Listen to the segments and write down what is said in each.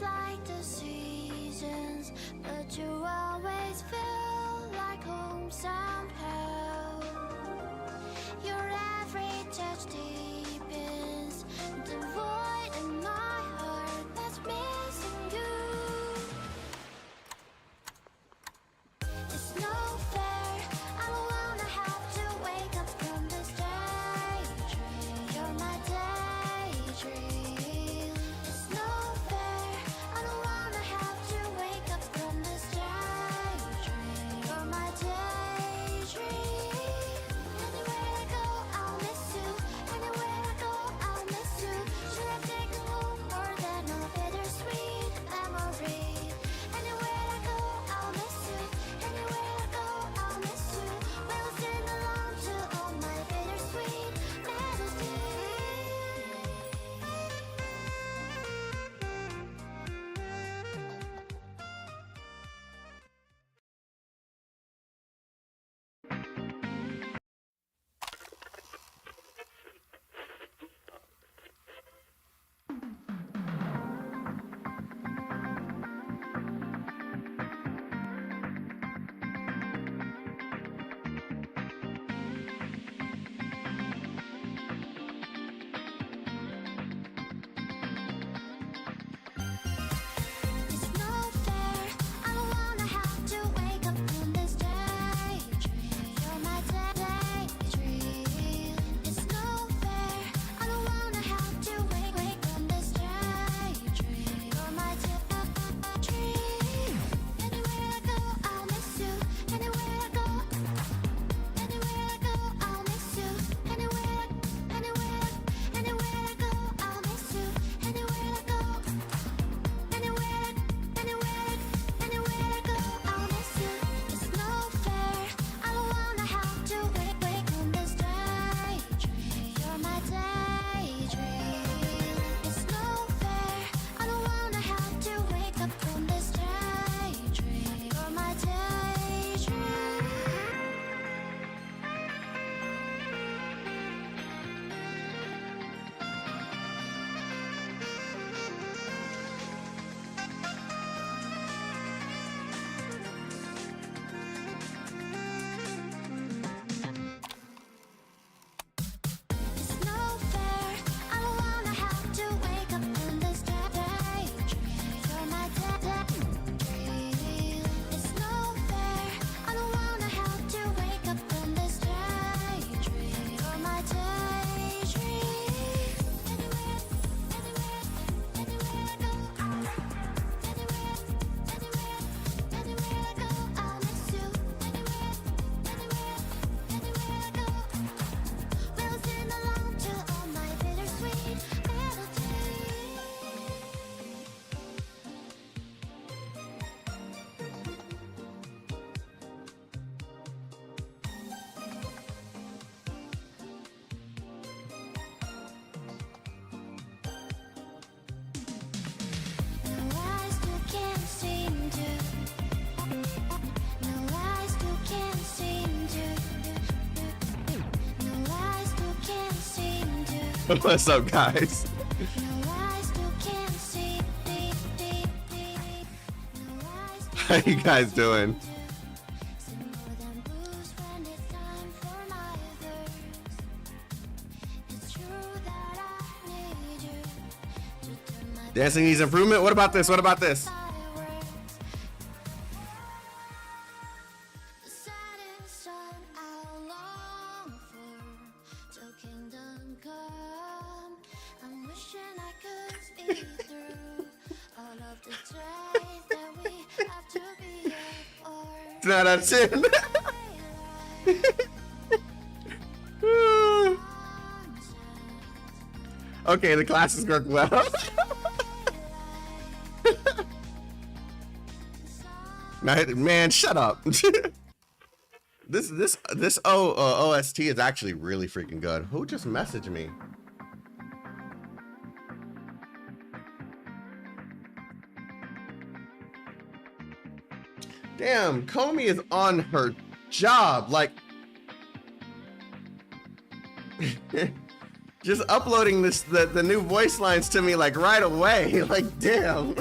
like the seasons, but you always feel like home somehow. Your every touch deepens the void in my heart that's missing you. It's no fair, I don't wanna have to wake up from this daydream. You're my daydream. It's no fair, I don't wanna have to wake up from this daydream. You're my daydream. Anywhere I go, I'll miss you. Anywhere I go, I'll miss you. Should I take you home more than a bittersweet memory? Anywhere I go, I'll miss you. Anywhere I go, I'll miss you. We'll sing along to all my bittersweet It's no fair, I don't wanna have to wake up from this daydream. You're my daydream. It's no fair, I don't wanna have to wake from this daydream. You're my daydream. Anywhere I go, I'll miss you. Anywhere I go, I'll miss you. Anywhere I go, I'll miss you. Anywhere I go, anywhere I go, I'll miss you. It's no fair, I don't wanna have to wake from this daydream. You're my daydream. It's no fair, I don't wanna have to wake up from this daydream. You're my daydream. It's no fair, I don't wanna have to wake up from this daydream. You're my daydream. It's no fair, I don't wanna have to wake up from this daydream. You're my daydream. Anywhere I go, anywhere I go, I'll miss you. Anywhere I go, we'll sing along to all my bittersweet melodies. No, I still can't seem to. No, I still can't seem to. No, I still can't seem to. What's up, guys? No, I still can't seem. No, I still How you guys doing? see more than blues when it's time for my verse. It's true that I need you to turn my Dancing needs improvement. What about this? What about this? fireworks. The setting sun I'll long for till kingdom come. I'm wishing I could speed through all of the days that we have to be apart. 10 out of 10. Okay, the classes work well. Man, shut up. This OST is actually really freaking good. Who just messaged me? Damn, Comey is on her job. Like, Just uploading the new voice lines to me like right away. Like damn.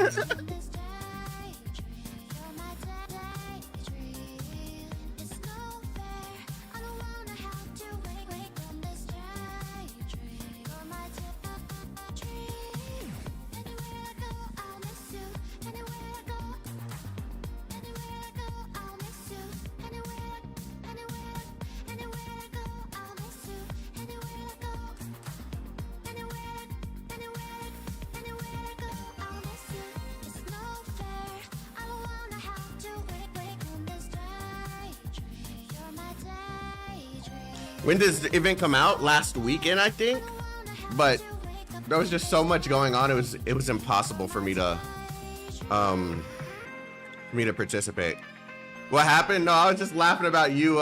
When does the event come out? Last weekend, I think. But there was just so much going on. It was impossible for me to participate. What happened? No, I was just laughing about you.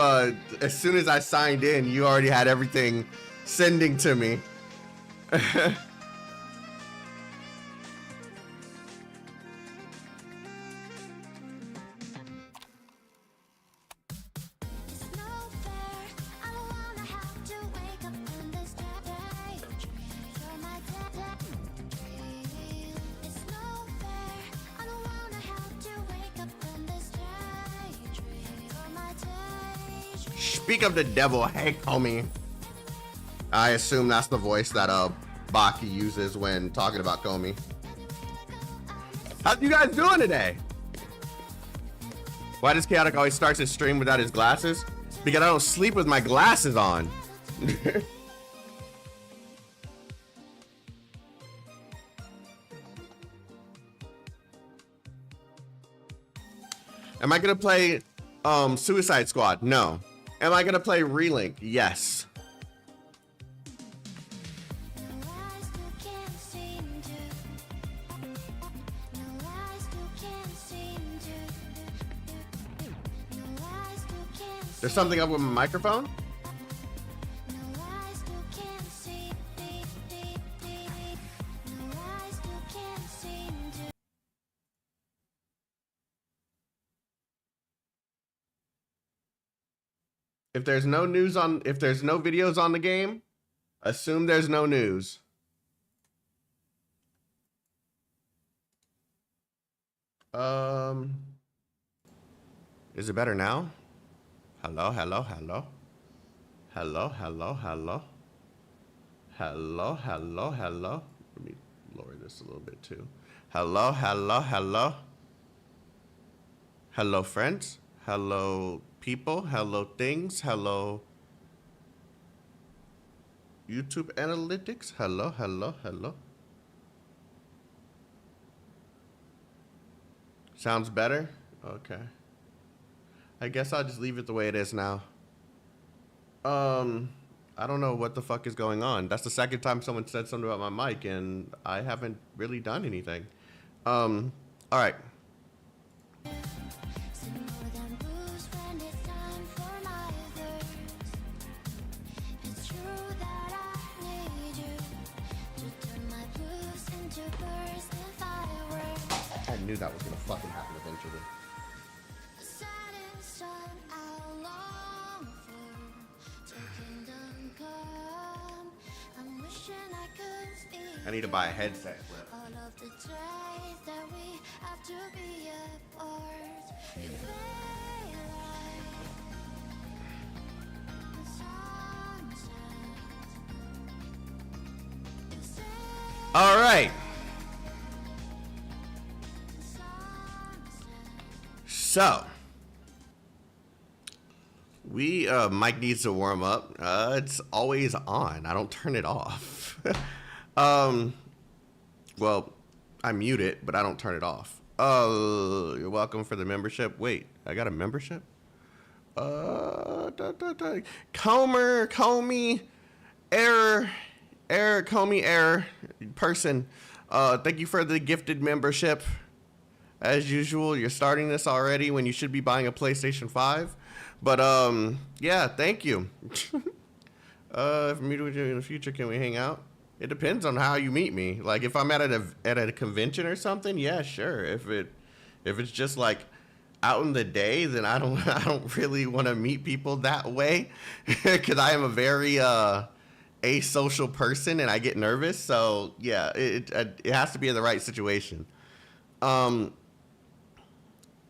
As soon as I signed in, you already had everything sending to me. Speak of the devil, hey homie. I assume that's the voice that Baki uses when talking about Komi. How you guys doing today? Why does Chaotic always start his stream without his glasses? Because I don't sleep with my glasses on. Am I gonna play Suicide Squad? No. Am I gonna play Relink? Yes. There's something up with my microphone? If there's no videos on the game, assume there's no news. Is it better now? Hello, hello, hello. Hello, hello, hello. Hello, hello, hello. Let me lower this a little bit too. Hello, hello, hello. Hello, friends. Hello, people. Hello, things. Hello, YouTube analytics. Hello, hello, hello. Sounds better? Okay. I guess I'll just leave it the way it is now. I don't know what the fuck is going on. That's the second time someone said something about my mic, and I haven't really done anything. All right. I knew that was gonna fucking happen eventually. I need to buy a headset. All right. So, mic needs to warm up. It's always on. I don't turn it off. Well, I mute it, but I don't turn it off. Oh, you're welcome for the membership. Wait, I got a membership? Comey, error, Comey, error, person. Thank you for the gifted membership. As usual, you're starting this already when you should be buying a PlayStation 5. But, yeah, thank you. If I'm meeting with you in the future, can we hang out? It depends on how you meet me. Like, if I'm at a convention or something, yeah, sure. If it's just like out in the day, then I don't really want to meet people that way, because I am a very a social person and I get nervous. So yeah, it has to be in the right situation. Um,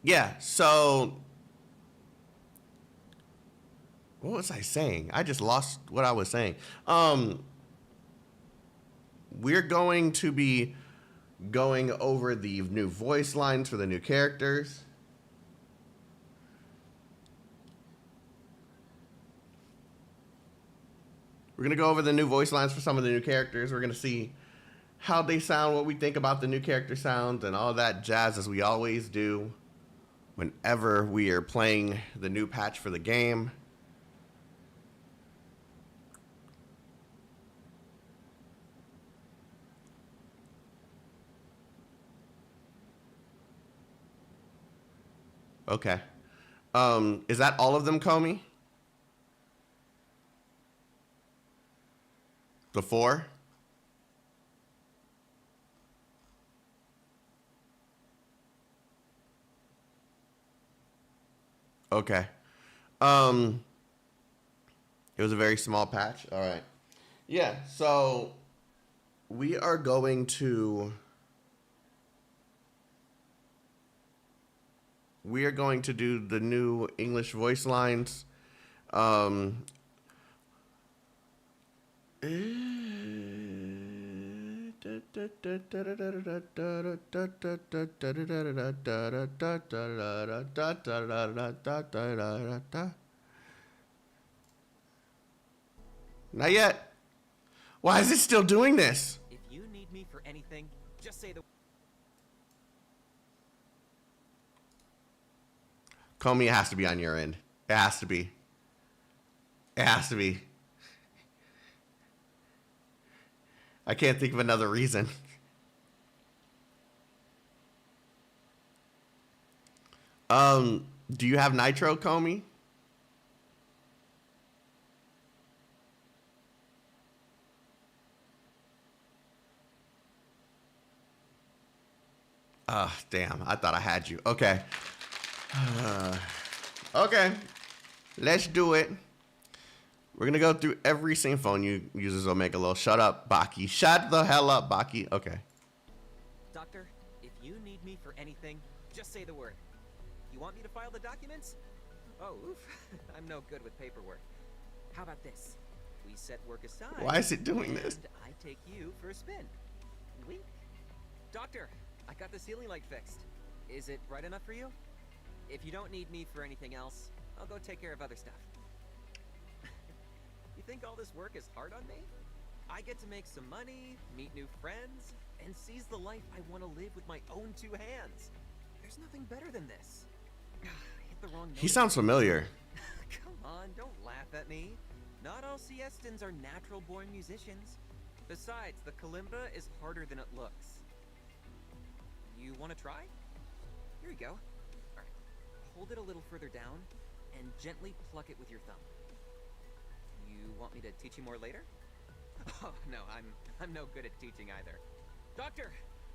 yeah. So what was I saying? I just lost what I was saying. We're going to be going over the new voice lines for the new characters. We're going to go over the new voice lines for some of the new characters. We're going to see how they sound, what we think about the new character sounds, and all that jazz, as we always do whenever we are playing the new patch for the game. Okay. Is that all of them, Comey? The 4? Okay. It was a very small patch. All right. Yeah, so we are going to do the new English voice lines. Not yet. Why is it still doing this? If you need me for anything, just say the... Comey, it has to be on your end. It has to be. It has to be. I can't think of another reason. Do you have Nitro, Comey? Damn. I thought I had you. Okay. Okay. Let's do it. We're going to go through every single phone users will make a little shut up, Baki. Shut the hell up, Baki. Okay. Doctor, if you need me for anything, just say the word. You want me to file the documents? Oh, oof. I'm no good with paperwork. How about this? We set work aside. Why is it doing this? And I take you for a spin. Wink. Doctor, I got the ceiling light fixed. Is it bright enough for you? If you don't need me for anything else, I'll go take care of other stuff. You think all this work is hard on me? I get to make some money, meet new friends, and seize the life I want to live with my own 2 hands. There's nothing better than this. I hit the wrong note. He sounds familiar. Come on, don't laugh at me. Not all siestans are natural-born musicians. Besides, the kalimba is harder than it looks. You want to try? Here you go. All right. Hold it a little further down and gently pluck it with your thumb. You want me to teach you more later? Oh, no, I'm no good at teaching either. Doctor,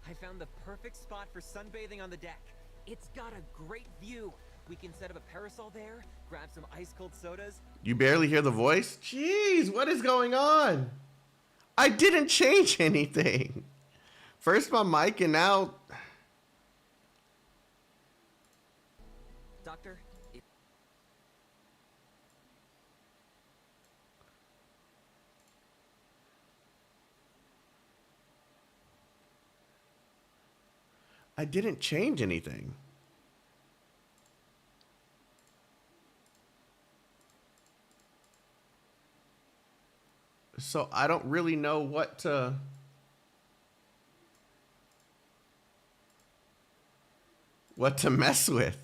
I found the perfect spot for sunbathing on the deck. It's got a great view. We can set up a parasol there, grab some ice-cold sodas. You barely hear the voice? Jeez, what is going on? I didn't change anything. First my mic and now... Doctor, I didn't change anything. So I don't really know what to mess with.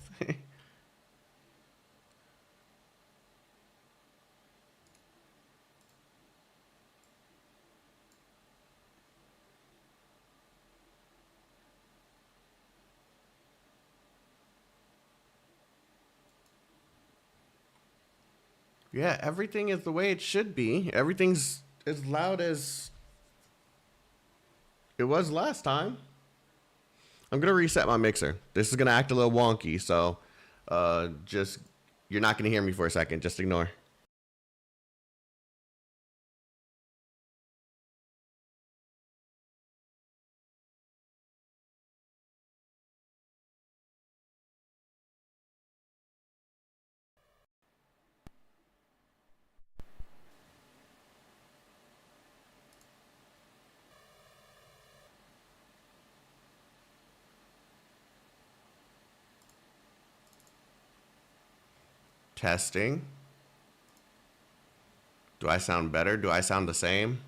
Yeah, everything is the way it should be. Everything's as loud as it was last time. I'm going to reset my mixer. This is going to act a little wonky, so just, you're not going to hear me for a second. Just ignore. Testing. Do I sound better? Do I sound the same?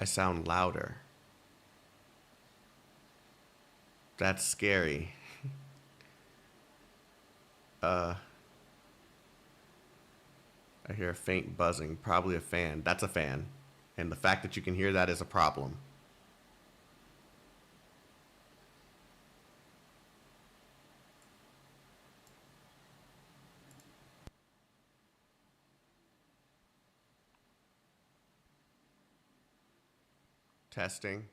I sound louder. That's scary. I hear a faint buzzing, probably a fan. That's a fan. And the fact that you can hear that is a problem. Testing.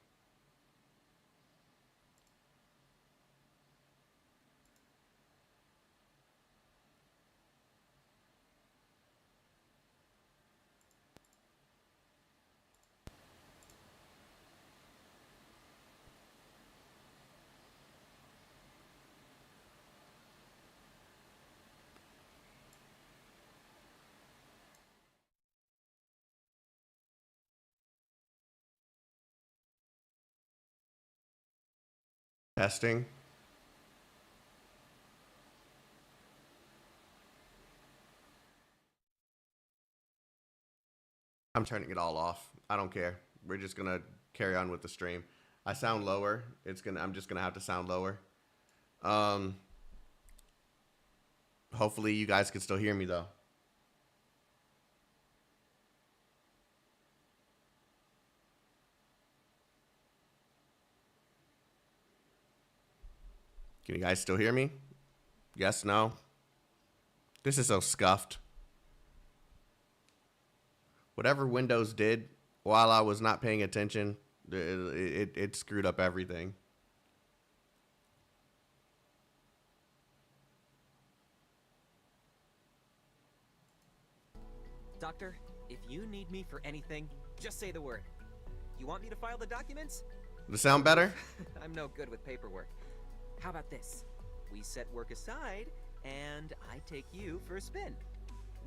Testing. I'm turning it all off. I don't care. We're just gonna carry on with the stream. I sound lower. I'm just gonna have to sound lower. Hopefully you guys can still hear me though. Can you guys still hear me? Yes, no? This is so scuffed. Whatever Windows did while I was not paying attention, it screwed up everything. Doctor, if you need me for anything, just say the word. You want me to file the documents? Does it sound better? I'm no good with paperwork. How about this? We set work aside, and I take you for a spin.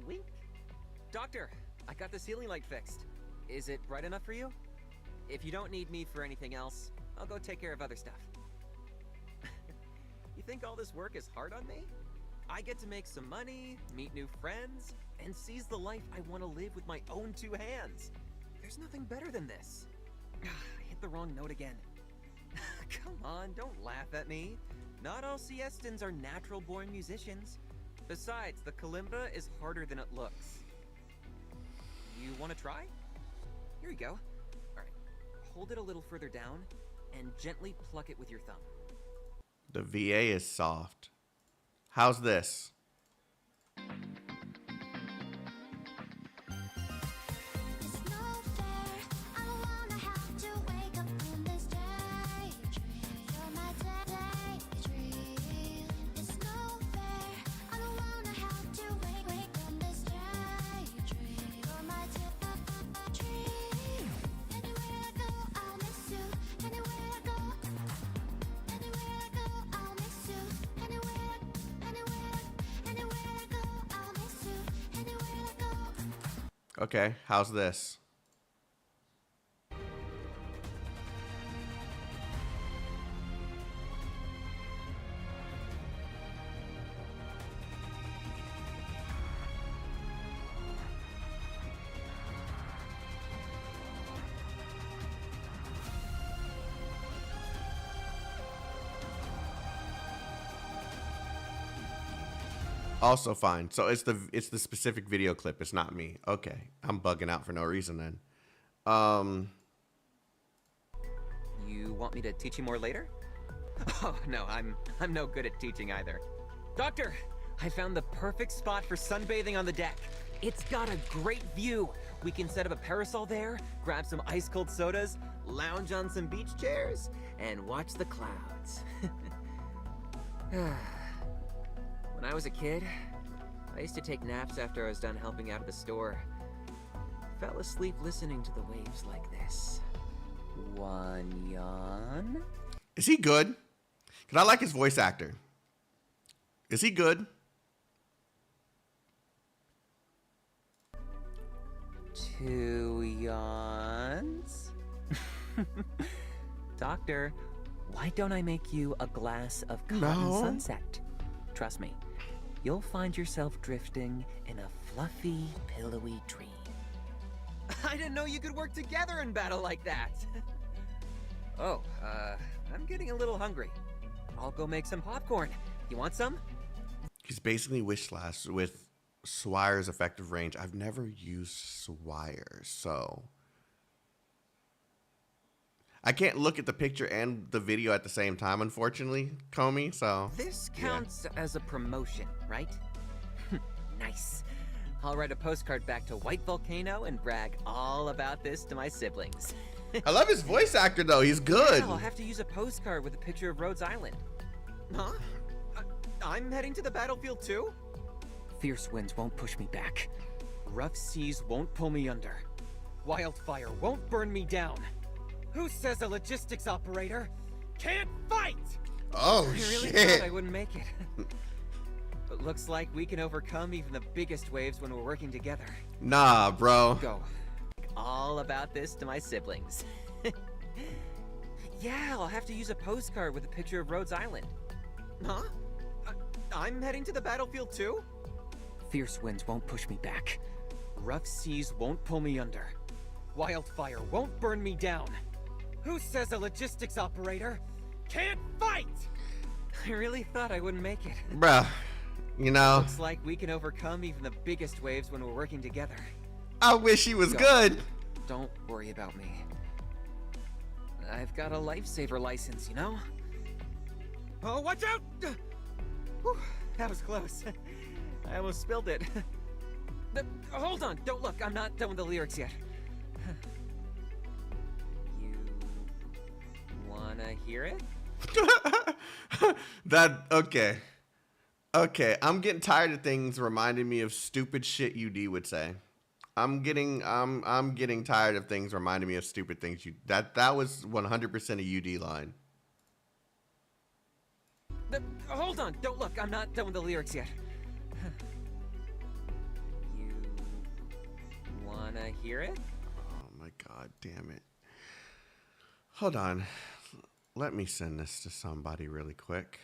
Wink. Doctor, I got the ceiling light fixed. Is it bright enough for you? If you don't need me for anything else, I'll go take care of other stuff. You think all this work is hard on me? I get to make some money, meet new friends, and seize the life I want to live with my own two hands. There's nothing better than this. I hit the wrong note again. Come on, don't laugh at me. Not all siestans are natural-born musicians. Besides, the kalimba is harder than it looks. You want to try? Here you go. Alright, hold it a little further down, and gently pluck it with your thumb. The VA is soft. How's this? It's no fair. I don't wanna have to wake up on this stage. You're my daydream. It's no fair. I don't wanna have to wake on this stage. You're my daydream. Anywhere I go, I'll miss you. Anywhere I go, I'll miss you. Anywhere I go, I'll miss you. Anywhere I go. Okay, how's this? Also fine. So it's the specific video clip. It's not me. Okay, I'm bugging out for no reason then. You want me to teach you more later? Oh, no, I'm no good at teaching either. Doctor, I found the perfect spot for sunbathing on the deck. It's got a great view. We can set up a parasol there, grab some ice-cold sodas, lounge on some beach chairs, and watch the clouds. When I was a kid, I used to take naps after I was done helping out at the store. Fell asleep listening to the waves like this. One yawn. Is he good? Cause I like his voice actor. Is he good? Two yawns. doctor, why don't I make you a glass of cotton No. sunset? Trust me, you'll find yourself drifting in a fluffy, pillowy dream. I didn't know you could work together in battle like that. Oh, I'm getting a little hungry. I'll go make some popcorn. You want some? He's basically Wishslash with Swire's effective range. I've never used Swire, so I can't look at the picture and the video at the same time, unfortunately, Comey, so This counts as a promotion, right? Nice. I'll write a postcard back to White Volcano and brag all about this to my siblings. I love his voice actor, though. He's good. I'll have to use a postcard with a picture of Rhodes Island. Huh? I'm heading to the battlefield too? Fierce winds won't push me back. Rough seas won't pull me under. Wildfire won't burn me down. Who says a logistics operator can't fight? Oh, I really shit. thought I wouldn't make it. But looks like we can overcome even the biggest waves when we're working together. Nah, bro. Go. All about this to my siblings. Yeah, I'll have to use a postcard with a picture of Rhodes Island. Huh? I'm heading to the battlefield too? Fierce winds won't push me back. Rough seas won't pull me under. Wildfire won't burn me down. Who says a logistics operator can't fight? I really thought I wouldn't make it. Bruh, you know, Looks like we can overcome even the biggest waves when we're working together. I wish he was Go. good. Don't worry about me. I've got a lifesaver license, you know? Oh, watch out! Whew, that was close. I almost spilled it. Hold on, don't look. I'm not done with the lyrics yet. You wanna hear it? Okay. Okay, I'm getting tired of things reminding me of stupid shit UD would say. I'm getting tired of things reminding me of stupid things. That was 100% a UD line. Hold on, don't look. I'm not done with the lyrics yet. You wanna hear it? Oh my god, damn it. Hold on. Let me send this to somebody really quick.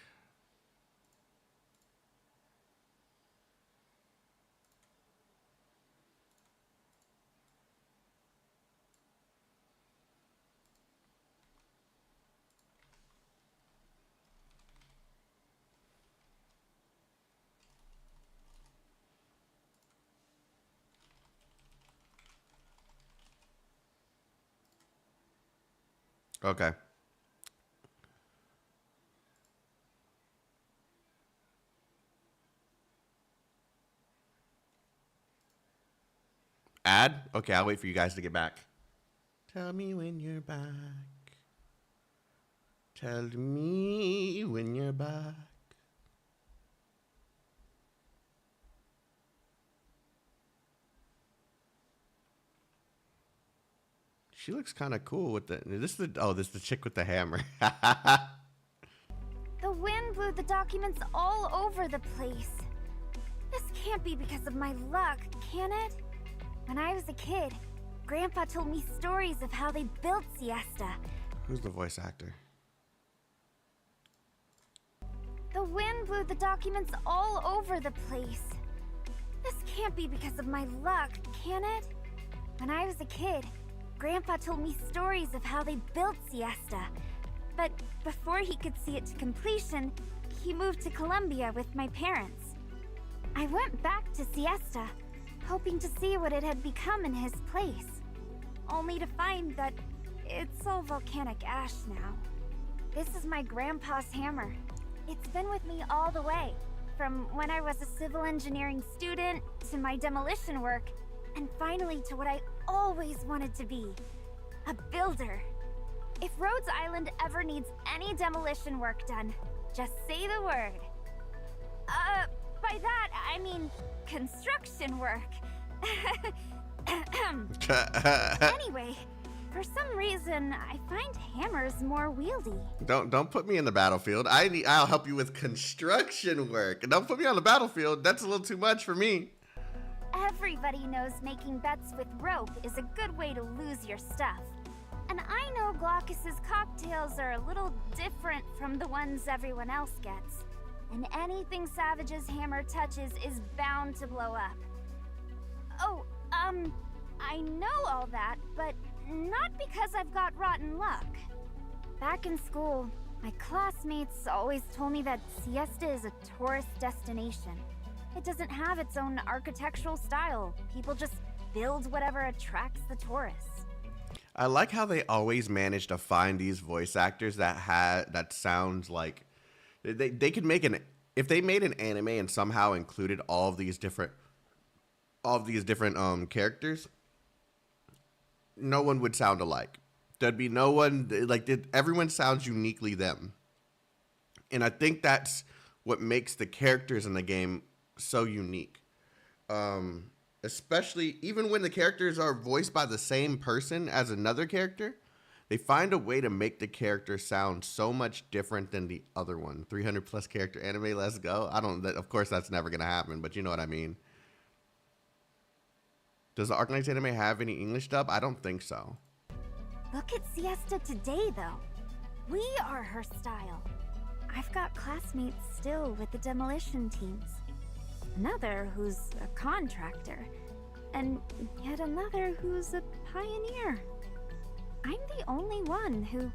Okay. Add? Okay, I'll wait for you guys to get back. Tell me when you're back. Tell me when you're back. She looks kind of cool with the. This is the chick with the hammer. The wind blew the documents all over the place. This can't be because of my luck, can it? When I was a kid, Grandpa told me stories of how they built Siesta. Who's the voice actor? The wind blew the documents all over the place. This can't be because of my luck, can it? When I was a kid, Grandpa told me stories of how they built Siesta. But before he could see it to completion, he moved to Colombia with my parents. I went back to Siesta, hoping to see what it had become in his place, only to find that it's all volcanic ash now. This is my grandpa's hammer. It's been with me all the way, from when I was a civil engineering student to my demolition work, and finally to what I always wanted to be, a builder. If Rhodes Island ever needs any demolition work done, just say the word. By that, I mean construction work. Anyway, for some reason, I find hammers more wieldy. Don't put me in the battlefield. I'll help you with construction work. Don't put me on the battlefield. That's a little too much for me. Everybody knows making bets with rope is a good way to lose your stuff. And I know Glaucus's cocktails are a little different from the ones everyone else gets. And anything Savage's hammer touches is bound to blow up. Oh, I know all that, but not because I've got rotten luck. Back in school, my classmates always told me that Siesta is a tourist destination. It doesn't have its own architectural style. People just build whatever attracts the tourists. I like how they always manage to find these voice actors that sounds like they could make if they made an anime and somehow included all of these different characters, no one would sound alike. There'd be no one everyone sounds uniquely them. And I think that's what makes the characters in the game so unique. Especially even when the characters are voiced by the same person as another character, they find a way to make the character sound so much different than the other one. 300 plus character anime, let's go. Of course that's never going to happen, but you know what I mean. Does the Arknights anime have any English dub? I don't think so. Look at Siesta today, though. We are her style. I've got classmates still with the demolition teams. Another who's a contractor. And yet another who's a pioneer. I'm the only one who,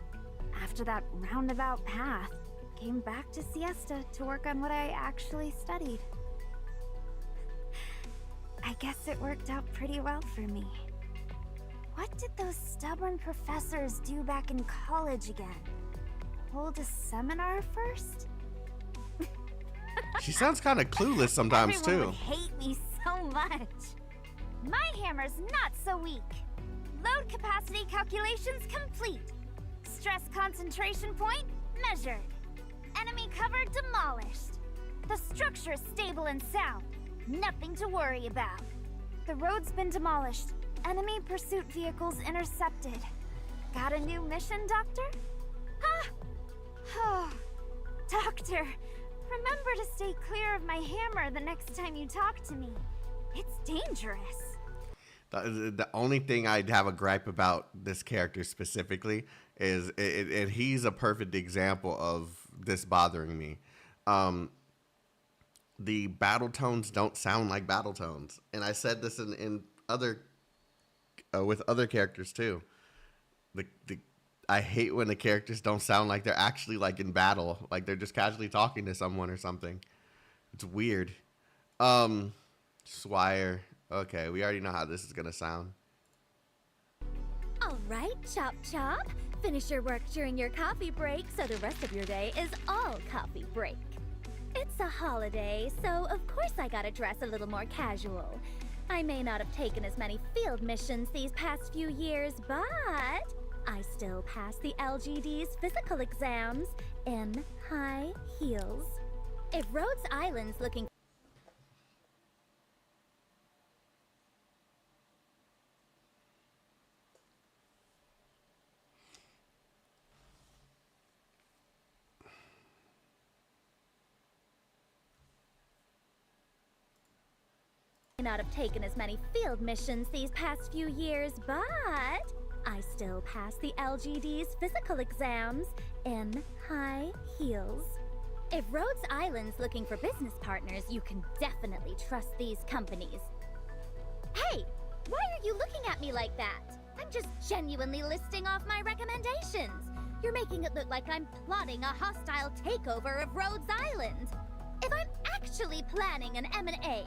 after that roundabout path, came back to Siesta to work on what I actually studied. I guess it worked out pretty well for me. What did those stubborn professors do back in college again? Hold a seminar first? She sounds kind of clueless sometimes Everyone too. would hate me so much. My hammer's not so weak. Load capacity calculations complete. Stress concentration point measured. Enemy cover demolished. The structure stable and sound. Nothing to worry about. The road's been demolished. Enemy pursuit vehicles intercepted. Got a new mission, Doctor? Huh? Doctor, remember to stay clear of my hammer the next time you talk to me. It's dangerous. The only thing I'd have a gripe about this character specifically is he's a perfect example of this bothering me. The battle tones don't sound like battle tones, and I said this in other with other characters too. I hate when the characters don't sound like they're actually like in battle, like they're just casually talking to someone or something. It's weird. Swire. Okay, we already know how this is gonna sound. All right, Chop Chop. Finish your work during your coffee break, so the rest of your day is all coffee break. It's a holiday, so of course I gotta dress a little more casual. I may not have taken as many field missions these past few years, but I still pass the LGD's physical exams in high heels. If Rhodes Island's looking not have taken as many field missions these past few years, but I still pass the LGD's physical exams in high heels. If Rhodes Island's looking for business partners, you can definitely trust these companies. Hey, why are you looking at me like that? I'm just genuinely listing off my recommendations. You're making it look like I'm plotting a hostile takeover of Rhodes Island. If I'm actually planning an M&A,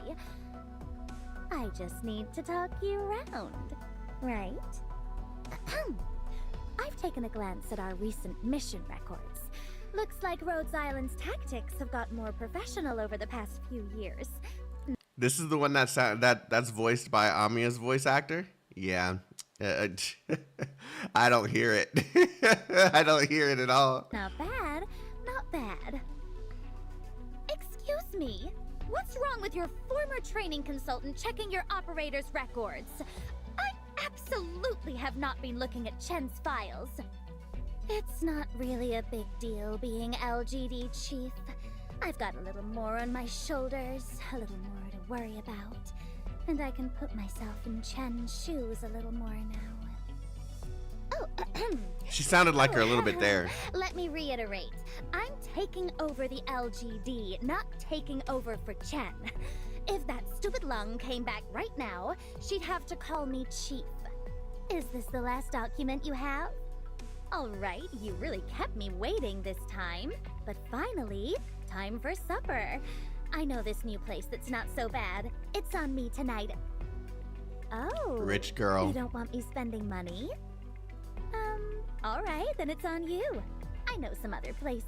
I just need to talk you around, right? I've taken a glance at our recent mission records. Looks like Rhodes Island's tactics have got more professional over the past few years. This is the one that's voiced by Amiya's voice actor? Yeah. I don't hear it. I don't hear it at all. Not bad, not bad. Excuse me, what's wrong with your former training consultant checking your operator's records? I absolutely have not been looking at Chen's files. It's not really a big deal being LGD chief. I've got a little more on my shoulders, a little more to worry about. And I can put myself in Chen's shoes a little more now. Oh, She sounded like her a little bit there. Let me reiterate. I'm taking over the LGD, not taking over for Chen. If that stupid lung came back right now, she'd have to call me Chief. Is this the last document you have? All right, you really kept me waiting this time. But finally, time for supper. I know this new place that's not so bad. It's on me tonight. Oh. Rich girl. You don't want me spending money? All right, then it's on you. I know some other places.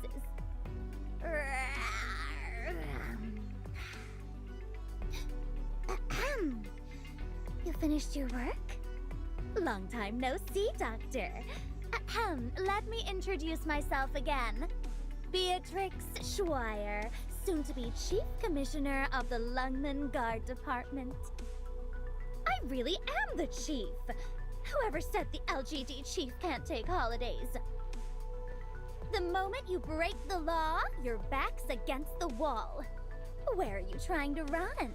You finished your work? Long time no see, Doctor. Let me introduce myself again. Beatrix Schweier, soon to be Chief Commissioner of the Lungman Guard Department. I really am the Chief. Whoever said the LGD Chief can't take holidays? The moment you break the law, your back's against the wall. Where are you trying to run?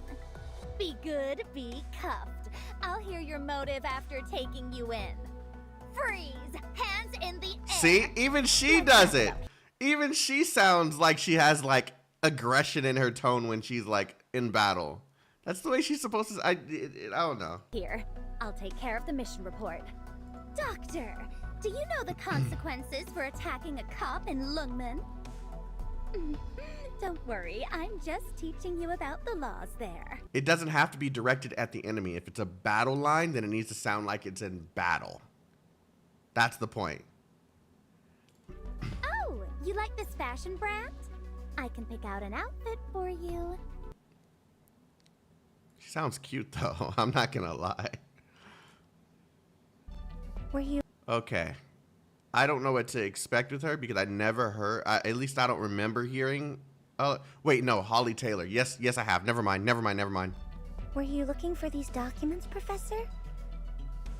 Be good, be cuffed. I'll hear your motive after taking you in. Freeze! Hands in the air! See, even she does it. Even she sounds like she has like aggression in her tone when she's like in battle. That's the way she's supposed to. I don't know. Here, I'll take care of the mission report. Doctor, do you know the consequences for attacking a cop in Lungman? Don't worry, I'm just teaching you about the laws there. It doesn't have to be directed at the enemy. If it's a battle line, then it needs to sound like it's in battle. That's the point. Oh, you like this fashion brand? I can pick out an outfit for you. She sounds cute though. I'm not gonna lie. Were you? Okay. I don't know what to expect with her because I never heard, at least I don't remember hearing. Wait, no, Holly Taylor. Yes, I have. Never mind. Were you looking for these documents, Professor?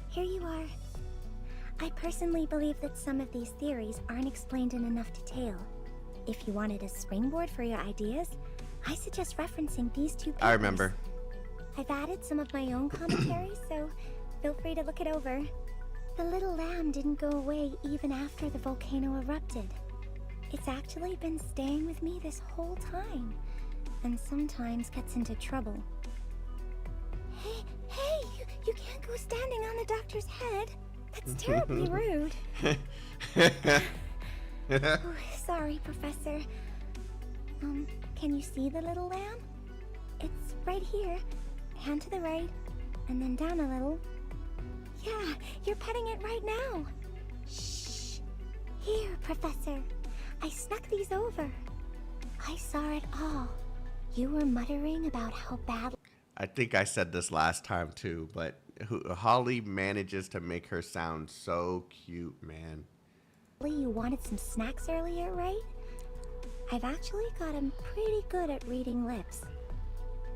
Here you are. I personally believe that some of these theories aren't explained in enough detail. If you wanted a springboard for your ideas, I suggest referencing these two papers. I remember. I've added some of my own commentary, so feel free to look it over. The little lamb didn't go away even after the volcano erupted. It's actually been staying with me this whole time, and sometimes gets into trouble. Hey, you can't go standing on the doctor's head. That's terribly rude. Oh, sorry, Professor. Can you see the little lamb? It's right here. Hand to the right, and then down a little. Yeah, you're petting it right now. Shh. Here, Professor. I snuck these over. I saw it all. You were muttering about how bad... I think I said this last time too, but Holly manages to make her sound so cute, man. You wanted some snacks earlier, right? I've actually gotten pretty good at reading lips.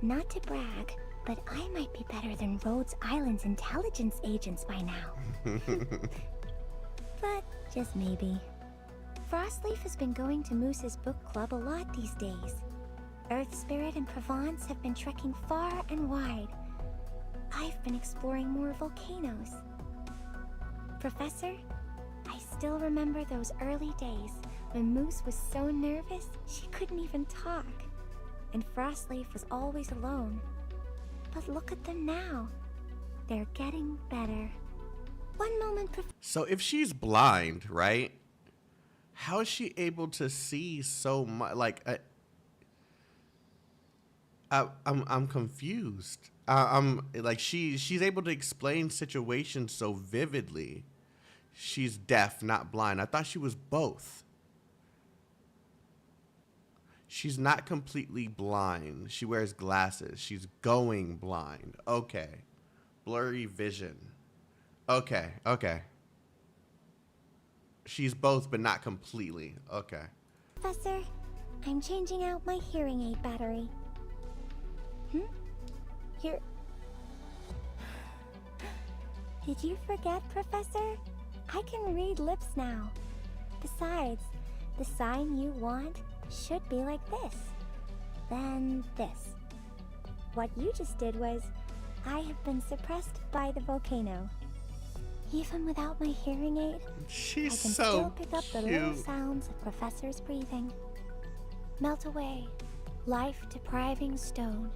Not to brag, but I might be better than Rhodes Island's intelligence agents by now. But just maybe. Frostleaf has been going to Moose's book club a lot these days. Earth Spirit and Provence have been trekking far and wide. I've been exploring more volcanoes. Professor, I still remember those early days when Moose was so nervous she couldn't even talk, and Frostleaf was always alone. But look at them now. They're getting better. One moment, So if she's blind, right? How is she able to see so much? Like, I'm confused. I'm like she's able to explain situations so vividly. She's deaf, not blind. I thought she was both. She's not completely blind. She wears glasses. She's going blind. Okay. Blurry vision. Okay. She's both, but not completely. Okay. Professor, I'm changing out my hearing aid battery. Here. Did you forget, Professor? I can read lips now. Besides, the sign you want should be like this. Then this. What you just did was, I have been suppressed by the volcano. Even without my hearing aid, She's I can so still pick up the little cute. sounds of Professor's breathing. Melt away, life-depriving stone.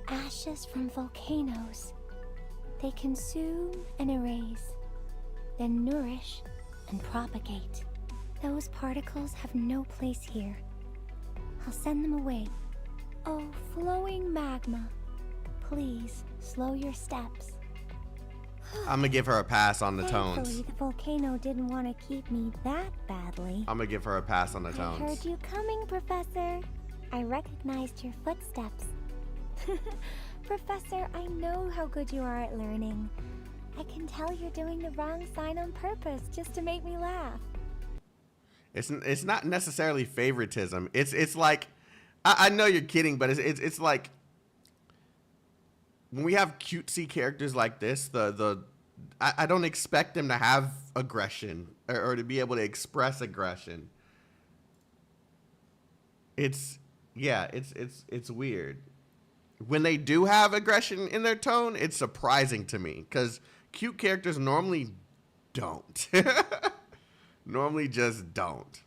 Ashes from volcanoes. They consume and erase, then nourish and propagate. Those particles have no place here. I'll send them away. Oh, flowing magma. Please, slow your steps. I'm gonna give her a pass on the Thankfully, tones. the volcano didn't want to keep me that badly. I'm gonna give her a pass on the I tones. heard you coming, Professor. I recognized your footsteps. Professor, I know how good you are at learning. I can tell you're doing the wrong sign on purpose just to make me laugh. It's not necessarily favoritism. It's like I know you're kidding, but it's like when we have cutesy characters like this, I don't expect them to have aggression or to be able to express aggression. It's weird. When they do have aggression in their tone, it's surprising to me because cute characters normally don't. Normally just don't.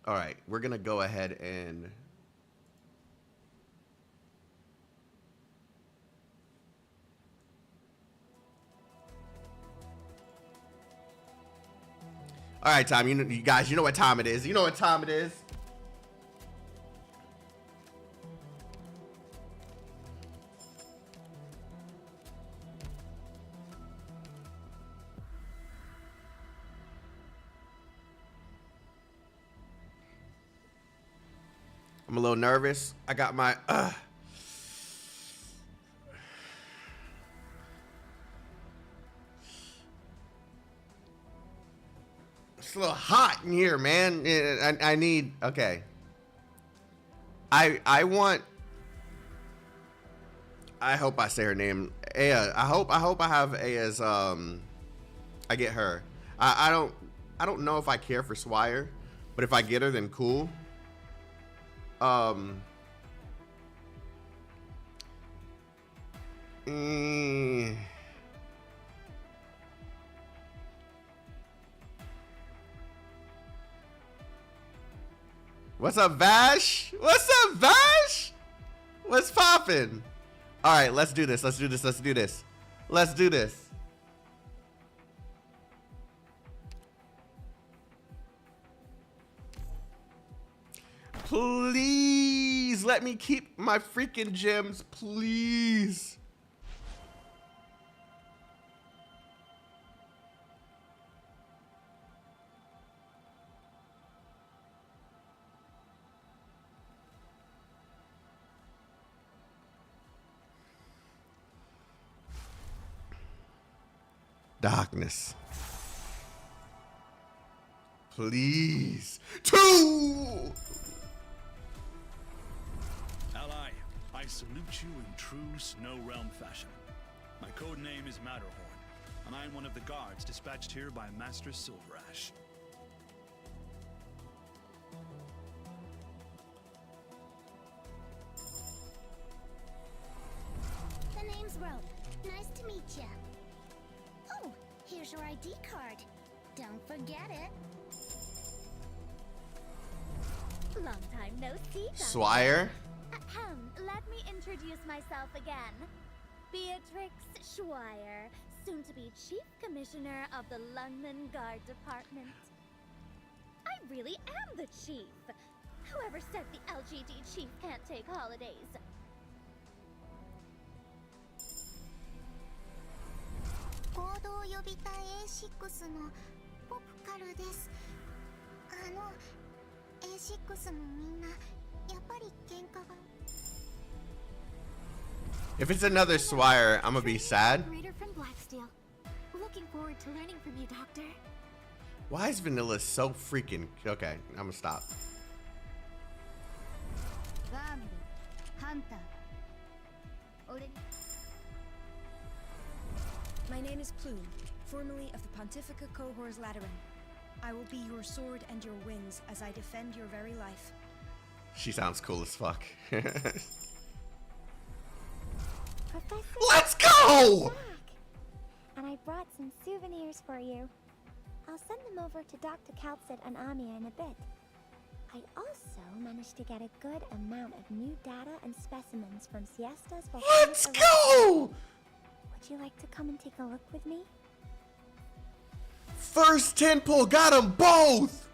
All right, we're gonna go ahead and all right, Tom. You guys, you know what time it is. You know what time it is. I'm a little nervous. I got my it's a little hot in here, man. I need okay. I want I hope I say her name. Aya. I hope I have Aya's I get her. I don't know if I care for Swire, but if I get her then cool. What's up, Vash? What's up, Vash? What's poppin'? All right, let's do this. Let's do this. Let's do this. Let's do this. Please let me keep my freaking gems, please. Darkness. Please. 2! Ally, I salute you in true Snow Realm fashion. My code name is Matterhorn, and I am one of the guards dispatched here by Master Silverash. The name's Rope. Nice to meet you. Oh, here's your ID card. Don't forget it. Long time no see, Gacha. Swire. Ahem, let me introduce myself again. Beatrix Schweier, soon to be Chief Commissioner of the London Guard Department. I really am the chief. Whoever said the LGD chief can't take holidays? 合同予備隊 A6 のポプカルです。A6 のみんなやっぱり喧嘩が。 If it's another Swire, I'm gonna be sad. Reader from Blacksteel. Looking forward to learning from you, Doctor. Why is Vanilla so freaking okay? I'm gonna stop. Hunter. My name is Plume, formerly of the Pontifica Cohors Lateran. I will be your sword and your wings as I defend your very life. She sounds cool as fuck. Professor, Let's go! back. And I brought some souvenirs for you. I'll send them over to Dr. Kaltsit and Amiya in a bit. I also managed to get a good amount of new data and specimens from Siesta's volcanic Let's eruption. go! Would you like to come and take a look with me? First 10 pull, got them both!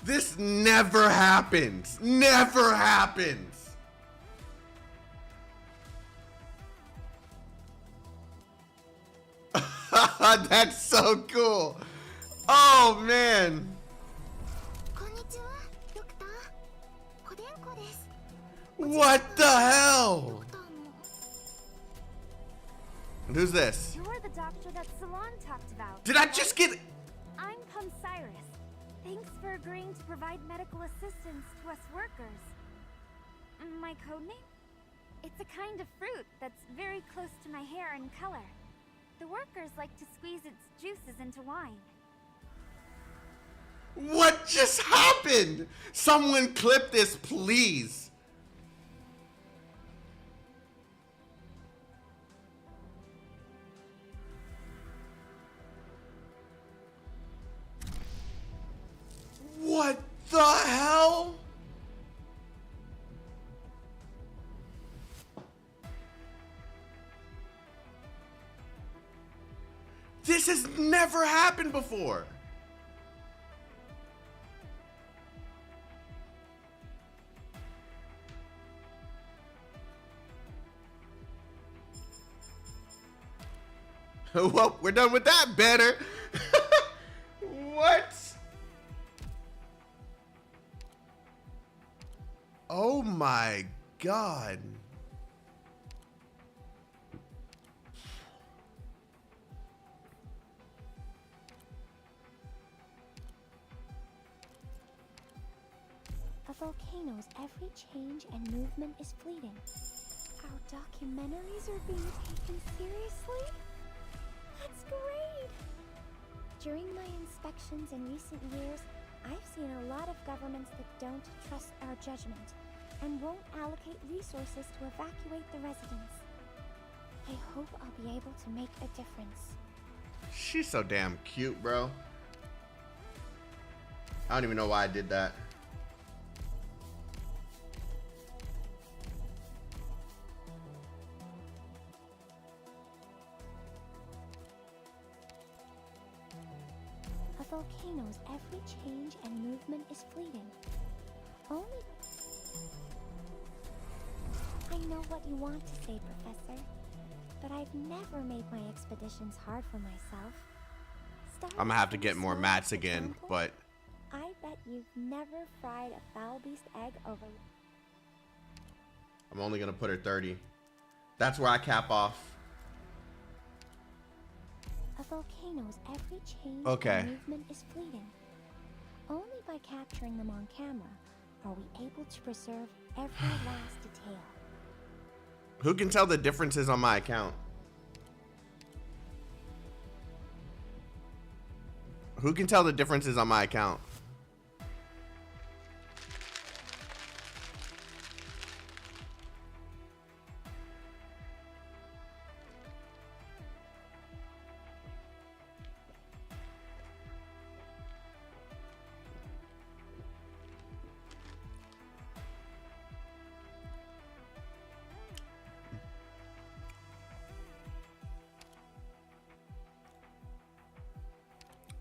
This never happens. Never happens. That's so cool. Oh man. こんにちは、ドクター。おでんこです。 What the hell? ドクターも。 Who's this? You're the doctor that Salon talked about. Did I just get... I'm Cyrus. Thanks for agreeing to provide medical assistance to us workers. My code name? It's a kind of fruit that's very close to my hair in color. The workers like to squeeze its juices into wine. What just happened? Someone clip this, please. What the hell? This has never happened before. Well, we're done with that better. What? Oh my god. A volcano's every change and movement is fleeting. Our documentaries are being taken seriously? That's great! During my inspections in recent years, I've seen a lot of governments that don't trust our judgment and won't allocate resources to evacuate the residents. I hope I'll be able to make a difference. She's so damn cute, bro. I don't even know why I did that. A volcano's every change and movement is fleeting. Only... I know what you want to say, Professor, but I've never made my expeditions hard for myself. I'm gonna have to get more mats again, but I bet you've never fried a foul beast egg over... I'm only gonna put her 30. That's where I cap off. A volcano's every change Okay. and movement is fleeting. Only by capturing them on camera are we able to preserve every last detail. Who can tell the differences on my account? Who can tell the differences on my account?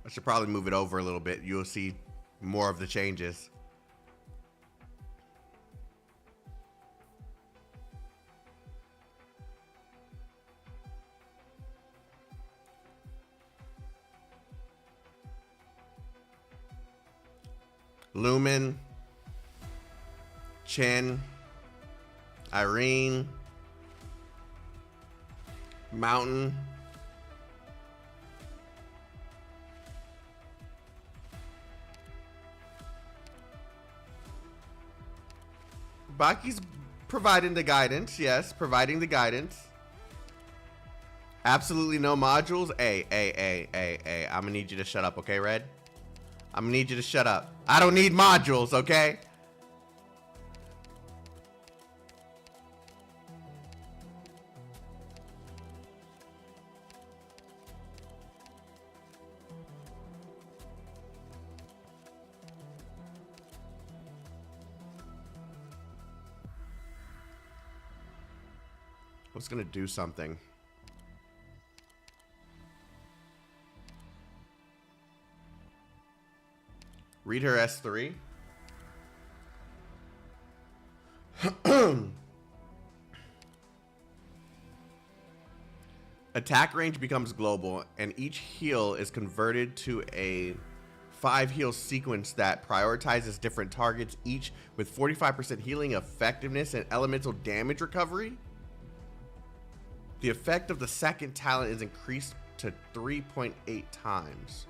I should probably move it over a little bit. You'll see more of the changes. Lumen, Chen, Irene, Mountain, Baki's providing the guidance. Yes, providing the guidance. Absolutely no modules. Hey, I'm gonna need you to shut up, okay, Red? I'm gonna need you to shut up. I don't need modules, okay? I was gonna do something. Read her S3. Attack range becomes global, and each heal is converted to a 5 heal sequence that prioritizes different targets, each with 45% healing effectiveness and elemental damage recovery. The effect of the second talent is increased to 3.8 times.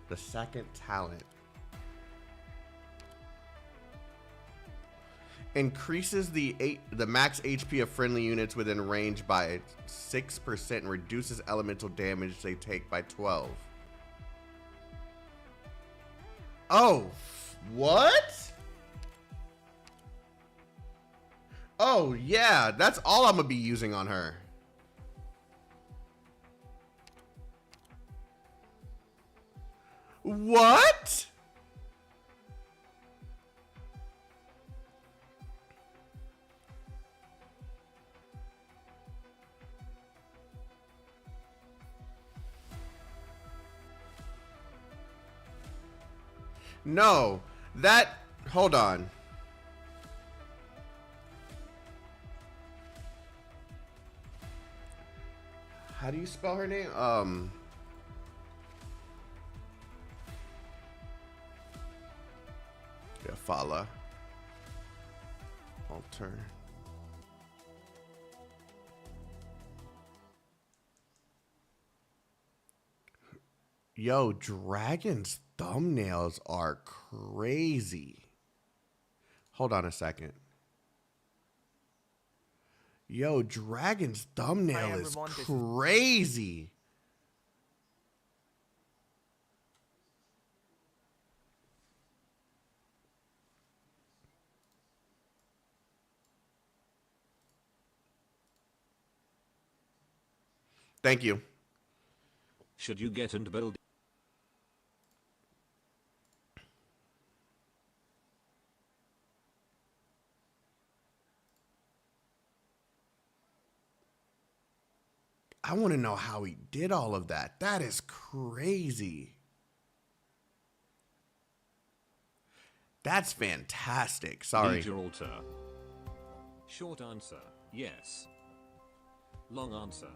The second talent increases the max HP of friendly units within range by 6% and reduces elemental damage they take by 12. Oh, what? Oh, yeah, that's all I'm gonna be using on her. What? No, hold on. How do you spell her name? Yeah, Fala. Alter. Yo, Dragon's thumbnails are crazy. Hold on a second. Yo, Dragon's thumbnail is crazy. Thank you. Should you get and build? I want to know how he did all of that. That is crazy. That's fantastic. Sorry. Need your altar. Short answer, yes. Long answer,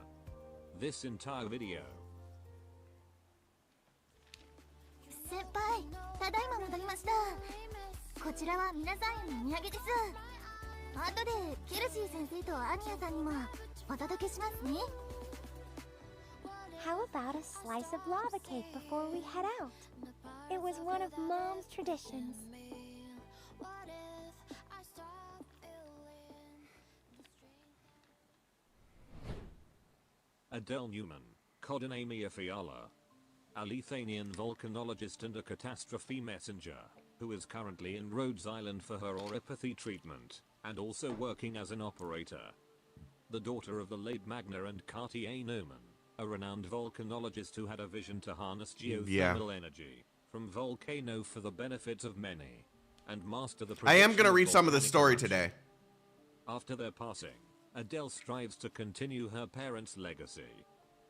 this entire video. 先輩、ただいま戻りました。こちらは皆さんへのお土産です。後でケルシー先生とアニヤさんにもお届けしますね。How about a slice of lava cake before we head out? It was one of Mom's traditions. Adele Newman, Codin Amiya Fiala, a Lithuanian volcanologist and a catastrophe messenger, who is currently in Rhodes Island for her oropathy treatment, and also working as an operator. The daughter of the late Magna and Cartier Newman, a renowned volcanologist who had a vision to harness geothermal energy from volcano for the benefit of many, and master the I am going to read some of the volcanic story eruption. today. After their passing, Adele strives to continue her parents' legacy,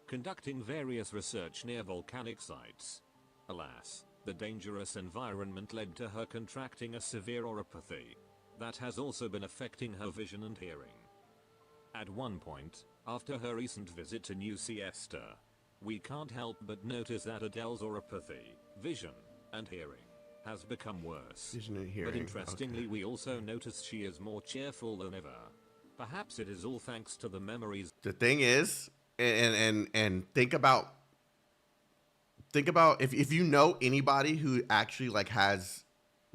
conducting various research near volcanic sites. Alas, the dangerous environment led to her contracting a severe oropathy that has also been affecting her vision and hearing. At one point, after her recent visit to New Siesta, we can't help but notice that Adele's oropathy, vision, and hearing has become worse. Vision and hearing. But interestingly, okay. we also notice she is more cheerful than ever. Perhaps it is all thanks to the memories. The thing is, and think about if you know anybody who actually like has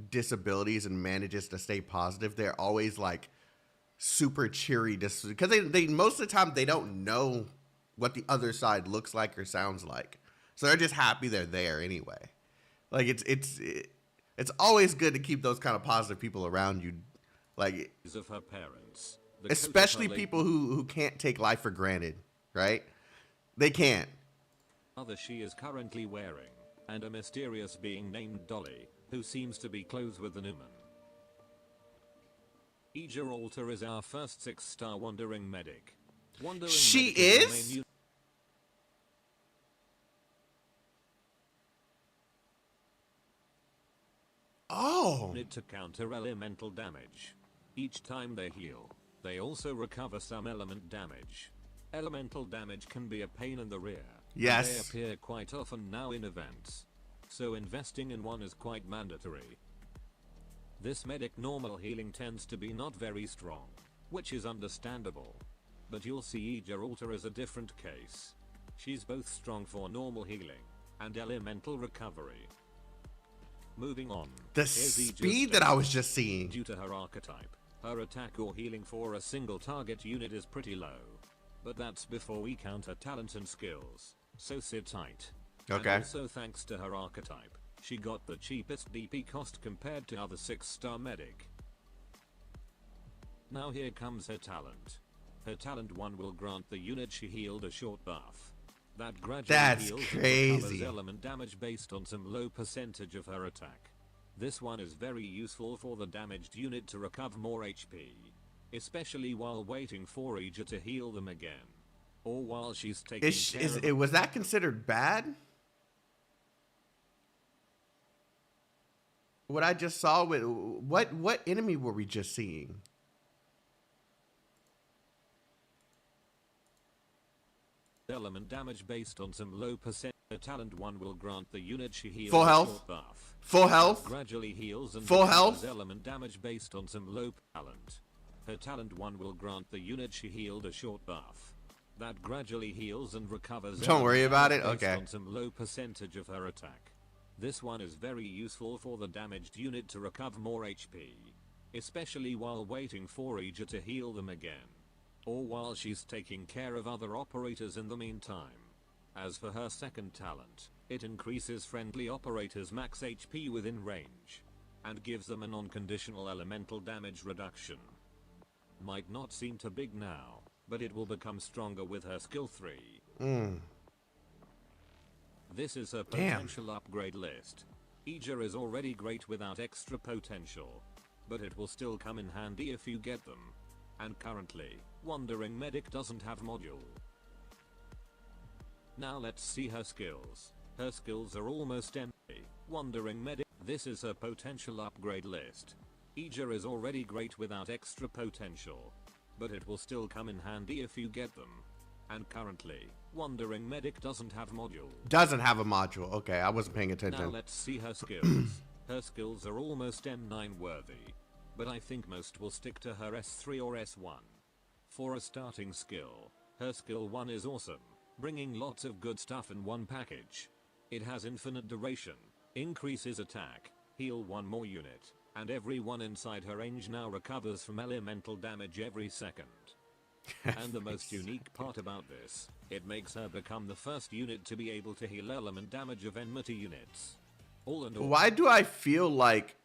disabilities and manages to stay positive, they're always like super cheery just because they most of the time they don't know what the other side looks like or sounds like. So they're just happy they're there anyway. Like it's always good to keep those kind of positive people around you, like Of her parents. The especially coat of her people who can't take life for granted, right? They can't. mother she is currently wearing, and a mysterious being named Dolly, who seems to be close with the Newman. Ija Alter is our first 6-star Wandering Medic. Wandering She Medic the main is? unit Oh, to counter elemental damage. Each time they heal, they also recover some element damage. Elemental damage can be a pain in the rear. and Yes. they appear quite often now in events. So investing in one is quite mandatory. This medic normal healing tends to be not very strong, which is understandable. But you'll see Ija Alter is a different case. She's both strong for normal healing and elemental recovery. Moving on. the here's Ija's speed that I was stats. just seeing. Due to her archetype, her attack or healing for a single target unit is pretty low. But that's before we count her talent and skills, so sit tight. Okay. And also thanks to her archetype, she got the cheapest DP cost compared to other 6-star medic. Now here comes her talent. Her talent 1 will grant the unit she healed a short buff. That gradually That's heals crazy. and recovers element damage based on some low percentage of her attack. This one is very useful for the damaged unit to recover more HP, especially while waiting for Ija to heal them again, or while she's taking care of Was that considered bad? What I just saw with what enemy were we just seeing? element damage based on some low percent. Her talent 1 will grant the unit she heals Full a health? short buff. Full health? Gradually heals and Full recovers health? element damage based on some low talent. Her talent 1 will grant the unit she healed a short buff. That gradually heals and recovers Don't worry element about damage it, based okay. on some low percentage of her attack. This one is very useful for the damaged unit to recover more HP, especially while waiting for Ija to heal them again, or while she's taking care of other operators in the meantime. As for her second talent, it increases friendly operators' max HP within range, and gives them a non-conditional elemental damage reduction. Might not seem too big now, but it will become stronger with her skill 3. This is her Damn. potential upgrade list. Ija is already great without extra potential, but it will still come in handy if you get them. And currently, Wandering Medic doesn't have module. Now let's see her skills. Her skills are almost empty. Wandering Medic. This is her potential upgrade list. Ija is already great without extra potential, but it will still come in handy if you get them. And currently, Wandering Medic doesn't have module. Doesn't have a module. Okay, I wasn't paying Now attention. let's see her skills. Her skills are almost M9 worthy, but I think most will stick to her S3 or S1. For a starting skill, her skill 1 is awesome, bringing lots of good stuff in one package. It has infinite duration, increases attack, heal one more unit, and everyone inside her range now recovers from elemental damage every second. And the most unique part about this, it makes her become the first unit to be able to heal element damage of enmity units. All in all, Why do I feel like?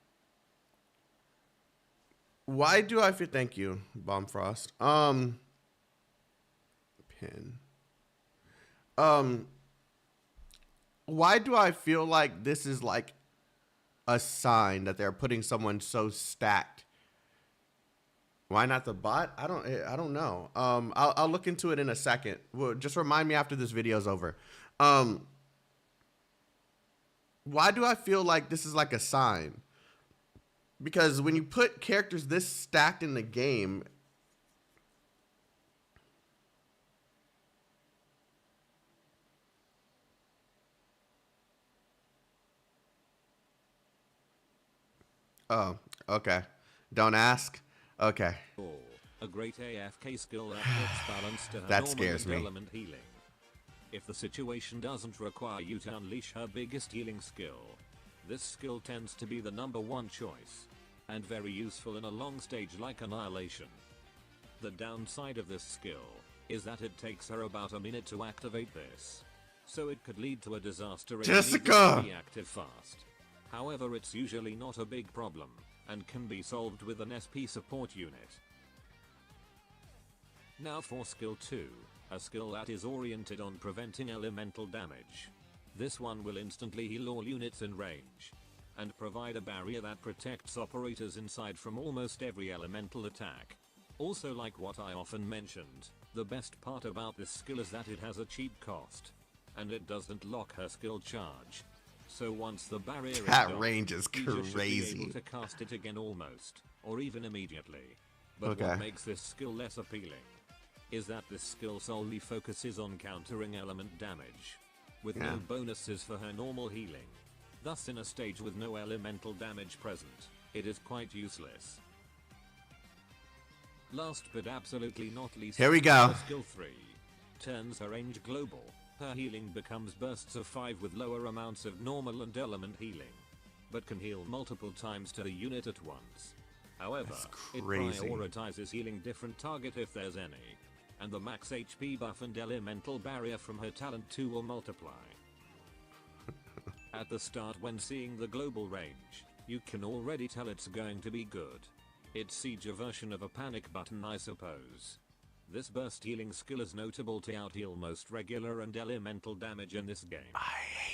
Why do I feel? Thank you, Bombfrost. Pin. Why do I feel like this is like a sign that they're putting someone so stacked? Why not the bot? I don't know. I'll look into it in a second. Well, just remind me after this video's over. Why do I feel like this is like a sign? Because when you put characters this stacked in the game, oh, okay. Don't ask. Okay. a great AFK skill that puts balance to her That normal scares and me. element healing. If the situation doesn't require you to unleash her biggest healing skill, this skill tends to be the #1 choice, and very useful in a long stage like Annihilation. The downside of this skill is that it takes her about a minute to activate this. So it could lead to a disaster if Jessica! it needs to be active fast. However, it's usually not a big problem, and can be solved with an SP support unit. Now for skill 2, a skill that is oriented on preventing elemental damage. This one will instantly heal all units in range, and provide a barrier that protects operators inside from almost every elemental attack. Also, like what I often mentioned, the best part about this skill is that it has a cheap cost, and it doesn't lock her skill charge. So once the barrier is That gone, range is you just should be crazy. able to cast it again almost, or even immediately. But Okay. what makes this skill less appealing is that this skill solely focuses on countering element damage, with Yeah. no bonuses for her normal healing. Thus, in a stage with no elemental damage present, it is quite useless. Last but absolutely not least, Here we go. her skill 3 turns her range global. Her healing becomes bursts of 5 with lower amounts of normal and element healing, but can heal multiple times to the unit at once. However, That's it crazy. prioritizes healing different target if there's any, and the max HP buff and elemental barrier from her talent 2 will multiply. At the start, when seeing the global range, you can already tell it's going to be good. It's Siege version of a panic button, I suppose. This burst healing skill is notable to out-heal most regular and elemental damage in this game.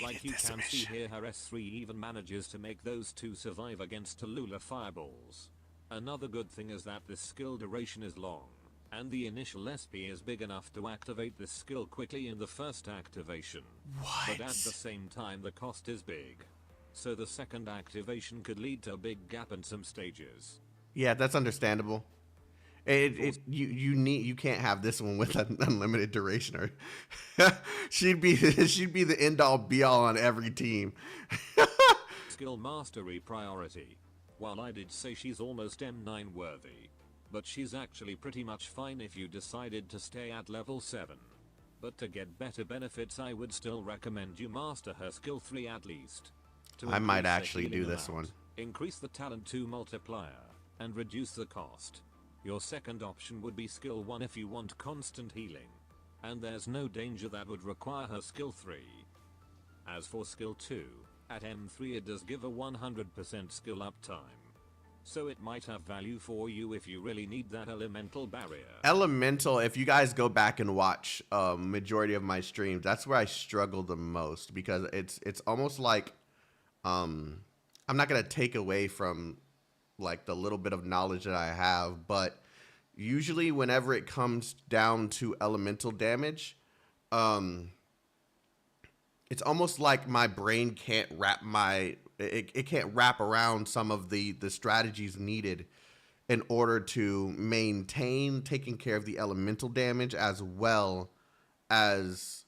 Like you can see here, her S3 even manages to make those two survive against Tallulah fireballs. Another good thing is that this skill duration is long, and the initial SP is big enough to activate this skill quickly in the first activation. But at the same time, the cost is big, so the second activation could lead to a big gap in some stages. Yeah, that's understandable. You can't have this one with an unlimited duration, or she'd be the end all be all on every team. Skill mastery priority. While I did say she's almost M9 worthy, but she's actually pretty much fine if you decided to stay at level 7. But to get better benefits, I would still recommend you master her skill 3 at least. I might increase the actually do healing this amount, one. Increase the talent 2 multiplier, and reduce the cost. Your second option would be skill 1 if you want constant healing, and there's no danger that would require her skill 3. As for skill 2, at M3 it does give a 100% skill uptime, so it might have value for you if you really need that elemental barrier. Elemental, if you guys go back and watch majority of my streams, that's where I struggle the most, because it's almost like I'm not gonna take away from like the little bit of knowledge that I have, but usually whenever it comes down to elemental damage, it's almost like my brain can't wrap it can't wrap around some of the strategies needed in order to maintain taking care of the elemental damage as well as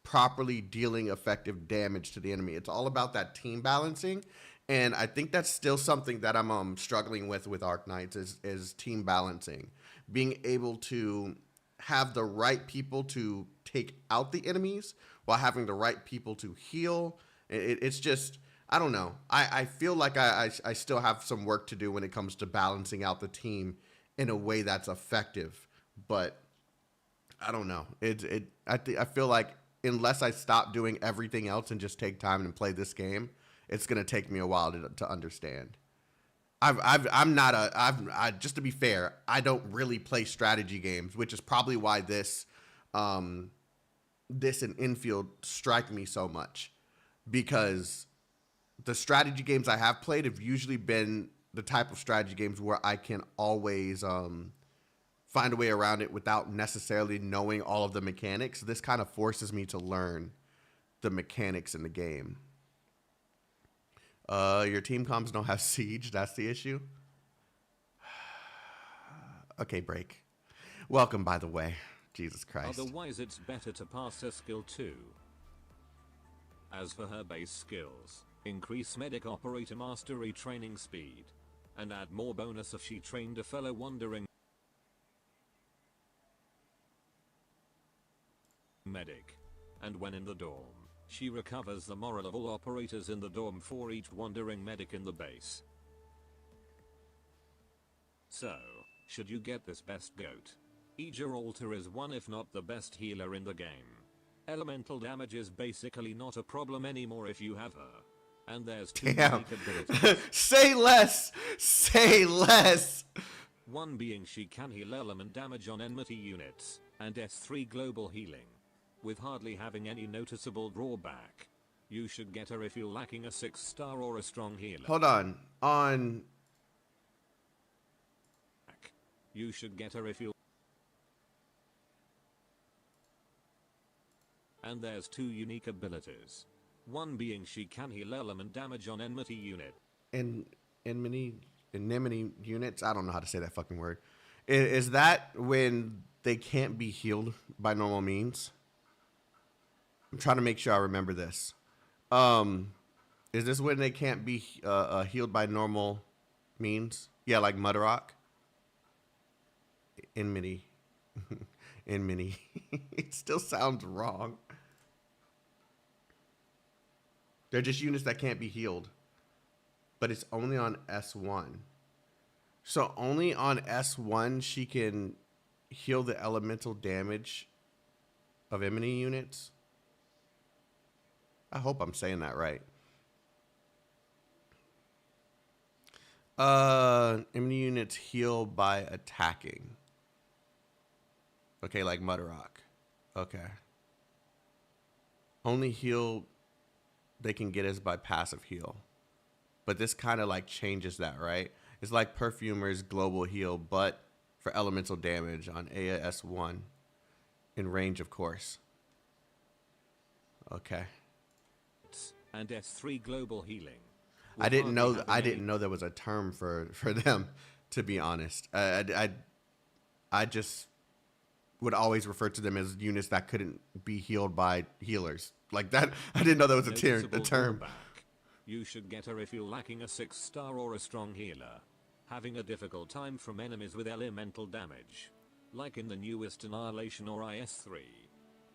properly dealing effective damage to the enemy. It's all about that team balancing, and I think that's still something that I'm struggling with Arknights is team balancing, being able to have the right people to take out the enemies while having the right people to heal. It's just, I don't know. I feel like I still have some work to do when it comes to balancing out the team in a way that's effective, but I don't know. I feel like unless I stop doing everything else and just take time and play this game, it's gonna take me a while to understand. Just to be fair, I don't really play strategy games, which is probably why this and Infield strike me so much, because the strategy games I have played have usually been the type of strategy games where I can always find a way around it without necessarily knowing all of the mechanics. This kind of forces me to learn the mechanics in the game. Your team comms don't have siege. That's the issue. Okay, break. Welcome, by the way. Jesus Christ. Otherwise, it's better to pass her skill 2. As for her base skills, increase medic operator mastery training speed, and add more bonus if she trained a fellow wandering medic. And when in the dorm, she recovers the moral of all operators in the dorm for each wandering medic in the base. So, should you get this best goat? Aegir Alter is one if not the best healer in the game. Elemental damage is basically not a problem anymore if you have her. And there's 2 Damn. unique abilities. Say less. Say less. One being she can heal element damage on enmity units, and S3 global healing. With hardly having any noticeable drawback. You should get her if you're lacking a 6-star or a strong healer. Hold on. You should get her if you. And there's 2 unique abilities. One being she can heal element damage on enmity unit. Enmity units? I don't know how to say that fucking word. Is that when they can't be healed by normal means? I'm trying to make sure I remember this. Is this when they can't be healed by normal means? Yeah, like Mudrock. Enmity. Enmity. It still sounds wrong. They're just units that can't be healed. But it's only on S1. So only on S1 she can heal the elemental damage of enmity units. I hope I'm saying that right. Enmity units heal by attacking. Okay, like Mudrock. Okay. Only heal they can get is by passive heal. But this kind of like changes that, right? It's like Perfumer's global heal, but for elemental damage on AS1 in range, of course. Okay. And S3 global healing. I didn't know there was a term for them, to be honest. I just would always refer to them as units that couldn't be healed by healers. Like that, I didn't know there was a term. You should get her if you're lacking a 6-star or a strong healer. Having a difficult time from enemies with elemental damage. Like in the newest Annihilation or IS-3.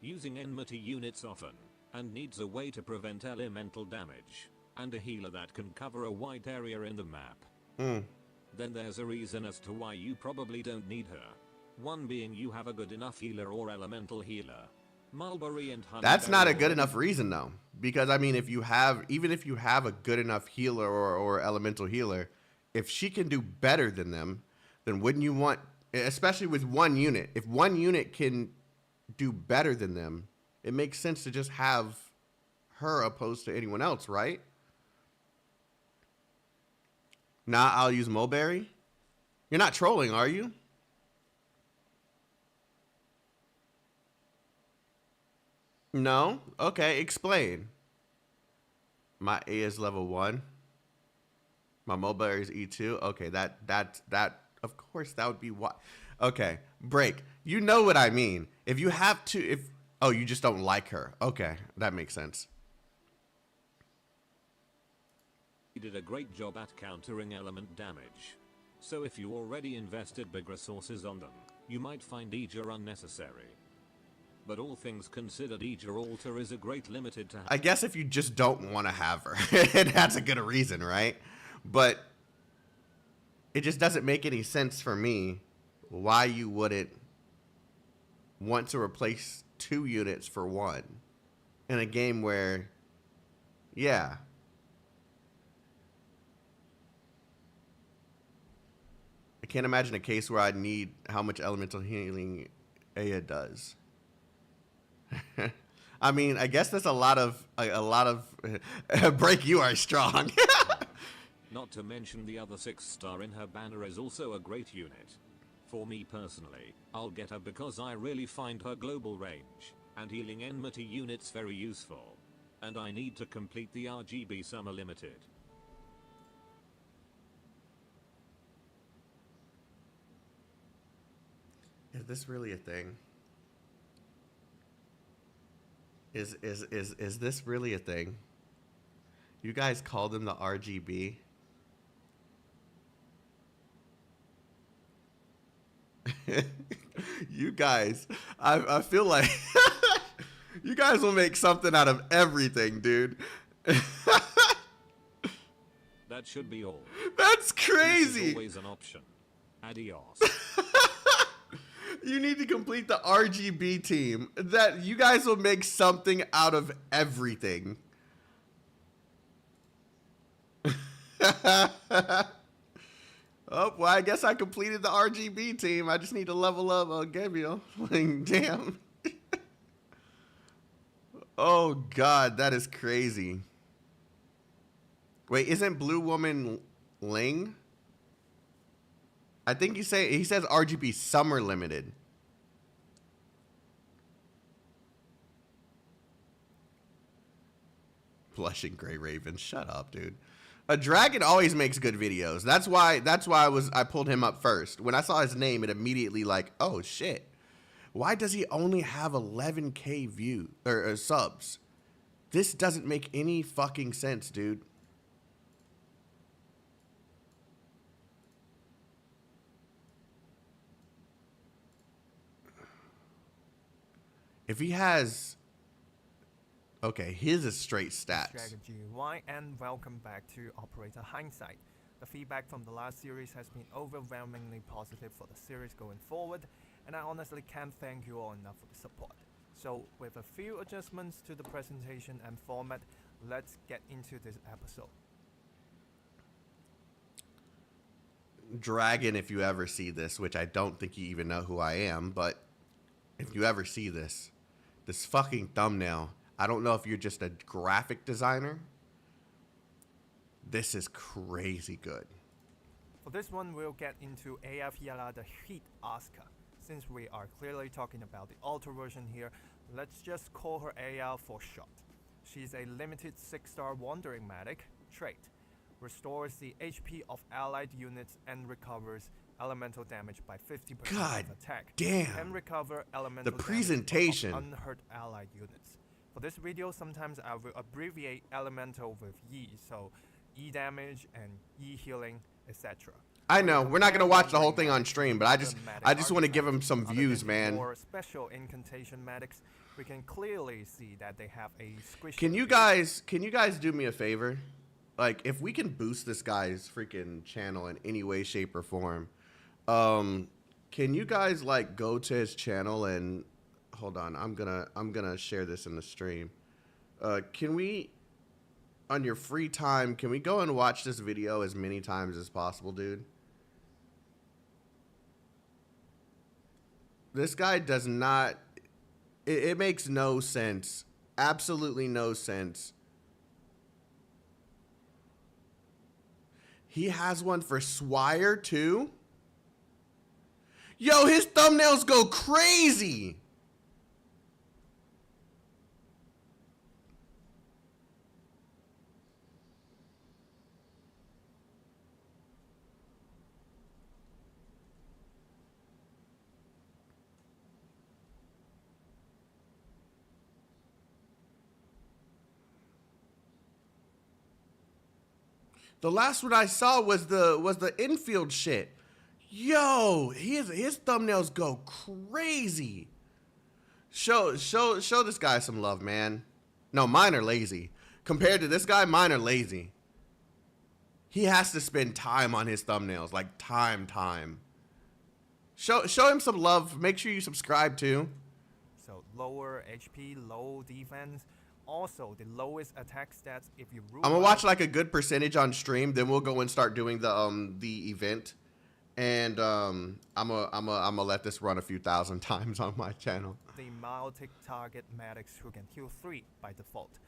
Using enmity units often. And needs a way to prevent elemental damage. And a healer that can cover a wide area in the map. Then there's a reason as to why you probably don't need her. One being you have a good enough healer or elemental healer. Mulberry and honey. That's not a good enough reason though. Because I mean, even if you have a good enough healer or elemental healer, if she can do better than them, then wouldn't you want, especially with one unit, if one unit can do better than them, it makes sense to just have her opposed to anyone else, right? Nah, I'll use Mulberry. You're not trolling, are you? No? Okay, explain. My A is level 1. My Mulberry is E2. Okay, that of course that would be what. Okay, break. You know what I mean. If you have to, oh, you just don't like her. Okay, that makes sense. You did a great job at countering element damage. So if you already invested big resources on them, you might find Aegir unnecessary. But all things considered, Aegir Alter is a great limited to. I guess if you just don't want to have her, that's a good reason, right? But it just doesn't make any sense for me why you wouldn't want to replace 2 units for 1 in a game where, yeah. I can't imagine a case where I'd need how much elemental healing Aya does. I mean, I guess that's a lot of break. You are strong. Not to mention the other 6-star in her banner is also a great unit. For me personally, I'll get her because I really find her global range and healing enmity units very useful. And I need to complete the RGB Summer Limited. Is this really a thing? Is this really a thing? You guys call them the RGB? You guys, I feel like you guys will make something out of everything, dude. That should be all. That's crazy. Always an option. Adios. You need to complete the RGB team. That you guys will make something out of everything. Oh, well, I guess I completed the RGB team. I just need to level up Gabriel. Like, damn. Oh, God, that is crazy. Wait, isn't Blue Woman Ling? I think he says RGB Summer Limited. Blushing Gray Raven. Shut up, dude. A dragon always makes good videos. That's why I pulled him up first. When I saw his name, it immediately like, oh shit. Why does he only have 11K views or subs? This doesn't make any fucking sense, dude. If he has... Okay, his is straight stats. Strategy Y, and welcome back to Operator Hindsight. The feedback from the last series has been overwhelmingly positive for the series going forward, and I honestly can't thank you all enough for the support. So, with a few adjustments to the presentation and format, let's get into this episode. Dragon, if you ever see this, which I don't think you even know who I am, but if you ever see this fucking thumbnail, I don't know if you're just a graphic designer. This is crazy good. For this one, we'll get into Aya Fiala the Heat Asuka. Since we are clearly talking about the Ultra version here, let's just call her Aya for short. She's a limited 6-star Wandering Medic trait. Restores the HP of allied units and recovers elemental damage by 50% God of attack. damn. Can recover elemental The presentation. damage of unhurt allied units. For this video, sometimes I will abbreviate elemental with E, so E damage and E healing, etc. I know, we're not going to watch the whole thing on stream, but I just want to give him some views, man. For special incantation medics, we can clearly see that they have a squishy... Can you guys do me a favor? Like, if we can boost this guy's freaking channel in any way, shape, or form, can you guys, like, go to his channel and... Hold on, I'm gonna share this in the stream. Can we, on your free time, can we go and watch this video as many times as possible, dude? This guy does not... It makes no sense. Absolutely no sense. He has one for Swire, too? Yo, his thumbnails go crazy! The last one I saw was the infield shit. Yo, his thumbnails go crazy. Show this guy some love, man. No, mine are lazy. Compared to this guy, mine are lazy. He has to spend time on his thumbnails, like time. Show him some love. Make sure you subscribe too. So lower HP, low defense. Also, the lowest attack stats if you rule. I'm gonna watch like a good percentage on stream, then we'll go and start doing the event, and I'm gonna let this run a few thousand times on my channel. The mild-tick target medics who can heal 3 by default.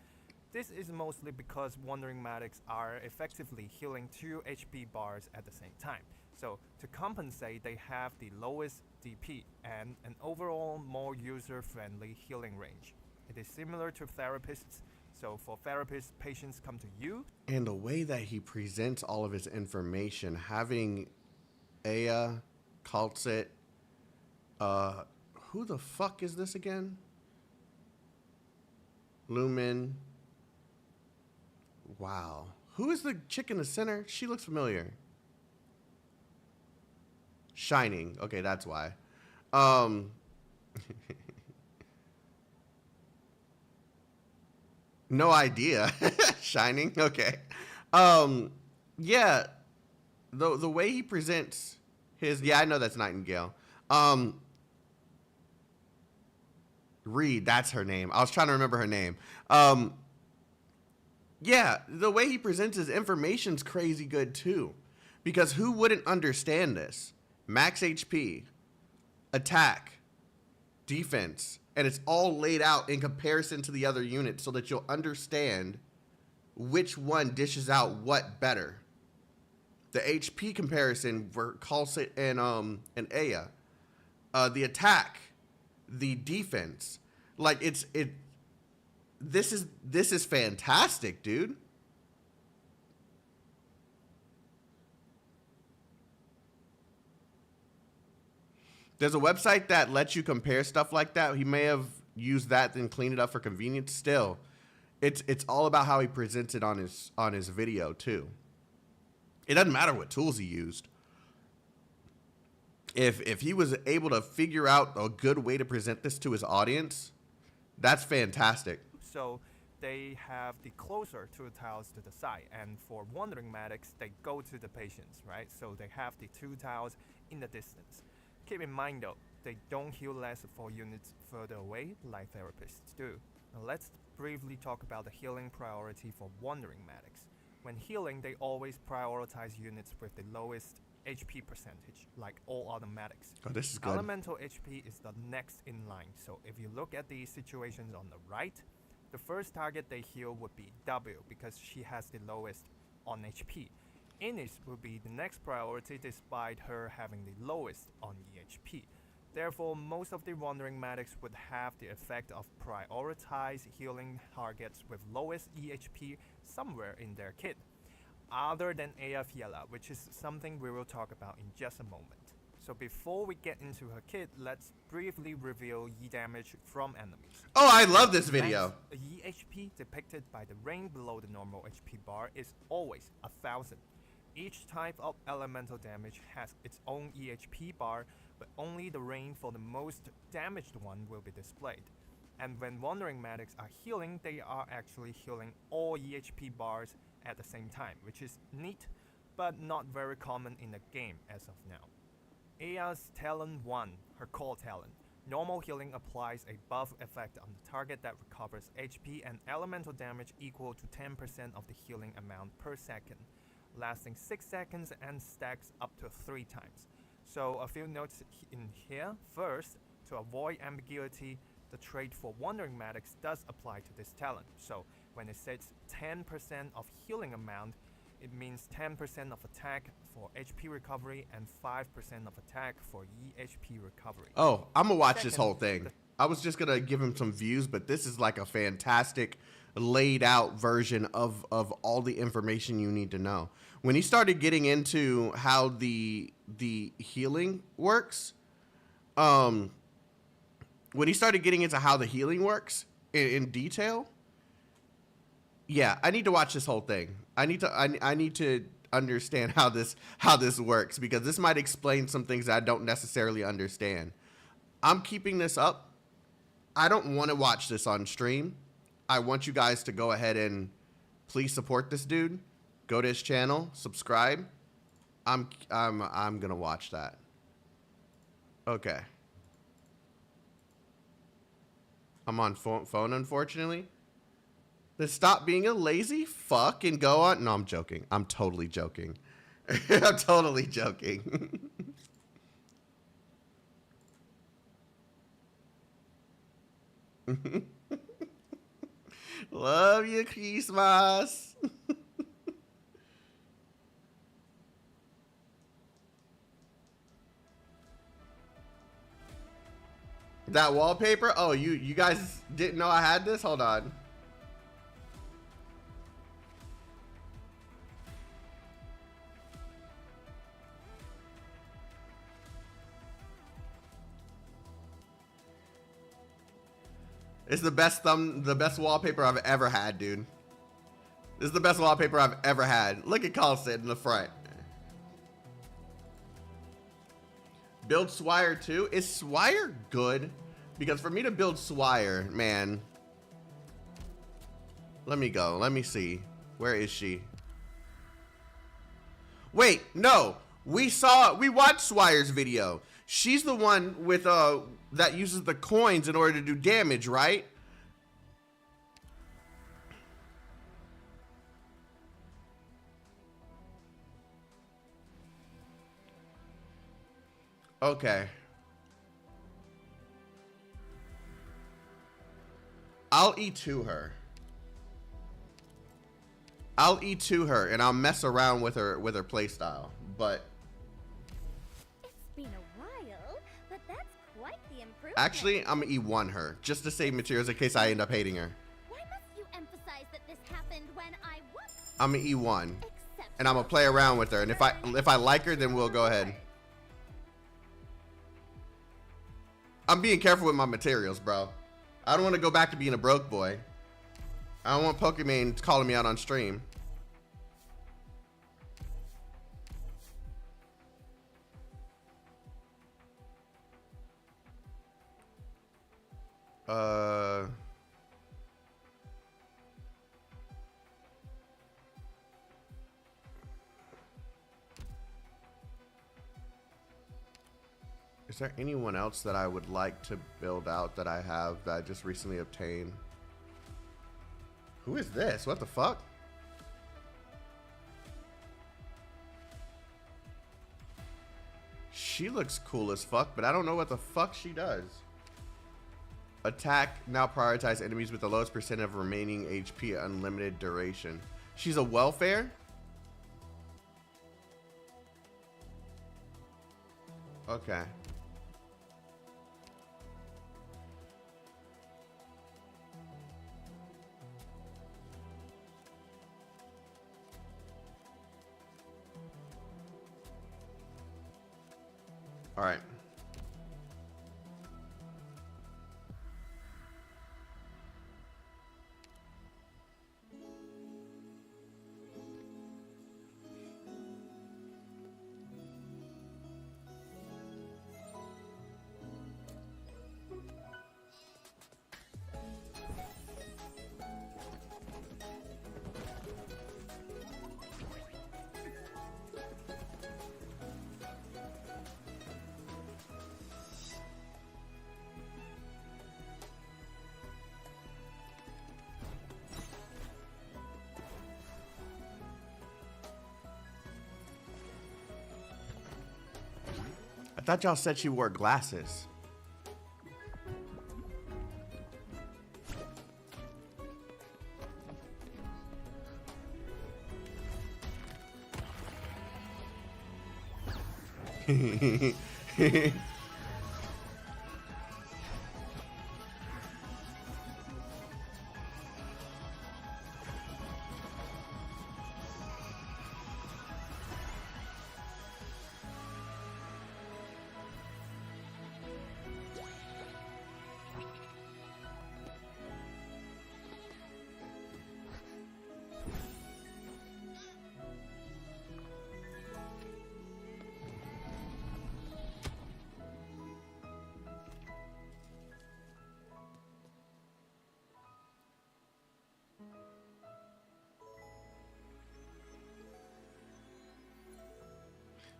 This is mostly because Wandering Medics are effectively healing 2 HP bars at the same time. So to compensate, they have the lowest DP and an overall more user-friendly healing range. It is similar to therapists, so for therapists, patients come to you. And the way that he presents all of his information, having Aya, Kaltsit, who the fuck is this again? Lumen. Wow. Who is the chick in the center? She looks familiar. Shining. Okay, that's why. No idea. Shining. Okay. Yeah. The way he presents his, yeah, I know that's Nightingale. Reed, that's her name. I was trying to remember her name. Yeah, the way he presents his information's crazy good too. Because who wouldn't understand this? Max HP, attack, defense, and it's all laid out in comparison to the other units so that you'll understand which one dishes out what better. The HP comparison for Calcit and Aya, the attack, the defense, like this is fantastic, dude. There's a website that lets you compare stuff like that. He may have used that and cleaned it up for convenience. Still, it's all about how he presents it on his video too. It doesn't matter what tools he used. If he was able to figure out a good way to present this to his audience, that's fantastic. So they have the closer two tiles to the side, and for wandering medics, they go to the patients, right? So they have the two tiles in the distance. Keep in mind though, they don't heal less for units further away like therapists do. Now let's briefly talk about the healing priority for wandering medics. When healing, they always prioritize units with the lowest HP percentage, like all other medics. Oh, this is good. Elemental HP is the next in line, so if you look at the situations on the right, the first target they heal would be W because she has the lowest on HP. Ines will be the next priority despite her having the lowest on EHP. Therefore, most of the wandering medics would have the effect of prioritize healing targets with lowest EHP somewhere in their kit, other than Aya Fiala, which is something we will talk about in just a moment. So before we get into her kit, let's briefly reveal E damage from enemies. Oh, I love this video. EHP depicted by the ring below the normal HP bar is always 1000. Each type of elemental damage has its own EHP bar, but only the ring for the most damaged one will be displayed. And when wandering medics are healing, they are actually healing all EHP bars at the same time, which is neat, but not very common in the game as of now. Aya's Talent 1, her core talent. Normal healing applies a buff effect on the target that recovers HP and elemental damage equal to 10% of the healing amount per second, lasting 6 seconds and stacks up to 3 times. So a few notes in here. First, to avoid ambiguity, the trait for wandering medics does apply to this talent. So when it says 10% of healing amount, it means 10% of attack for HP recovery and 5% of attack for EHP recovery. Oh, I'm gonna watch this whole thing. I was just gonna give him some views, but this is like a fantastic laid out version of all the information you need to know. When he started getting into how the healing works, in detail, yeah, I need to watch this whole thing. I need to understand how this works, because this might explain some things that I don't necessarily understand. I'm keeping this up. I don't want to watch this on stream. I want you guys to go ahead and please support this dude. Go to his channel, subscribe. I'm gonna watch that. Okay. I'm on phone, unfortunately. Let's stop being a lazy fuck and go on. No, I'm joking. I'm totally joking. I'm totally joking. Love you, Christmas. That wallpaper? Oh, you guys didn't know I had this? Hold on. It's the best wallpaper I've ever had, dude. This is the best wallpaper I've ever had. Look at Carlson in the front. Build Swire too? Is Swire good? Because for me to build Swire, man. Let me go. Let me see. Where is she? Wait, no. We watched Swire's video. She's the one with that uses the coins in order to do damage, right? Okay. I'll E2 her. I'll E2 her and I'll mess around with her playstyle. But It's been a while, but that's quite the improvement. actually, I'm gonna E1 her just to save materials in case I end up hating her. Why must you emphasize that this happened when I was I'm gonna E1 exceptional? and I'm gonna play around with her. And if I like her, then we'll go ahead. I'm being careful with my materials, bro. I don't want to go back to being a broke boy. I don't want Pokemon calling me out on stream. Is there anyone else that I would like to build out that I have that I just recently obtained? Who is this? What the fuck? She looks cool as fuck, but I don't know what the fuck she does. Attack, now prioritize enemies with the lowest percent of remaining HP, unlimited duration. She's a welfare? Okay. All right. I thought y'all said she wore glasses.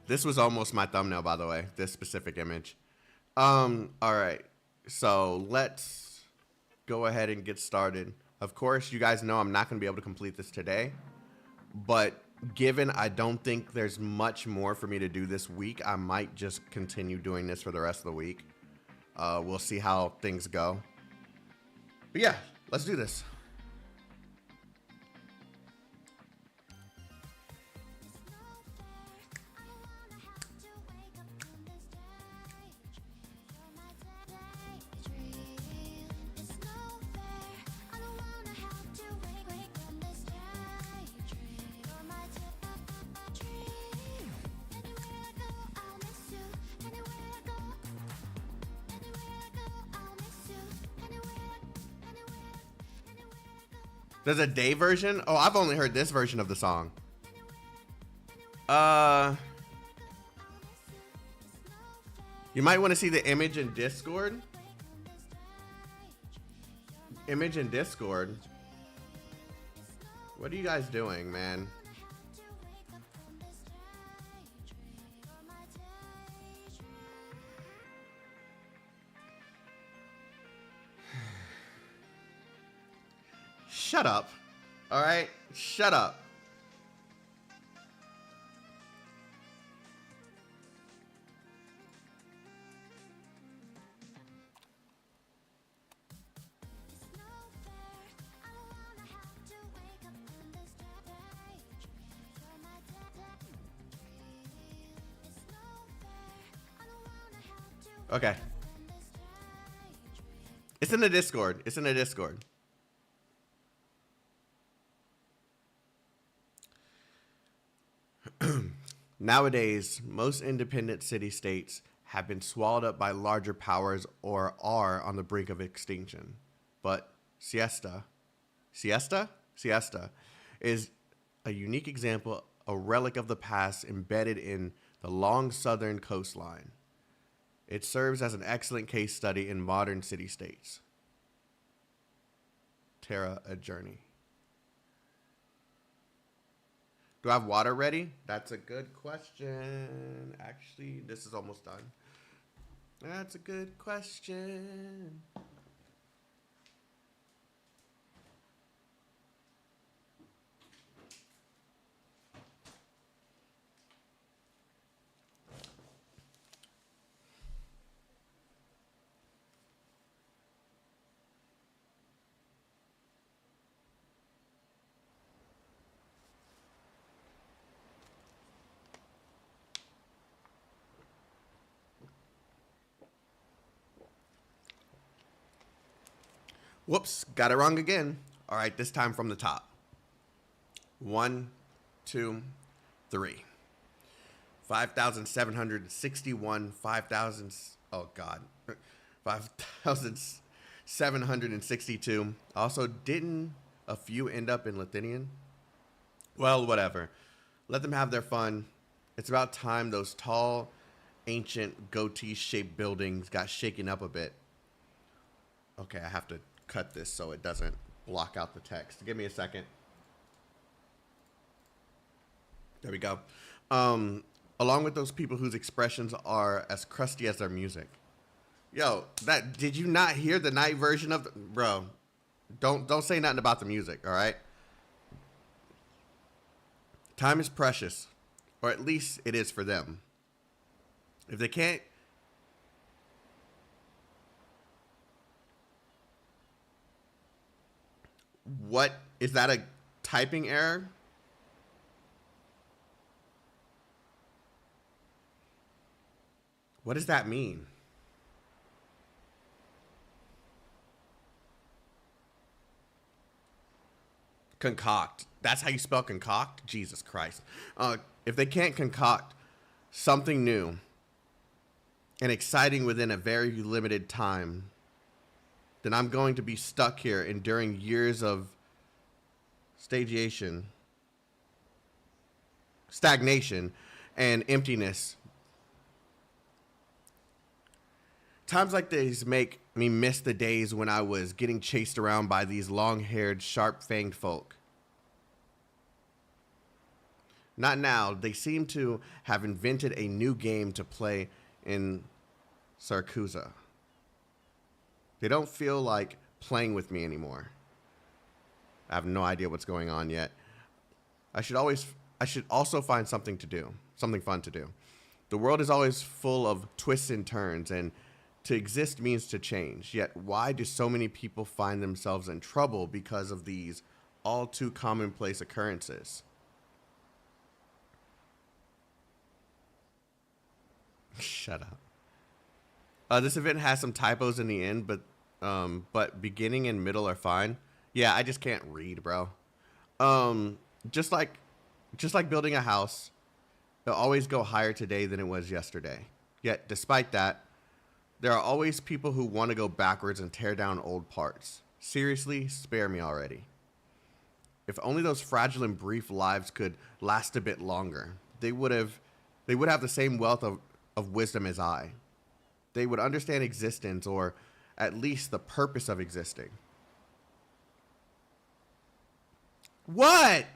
This was almost my thumbnail, by the way, this specific image. All right, so let's go ahead and get started. Of course, you guys know I'm not going to be able to complete this today, but given I don't think there's much more for me to do this week, I might just continue doing this for the rest of the week. We'll see how things go. But yeah, let's do this. There's a day version? Oh, I've only heard this version of the song. You might want to see the image in Discord. Image in Discord. What are you guys doing, man? shut up. All right? Shut up. It's no fair. I don't wanna have to wake up on this stage for my dream. It's no fair. I don't wanna have to Okay. on this stage. It's in the Discord. It's in the Discord. Nowadays, most independent city-states have been swallowed up by larger powers or are on the brink of extinction. But Siesta is a unique example, a relic of the past embedded in the long southern coastline. It serves as an excellent case study in modern city-states. Terra, a journey. Do I have water ready? That's a good question. Actually, this is almost done. That's a good question. Whoops, got it wrong again. All right, this time from the top. 1, 2, 3. 5,761, 5,000, oh God, 5,762. Also, didn't a few end up in Lithuanian? Well, whatever. Let them have their fun. It's about time those tall, ancient, goatee-shaped buildings got shaken up a bit. Okay, I have to cut this so it doesn't block out the text. Give me a second. There we go. Along with those people whose expressions are as crusty as their music. Yo, that did you not hear the night version of the, bro? Don't say nothing about the music, all right? Time is precious, or at least it is for them. If they can't What is that, a typing error? What does that mean? Concoct. That's how you spell concoct? Jesus Christ. If they can't concoct something new and exciting within a very limited time, then I'm going to be stuck here enduring years of stagnation, and emptiness. Times like these make me miss the days when I was getting chased around by these long-haired, sharp-fanged folk. Not now. They seem to have invented a new game to play in Sarkuza. They don't feel like playing with me anymore. I have no idea what's going on yet. I should also find something to do, something fun to do. The world is always full of twists and turns, and to exist means to change. Yet why do so many people find themselves in trouble because of these all too commonplace occurrences? Shut up. This event has some typos in the end, but beginning and middle are fine. Yeah, I just can't read, bro. Just like building a house, it'll always go higher today than it was yesterday. Yet, despite that, there are always people who want to go backwards and tear down old parts. Seriously, spare me already. If only those fragile and brief lives could last a bit longer, they would have the same wealth of wisdom as I. They would understand existence, or at least the purpose of existing. What?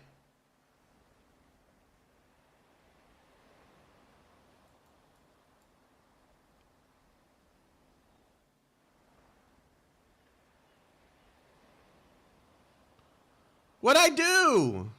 What'd I do?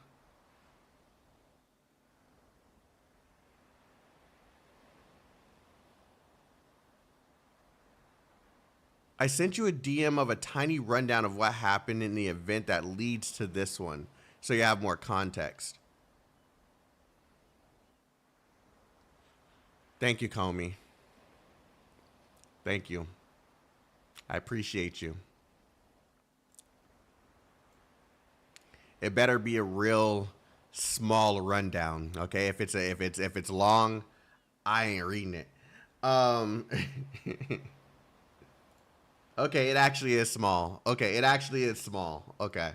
I sent you a DM of a tiny rundown of what happened in the event that leads to this one, so you have more context. Thank you, Comey. Thank you. I appreciate you. It better be a real small rundown, okay? If it's long, I ain't reading it. Okay, it actually is small. Okay, it actually is small. Okay.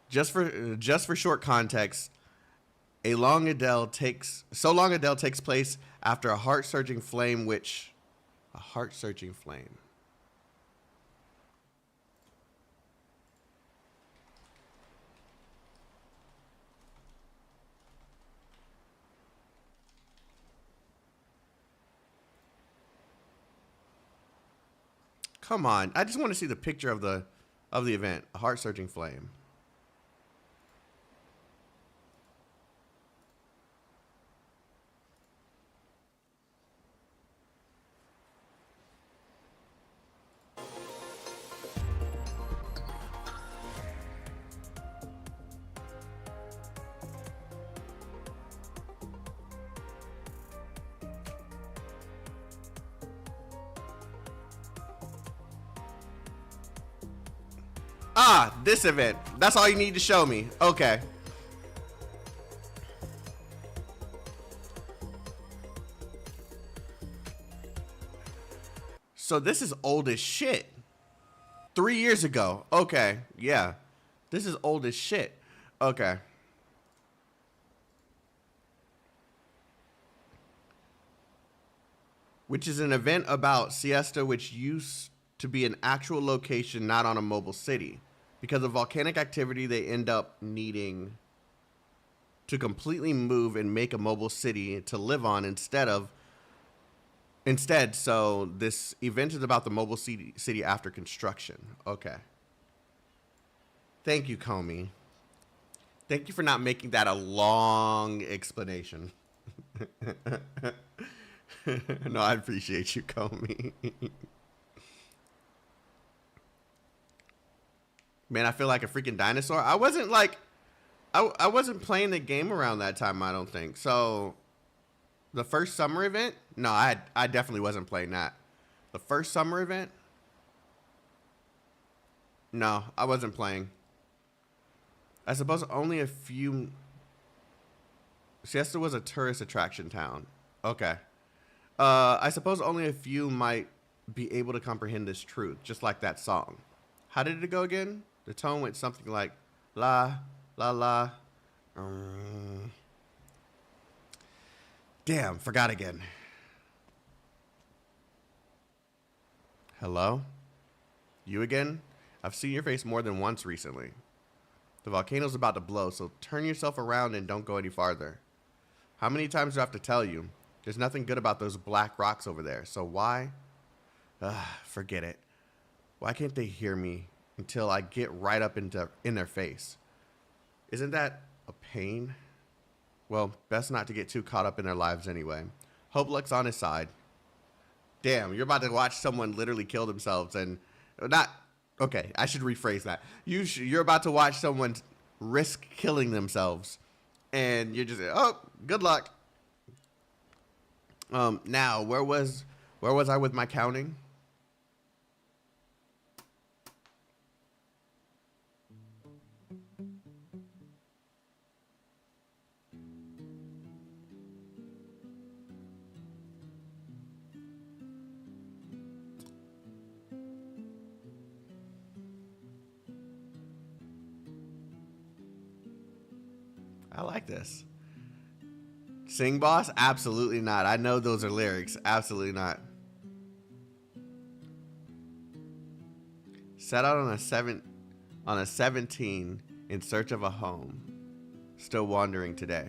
Just for short context, So Long Adele takes place after a heart-surging flame Come on. I just want to see the picture of the event. A heart-surging flame. Ah, this event. That's all you need to show me. Okay. So this is old as shit. 3 years ago. Okay. Yeah. This is old as shit. Okay. Which is an event about Siesta, which used to be an actual location, not on a mobile city. Because of volcanic activity, they end up needing to completely move and make a mobile city to live on instead, so this event is about the mobile city after construction. Okay. Thank you, Comey. Thank you for not making that a long explanation. No, I appreciate you, Comey. Man, I feel like a freaking dinosaur. I wasn't playing the game around that time, I don't think. So, the first summer event? No, I definitely wasn't playing that. The first summer event? No, I wasn't playing. I suppose only a few... Siesta was a tourist attraction town. Okay. I suppose only a few might be able to comprehend this truth, just like that song. How did it go again? The tone went something like, la, la, la. Damn, forgot again. Hello? You again? I've seen your face more than once recently. The volcano's about to blow, so turn yourself around and don't go any farther. How many times do I have to tell you? There's nothing good about those black rocks over there, so why? Forget it. Why can't they hear me until I get right up in their face? Isn't that a pain? Well, best not to get too caught up in their lives anyway. Hope luck's on his side. Damn, you're about to watch someone literally kill themselves and not... Okay, I should rephrase that. You're about to watch someone risk killing themselves and you're just, oh, good luck. Now, where was I with my counting? I like this. Sing boss? Absolutely not. I know those are lyrics. Absolutely not. Set out on a 17 in search of a home. Still wandering today.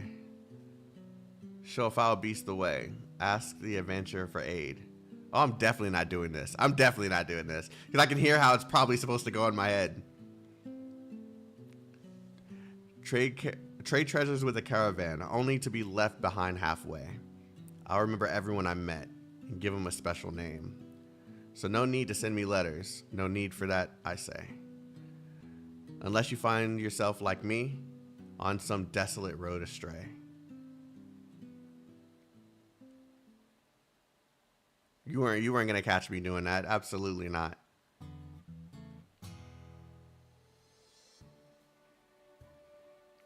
Show a foul beast the way. Ask the adventurer for aid. Oh, I'm definitely not doing this. I'm definitely not doing this. Because I can hear how it's probably supposed to go in my head. Trade treasures with a caravan, only to be left behind halfway. I'll remember everyone I met and give them a special name. So no need to send me letters. No need for that, I say. Unless you find yourself like me, on some desolate road astray. You weren't gonna catch me doing that. Absolutely not.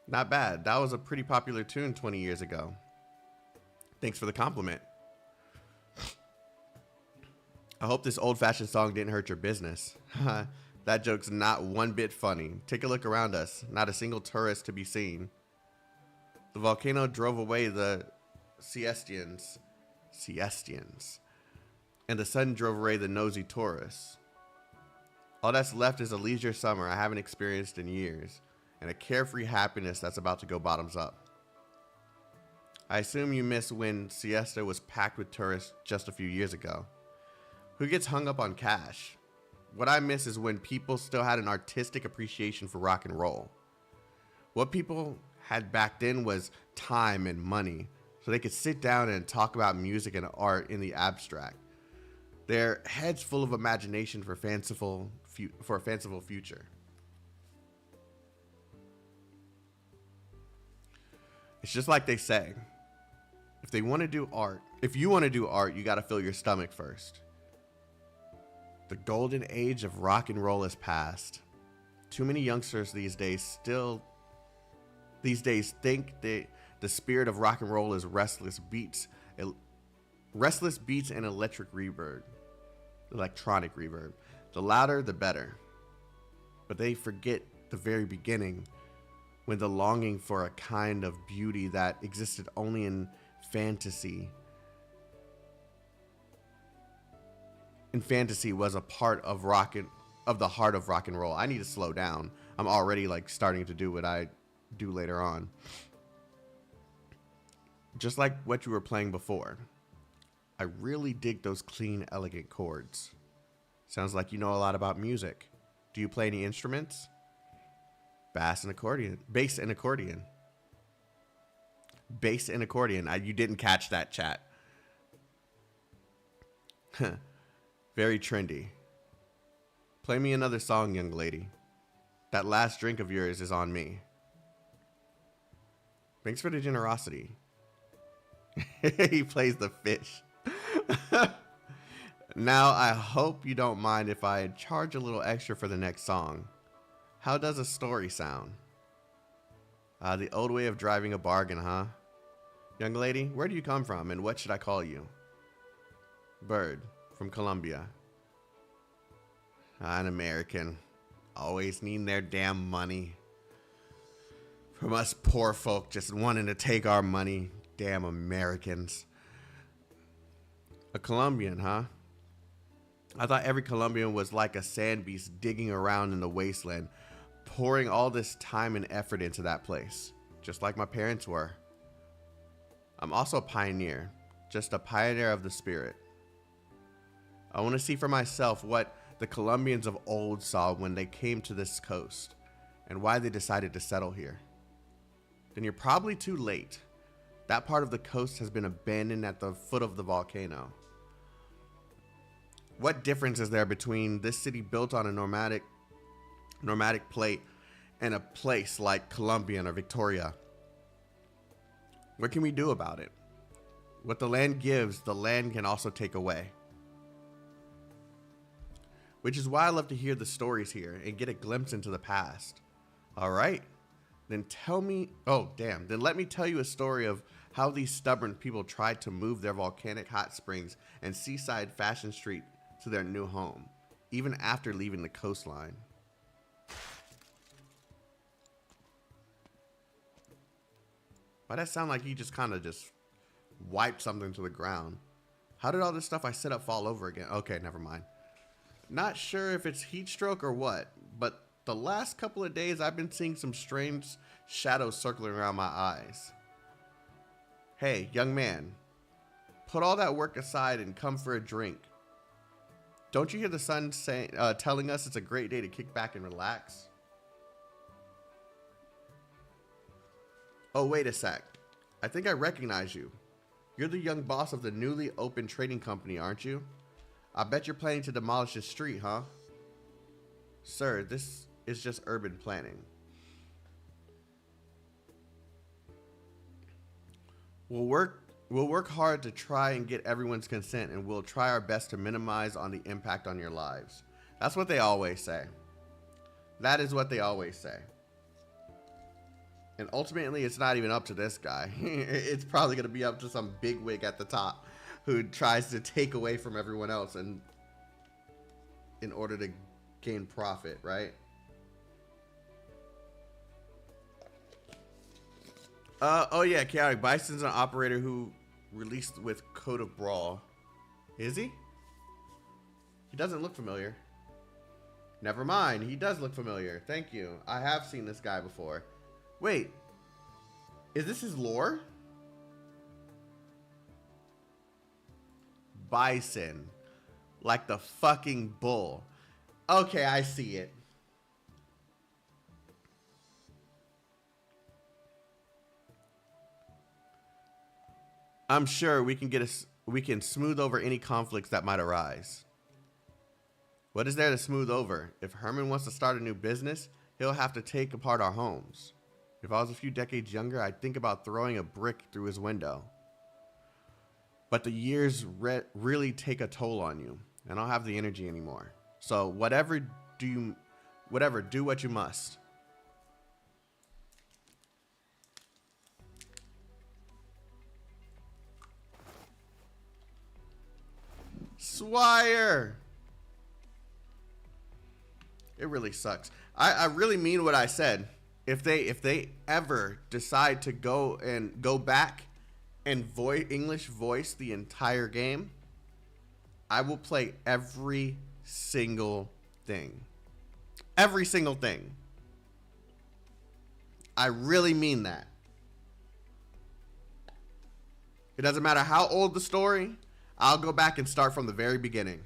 Not bad. That was a pretty popular tune 20 years ago. Thanks for the compliment. I hope this old-fashioned song didn't hurt your business. That joke's not one bit funny. Take a look around us. Not a single tourist to be seen. The volcano drove away the siestians. And the sun drove away the nosy tourists. All that's left is a leisure summer I haven't experienced in years, and a carefree happiness that's about to go bottoms up. I assume you miss when Siesta was packed with tourists just a few years ago. Who gets hung up on cash? What I miss is when people still had an artistic appreciation for rock and roll. What people had back then was time and money, so they could sit down and talk about music and art in the abstract. Their heads full of imagination for a fanciful future. It's just like they say, if you want to do art, you got to fill your stomach first. The golden age of rock and roll is past. Too many youngsters these days think that the spirit of rock and roll is restless beats and electronic reverb. The louder, the better. But they forget the very beginning, when the longing for a kind of beauty that existed only in fantasy. Was a part of the heart of rock and roll. I need to slow down. I'm already starting to do what I do later on. Just like what you were playing before. I really dig those clean, elegant chords. Sounds like you know a lot about music. Do you play any instruments? Bass and accordion. You didn't catch that, chat. Very trendy. Play me another song, young lady. That last drink of yours is on me. Thanks for the generosity. He plays the fish. Now, I hope you don't mind if I charge a little extra for the next song. How does a story sound? The old way of driving a bargain, huh? Young lady, where do you come from and what should I call you? Bird, from Colombia. An American. Always needing their damn money. From us poor folk just wanting to take our money. Damn Americans. A Colombian, huh? I thought every Colombian was like a sand beast digging around in the wasteland, pouring all this time and effort into that place, just like my parents were. I'm also a pioneer, just a pioneer of the spirit. I want to see for myself what the Colombians of old saw when they came to this coast, and why they decided to settle here. Then you're probably too late. That part of the coast has been abandoned at the foot of the volcano. What difference is there between this city built on a nomadic plate and a place like Colombian or Victoria? What can we do about it? What the land gives, the land can also take away. Which is why I love to hear the stories here and get a glimpse into the past. All right, then then let me tell you a story of how these stubborn people tried to move their volcanic hot springs and seaside fashion street to their new home, even after leaving the coastline. Why that sound like he just kind of just wiped something to the ground? How did all this stuff I set up fall over again? Okay, never mind. Not sure if it's heat stroke or what, but the last couple of days I've been seeing some strange shadows circling around my eyes. Hey, young man, put all that work aside and come for a drink. Don't you hear the sun saying, telling us it's a great day to kick back and relax? Oh, wait a sec. I think I recognize you. You're the young boss of the newly opened trading company, aren't you? I bet you're planning to demolish this street, huh? Sir, this is just urban planning. We'll work hard to try and get everyone's consent, and we'll try our best to minimize on the impact on your lives. That's what they always say. That is what they always say. And ultimately, it's not even up to this guy. It's probably going to be up to some bigwig at the top who tries to take away from everyone else and in order to gain profit, right? Oh yeah, Chaotic. Bison's an operator who released with Code of Brawl. Is he? He doesn't look familiar. Never mind, he does look familiar. Thank you. I have seen this guy before. Wait, is this his lore? Bison. Like the fucking bull. Okay, I see it. I'm sure we can smooth over any conflicts that might arise. What is there to smooth over? If Herman wants to start a new business, he'll have to take apart our homes. If I was a few decades younger, I'd think about throwing a brick through his window. But the years really take a toll on you, and I don't have the energy anymore. So do what you must. Swire! It really sucks. I really mean what I said. If they ever decide to go back and English voice the entire game, I will play every single thing. Every single thing. I really mean that. It doesn't matter how old the story, I'll go back and start from the very beginning.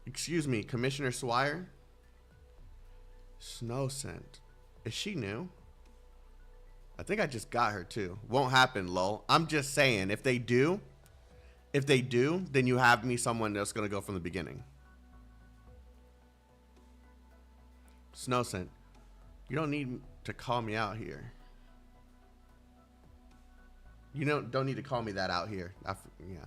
Excuse me, Commissioner Swire? Snow Scent. Is she new? I think I just got her too. Won't happen, lol. I'm just saying, if they do, then you have me someone that's gonna go from the beginning. Snow Scent. You don't need to call me out here. You don't need to call me that out here. Yeah.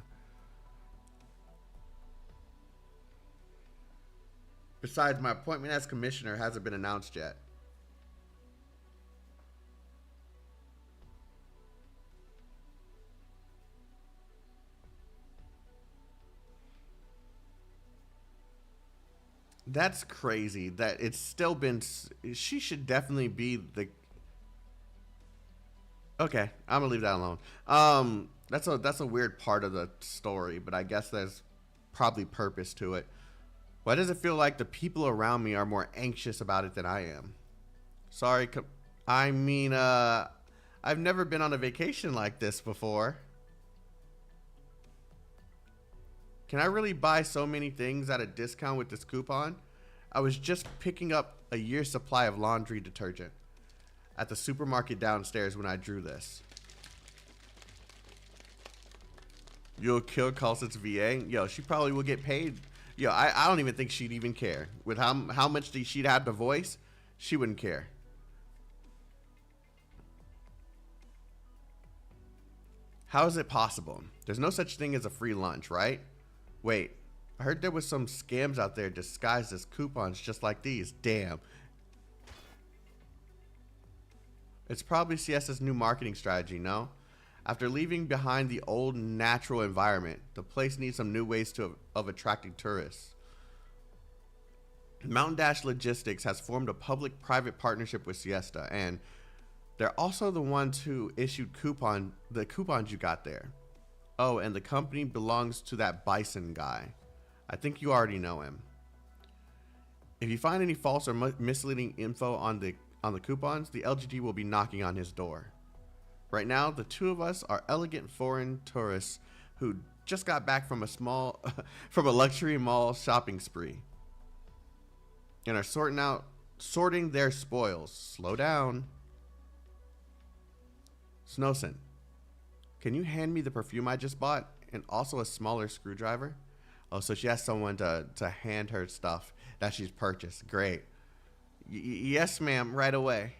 Besides, my appointment as commissioner hasn't been announced yet. That's crazy that it's still been. She should definitely be the. Okay, I'm gonna leave that alone. That's a weird part of the story, but I guess there's probably purpose to it. Why does it feel like the people around me are more anxious about it than I am? Sorry, I mean, I've never been on a vacation like this before. Can I really buy so many things at a discount with this coupon? I was just picking up a year's supply of laundry detergent at the supermarket downstairs when I drew this. You'll kill Calcit's VA? Yo, she probably will get paid. Yo, I don't even think she'd even care. With how much she'd have to voice, she wouldn't care. How is it possible? There's no such thing as a free lunch, right? Wait, I heard there was some scams out there disguised as coupons just like these. Damn. It's probably Siesta's new marketing strategy, no? After leaving behind the old natural environment, the place needs some new ways of attracting tourists. Mountain Dash Logistics has formed a public-private partnership with Siesta, and they're also the ones who issued the coupons you got there. Oh, and the company belongs to that Bison guy. I think you already know him. If you find any false or misleading info on the coupons, the LGD will be knocking on his door. Right now, the two of us are elegant foreign tourists who just got back from from a luxury mall shopping spree and are sorting their spoils. Slow down. Snowson, can you hand me the perfume I just bought and also a smaller screwdriver? Oh, so she has someone to hand her stuff that she's purchased. Great. Yes, ma'am, right away.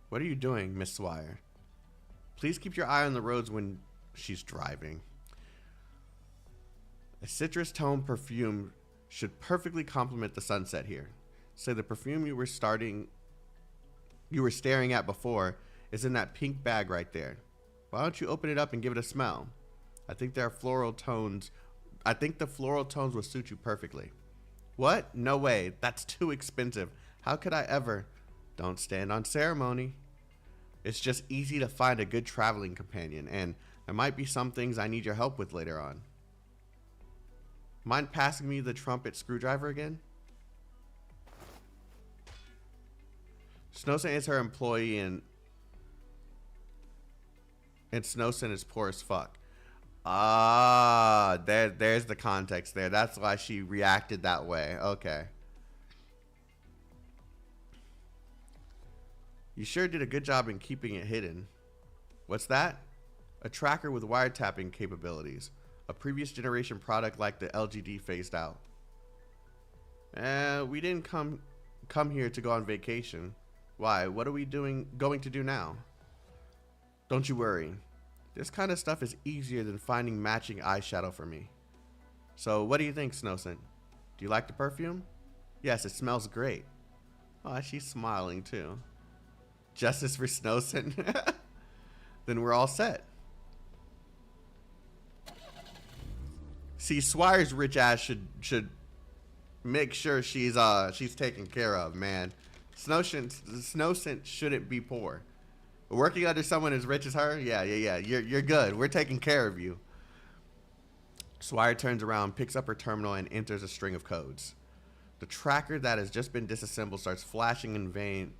What are you doing, Miss Swire? Please keep your eye on the roads when she's driving. A citrus tone perfume should perfectly complement the sunset here. Say the perfume you were staring at before is in that pink bag right there. Why don't you open it up and give it a smell? I think the floral tones will suit you perfectly. What? No way. That's too expensive. How could I ever? Don't stand on ceremony. It's just easy to find a good traveling companion, and there might be some things I need your help with later on. Mind passing me the trumpet screwdriver again? Snowson is her employee, and Snowson is poor as fuck. Ah, there's the context there. That's why she reacted that way. Okay. You sure did a good job in keeping it hidden. What's that? A tracker with wiretapping capabilities. A previous generation product like the LGD phased out. We didn't come here to go on vacation. Why? What are we going to do now? Don't you worry. This kind of stuff is easier than finding matching eyeshadow for me. So what do you think, Snowson? Do you like the perfume? Yes, it smells great. Oh, she's smiling too. Justice for Snowson. Then we're all set. See, Swire's rich ass should make sure she's taken care of, man. Snowson shouldn't be poor. Working under someone as rich as her, yeah. You're good. We're taking care of you. Swire turns around, picks up her terminal, and enters a string of codes. The tracker that has just been disassembled starts flashing in vain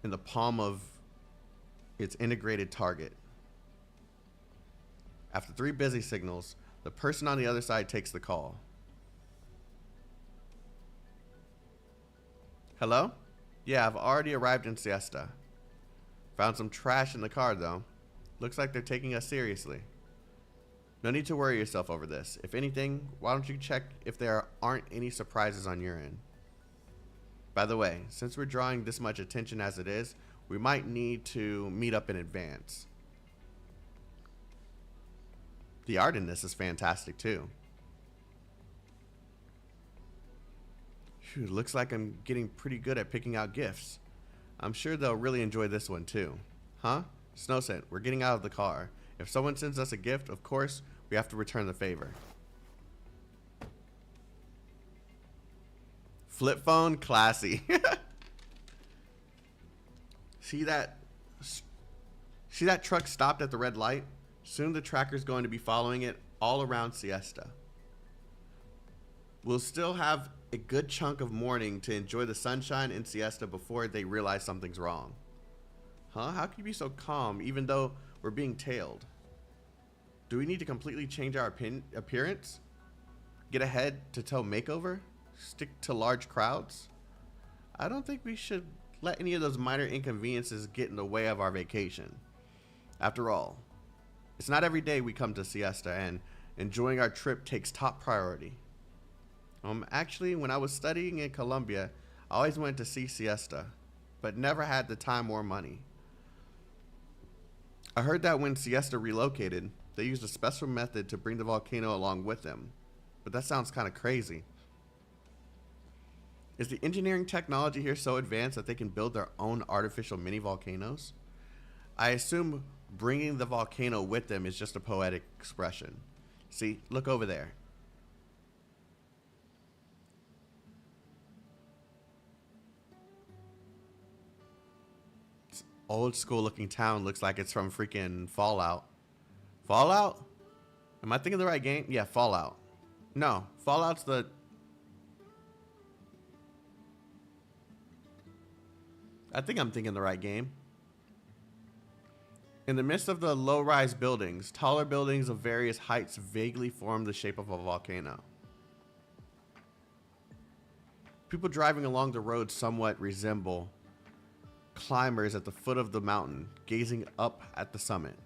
in the palm of its integrated target. After 3 busy signals, the person on the other side takes the call. Hello? Yeah, I've already arrived in Siesta. Found some trash in the car, though. Looks like they're taking us seriously. No need to worry yourself over this. If anything, why don't you check if there aren't any surprises on your end? By the way, since we're drawing this much attention as it is, we might need to meet up in advance. The art in this is fantastic, too. Phew, looks like I'm getting pretty good at picking out gifts. I'm sure they'll really enjoy this one too. Huh? Snowson, we're getting out of the car. If someone sends us a gift, of course, we have to return the favor. Flip phone, classy. See that truck stopped at the red light? Soon the tracker's going to be following it all around Siesta. We'll still have a good chunk of morning to enjoy the sunshine in Siesta before they realize something's wrong. Huh? How can you be so calm even though we're being tailed? Do we need to completely change our appearance? Get a head-to-toe makeover? Stick to large crowds? I don't think we should let any of those minor inconveniences get in the way of our vacation. After all, it's not every day we come to Siesta, and enjoying our trip takes top priority. Actually, when I was studying in Colombia, I always went to see Siesta, but never had the time or money. I heard that when Siesta relocated, they used a special method to bring the volcano along with them, but that sounds kind of crazy. Is the engineering technology here so advanced that they can build their own artificial mini volcanoes? I assume bringing the volcano with them is just a poetic expression. See, look over there. This old school looking town looks like it's from freaking Fallout. Fallout? Am I thinking of the right game? Yeah, Fallout. No, Fallout's the... I think I'm thinking the right game. In the midst of the low-rise buildings, taller buildings of various heights vaguely form the shape of a volcano. People driving along the road somewhat resemble climbers at the foot of the mountain, gazing up at the summit.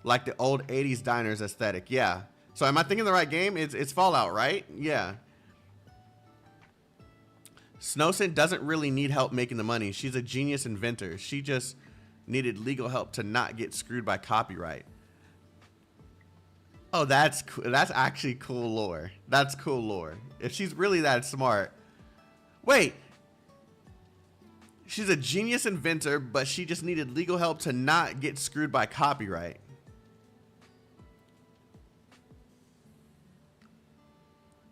Like the old 80s diners aesthetic. Yeah. So am I thinking the right game? It's Fallout, right? Yeah. Snowson doesn't really need help making the money. She's a genius inventor. She just needed legal help to not get screwed by copyright. Oh, that's cool. That's actually cool lore. That's cool lore. If she's really that smart. Wait. She's a genius inventor, but she just needed legal help to not get screwed by copyright.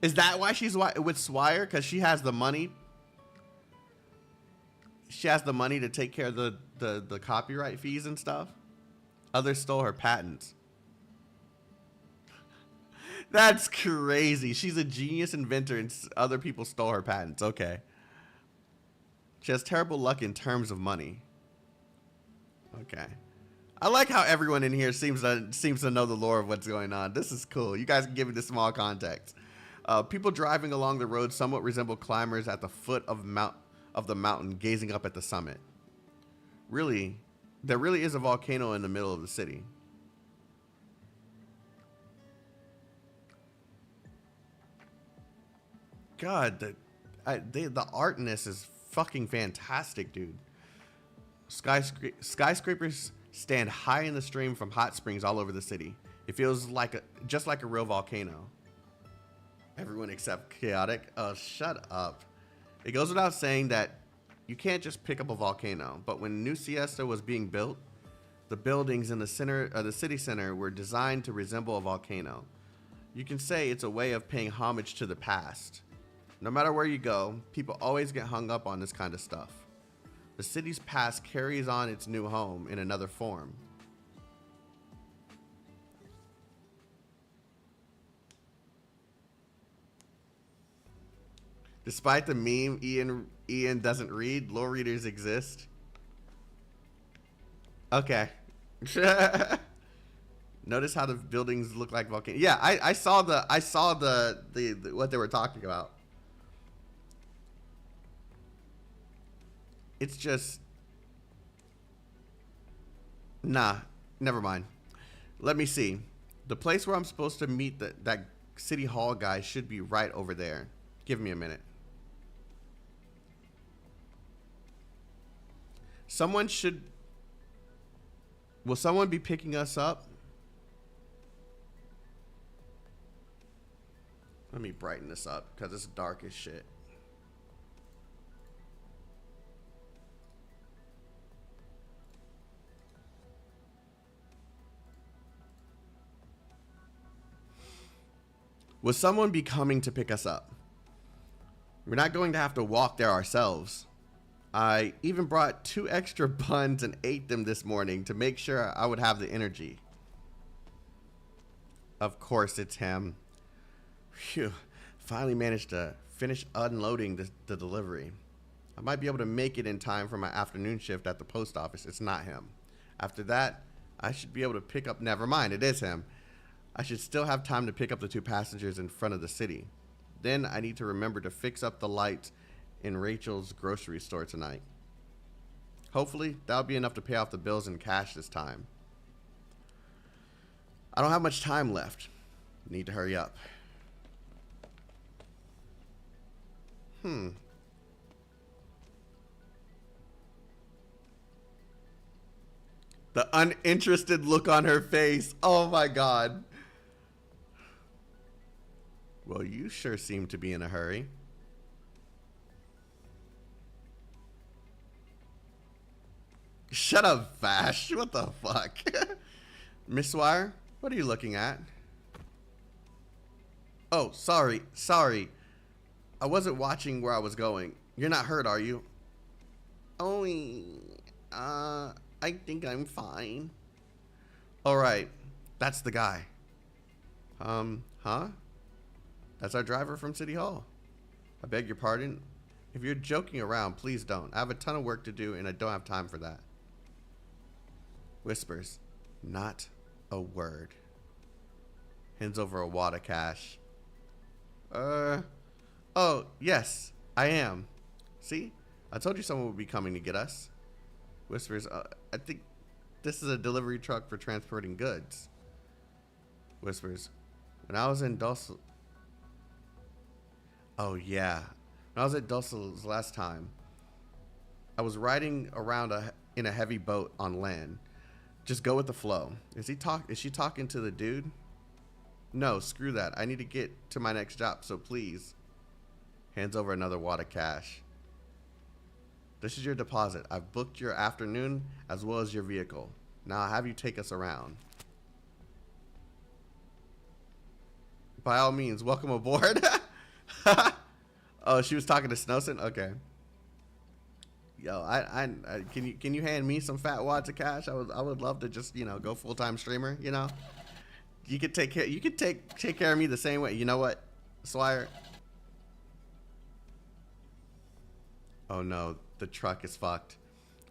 Is that why she's with Swire? Because she has the money. She has the money to take care of the copyright fees and stuff. Others stole her patents. That's crazy. She's a genius inventor and other people stole her patents. Okay. She has terrible luck in terms of money. Okay. I like how everyone in here seems to know the lore of what's going on. This is cool. You guys can give me the small context. People driving along the road somewhat resemble climbers at the foot of the mountain, gazing up at the summit. Really, there really is a volcano in the middle of the city. God, the art in this is fucking fantastic, dude. Skyscrapers stand high in the stream from hot springs all over the city. It feels like just like a real volcano. Everyone except Chaotik. Oh, shut up. It goes without saying that you can't just pick up a volcano, but when New Siesta was being built, the buildings in the city center were designed to resemble a volcano. You can say it's a way of paying homage to the past. No matter where you go, people always get hung up on this kind of stuff. The city's past carries on its new home in another form. Despite the meme, Ian doesn't read. Lore readers exist. Okay. Notice how the buildings look like volcanoes. Yeah, I saw the what they were talking about. It's just, nah, never mind. Let me see. The place where I'm supposed to meet that city hall guy should be right over there. Give me a minute. Will someone be picking us up? Let me brighten this up because it's dark as shit. Will someone be coming to pick us up? We're not going to have to walk there ourselves. I even brought 2 extra buns and ate them this morning to make sure I would have the energy. Of course it's him. Phew. Finally managed to finish unloading the delivery. I might be able to make it in time for my afternoon shift at the post office. It's not him. After that, I should be able to pick up... Never mind, it is him. I should still have time to pick up the 2 passengers in front of the city. Then I need to remember to fix up the lights in Rachel's grocery store tonight. Hopefully, that'll be enough to pay off the bills in cash this time. I don't have much time left. Need to hurry up. The uninterested look on her face. Oh my God. Well, you sure seem to be in a hurry. Shut up, Vash. What the fuck? Miss Swire, what are you looking at? Oh, sorry. I wasn't watching where I was going. You're not hurt, are you? Oh, I think I'm fine. All right. That's the guy. Huh? That's our driver from City Hall. I beg your pardon. If you're joking around, please don't. I have a ton of work to do and I don't have time for that. Whispers. Not a word. Hands over a wad of cash. Oh, yes, I am. See? I told you someone would be coming to get us. Whispers. I think this is a delivery truck for transporting goods. Whispers. When I was in Dulce... Oh, yeah. When I was at Dulce's last time, I was riding around in a heavy boat on land. Just go with the flow. Is she talking to the dude? No, screw that. I need to get to my next job, so please. Hands over another wad of cash. This is your deposit. I've booked your afternoon as well as your vehicle. Now I'll have you take us around. By all means, welcome aboard. Oh, she was talking to Snowson? Okay. Yo, I can you hand me some fat wads of cash? I would love to just, you know, go full-time streamer, you know? You could take care of me the same way. You know what, Swire? Oh no, the truck is fucked.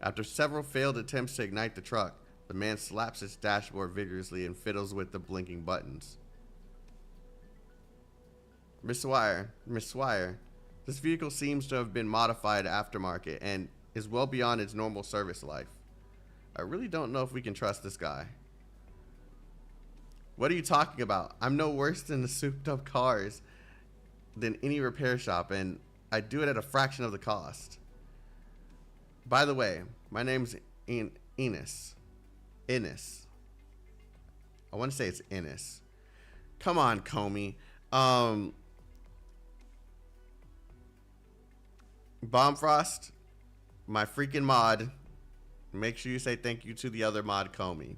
After several failed attempts to ignite the truck, the man slaps his dashboard vigorously and fiddles with the blinking buttons. Miss Swire, this vehicle seems to have been modified aftermarket and is well beyond its normal service life. I really don't know if we can trust this guy. What are you talking about? I'm no worse than the souped up cars than any repair shop, and I do it at a fraction of the cost. By the way, my name's Enos. I want to say it's Ennis. Come on, Comey. Bombfrost, my freaking mod. Make sure you say thank you to the other mod, Comey.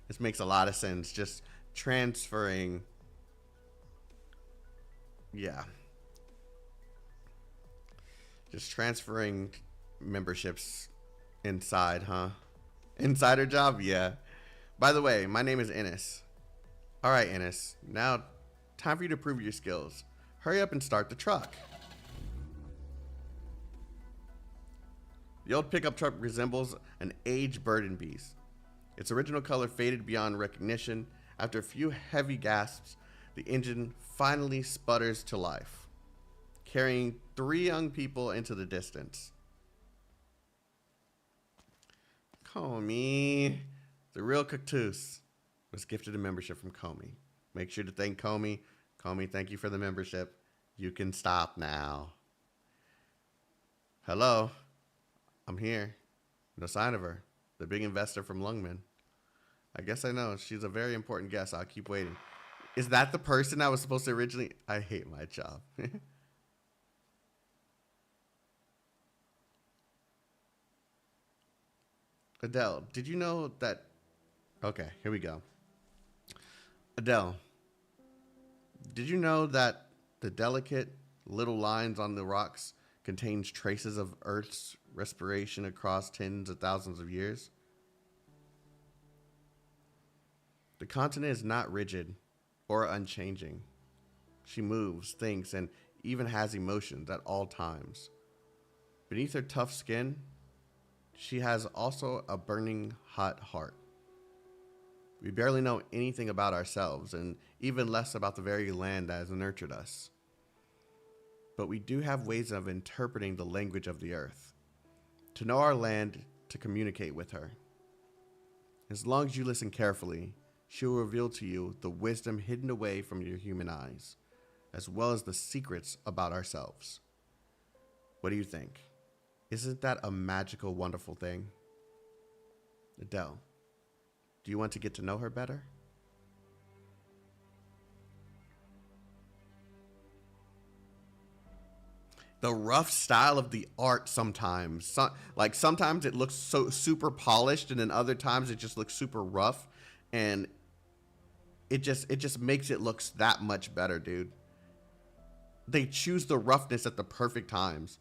This makes a lot of sense. Just transferring. Yeah. Just transferring memberships inside, huh? Insider job? Yeah. By the way, my name is Ennis. Alright, Ennis. Now, time for you to prove your skills. Hurry up and start the truck. The old pickup truck resembles an age-burdened beast. Its original color faded beyond recognition. After a few heavy gasps, the engine finally sputters to life, carrying 3 young people into the distance. Comey, the real Cactus, was gifted a membership from Comey. Make sure to thank Comey. Comey, thank you for the membership. You can stop now. Hello. I'm here. No sign of her. The big investor from Lungman. I guess I know. She's a very important guest. I'll keep waiting. Is that the person I was supposed to originally... I hate my job. Adele, did you know that... Okay, here we go. Adele, did you know that the delicate little lines on the rocks contains traces of Earth's respiration across tens of thousands of years? The continent is not rigid or unchanging. She moves, thinks, and even has emotions at all times. Beneath her tough skin, she has also a burning hot heart. We barely know anything about ourselves, and even less about the very land that has nurtured us. But we do have ways of interpreting the language of the earth. To know our land, to communicate with her. As long as you listen carefully, she will reveal to you the wisdom hidden away from your human eyes, as well as the secrets about ourselves. What do you think? Isn't that a magical, wonderful thing? Adele, do you want to get to know her better? The rough style of the art sometimes. Sometimes it looks so super polished, and then other times it just looks super rough, and it just makes it look that much better, dude. They choose the roughness at the perfect times.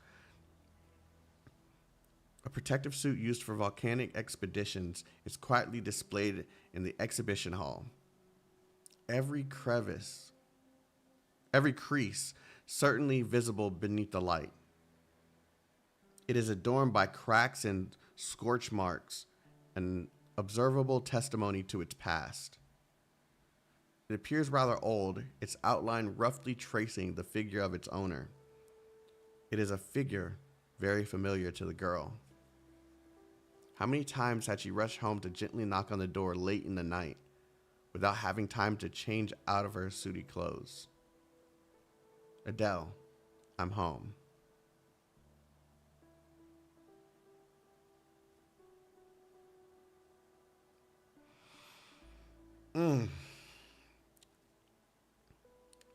A protective suit used for volcanic expeditions is quietly displayed in the exhibition hall. Every crease certainly visible beneath the light. It is adorned by cracks and scorch marks, an observable testimony to its past. It appears rather old, its outline roughly tracing the figure of its owner. It is a figure very familiar to the girl. How many times had she rushed home to gently knock on the door late in the night without having time to change out of her sooty clothes? Adele, I'm home.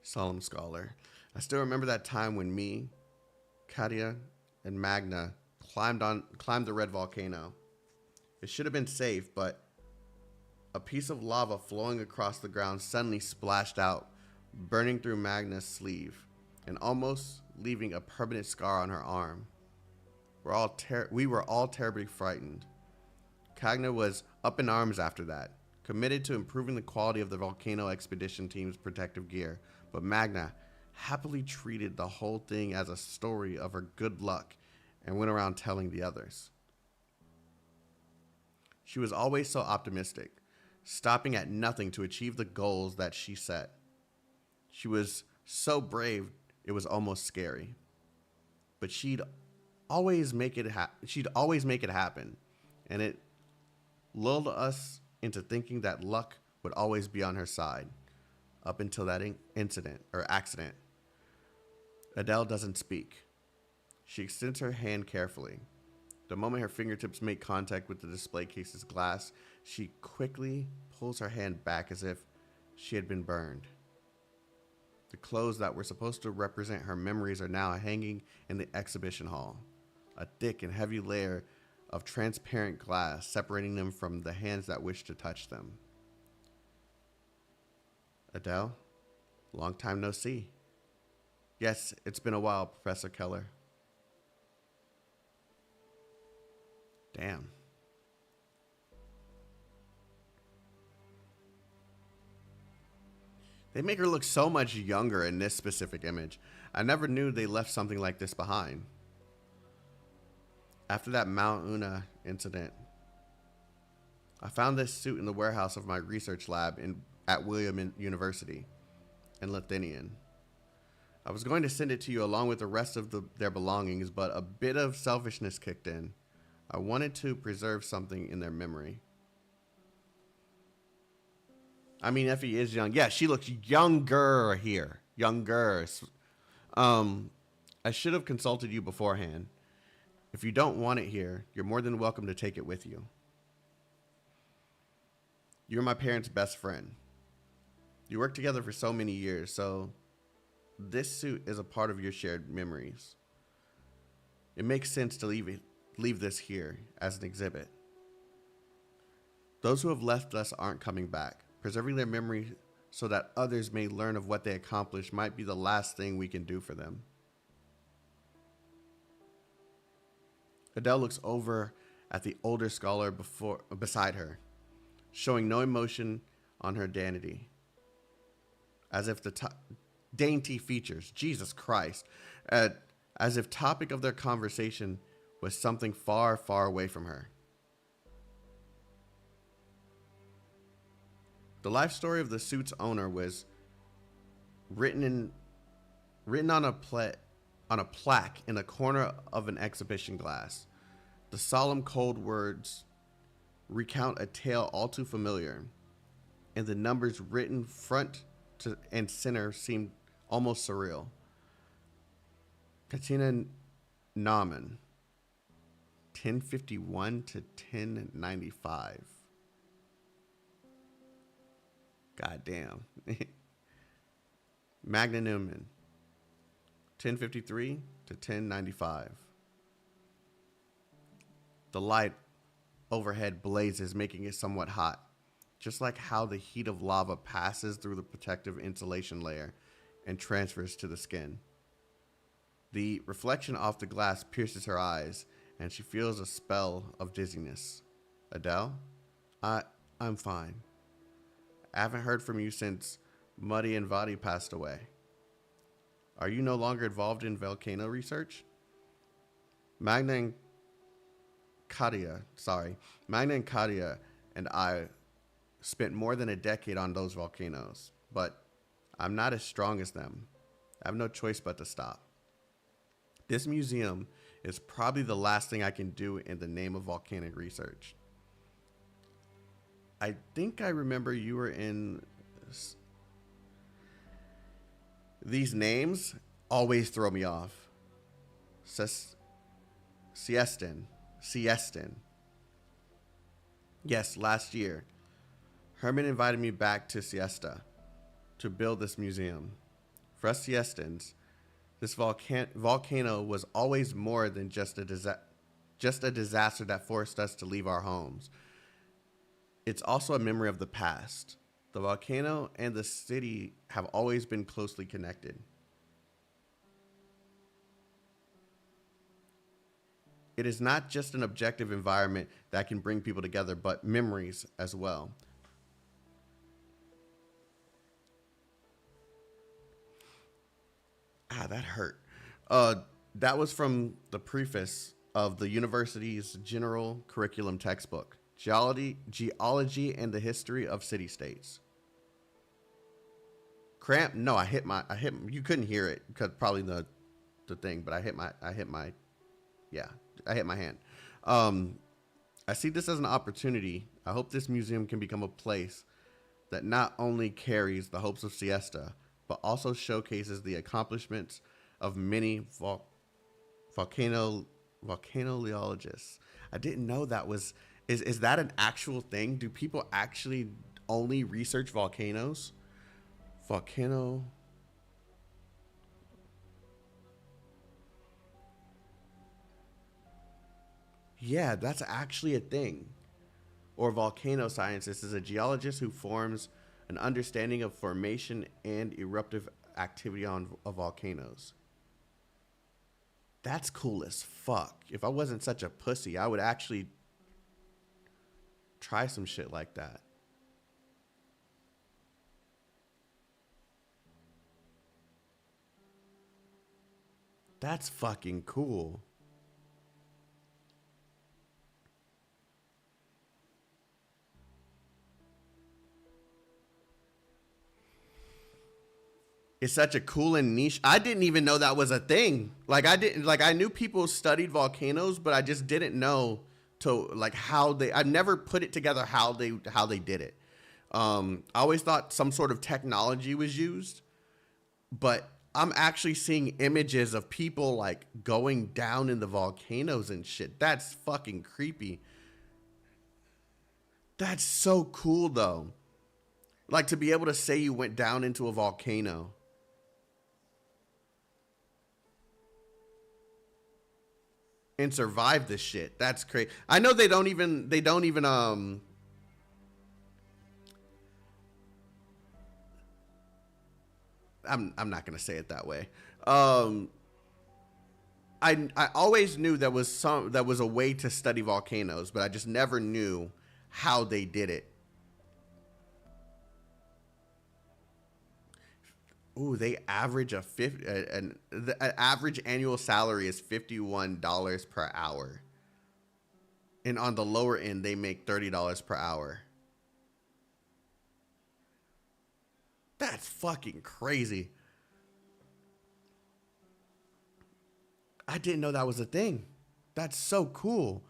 Solemn scholar. I still remember that time when me, Katia, and Magna climbed the red volcano. It should have been safe, but a piece of lava flowing across the ground suddenly splashed out, burning through Magna's sleeve and almost leaving a permanent scar on her arm. We were all terribly frightened. Kagna was up in arms after that, committed to improving the quality of the volcano expedition team's protective gear, but Magna happily treated the whole thing as a story of her good luck and went around telling the others. She was always so optimistic, stopping at nothing to achieve the goals that she set. She was so brave, it was almost scary. But she'd always make it happen, and it lulled us into thinking that luck would always be on her side, up until that accident. Adele doesn't speak. She extends her hand carefully. The moment her fingertips make contact with the display case's glass, she quickly pulls her hand back as if she had been burned. The clothes that were supposed to represent her memories are now hanging in the exhibition hall, a thick and heavy layer of transparent glass separating them from the hands that wish to touch them. Adele, long time no see. Yes, it's been a while, Professor Keller. Damn. They make her look so much younger in this specific image. I never knew they left something like this behind. After that Mount Una incident, I found this suit in the warehouse of my research lab at William University in Lithinian. I was going to send it to you along with the rest of their belongings, but a bit of selfishness kicked in. I wanted to preserve something in their memory. I mean, Effie is young. Yeah, she looks younger here. Younger. I should have consulted you beforehand. If you don't want it here, you're more than welcome to take it with you. You're my parents' best friend. You worked together for so many years, so this suit is a part of your shared memories. It makes sense to leave this here as an exhibit. Those who have left us aren't coming back. Preserving their memory so that others may learn of what they accomplished might be the last thing we can do for them. Adele looks over at the older scholar beside her, showing no emotion on her dainty. As if dainty features, Jesus Christ, as if topic of their conversation was something far, far away from her. The life story of the suit's owner was written on a plaque in the corner of an exhibition glass. The solemn, cold words recount a tale all too familiar, and the numbers written front to and center seemed almost surreal. Katina Nauman, 1051 to 1095. God damn. Magna Newman, 1053 to 1095. The light overhead blazes, making it somewhat hot, just like how the heat of lava passes through the protective insulation layer and transfers to the skin. The reflection off the glass pierces her eyes, and she feels a spell of dizziness. Adele? I'm fine. I haven't heard from you since Muddy and Vadi passed away. Are you no longer involved in volcano research? Magna and Katia and I spent more than a decade on those volcanoes, but I'm not as strong as them. I have no choice but to stop. This museum is probably the last thing I can do in the name of volcanic research. I think I remember you were in... These names always throw me off. Siestin. Yes, last year. Herman invited me back to Siesta to build this museum. For us Siestans, this volcano was always more than just a disaster that forced us to leave our homes. It's also a memory of the past. The volcano and the city have always been closely connected. It is not just an objective environment that can bring people together, but memories as well. Ah, that hurt. That was from the preface of the university's general curriculum textbook, Geology and the History of City-States. Cramp? No, I hit you couldn't hear it because probably the thing, but I hit my hand. I see this as an opportunity. I hope this museum can become a place that not only carries the hopes of Siesta, but also showcases the accomplishments of many volcanologists. I didn't know that was, is that an actual thing? Do people actually only research volcanoes? Yeah, that's actually a thing. Or volcano scientist is a geologist who forms an understanding of formation and eruptive activity of volcanoes. That's cool as fuck. If I wasn't such a pussy, I would actually try some shit like that. That's fucking cool. It's such a cool and niche. I didn't even know that was a thing. I knew people studied volcanoes, but I just didn't know I've never put it together how they did it. I always thought some sort of technology was used, but I'm actually seeing images of people like going down in the volcanoes and shit. That's fucking creepy. That's so cool though. Like to be able to say you went down into a volcano. And survive this shit. That's crazy. I know they don't even I'm not gonna say it that way. I always knew there was a way to study volcanoes, but I just never knew how they did it. Ooh, they average the average annual salary is $51 per hour. And on the lower end, they make $30 per hour. That's fucking crazy. I didn't know that was a thing. That's so cool.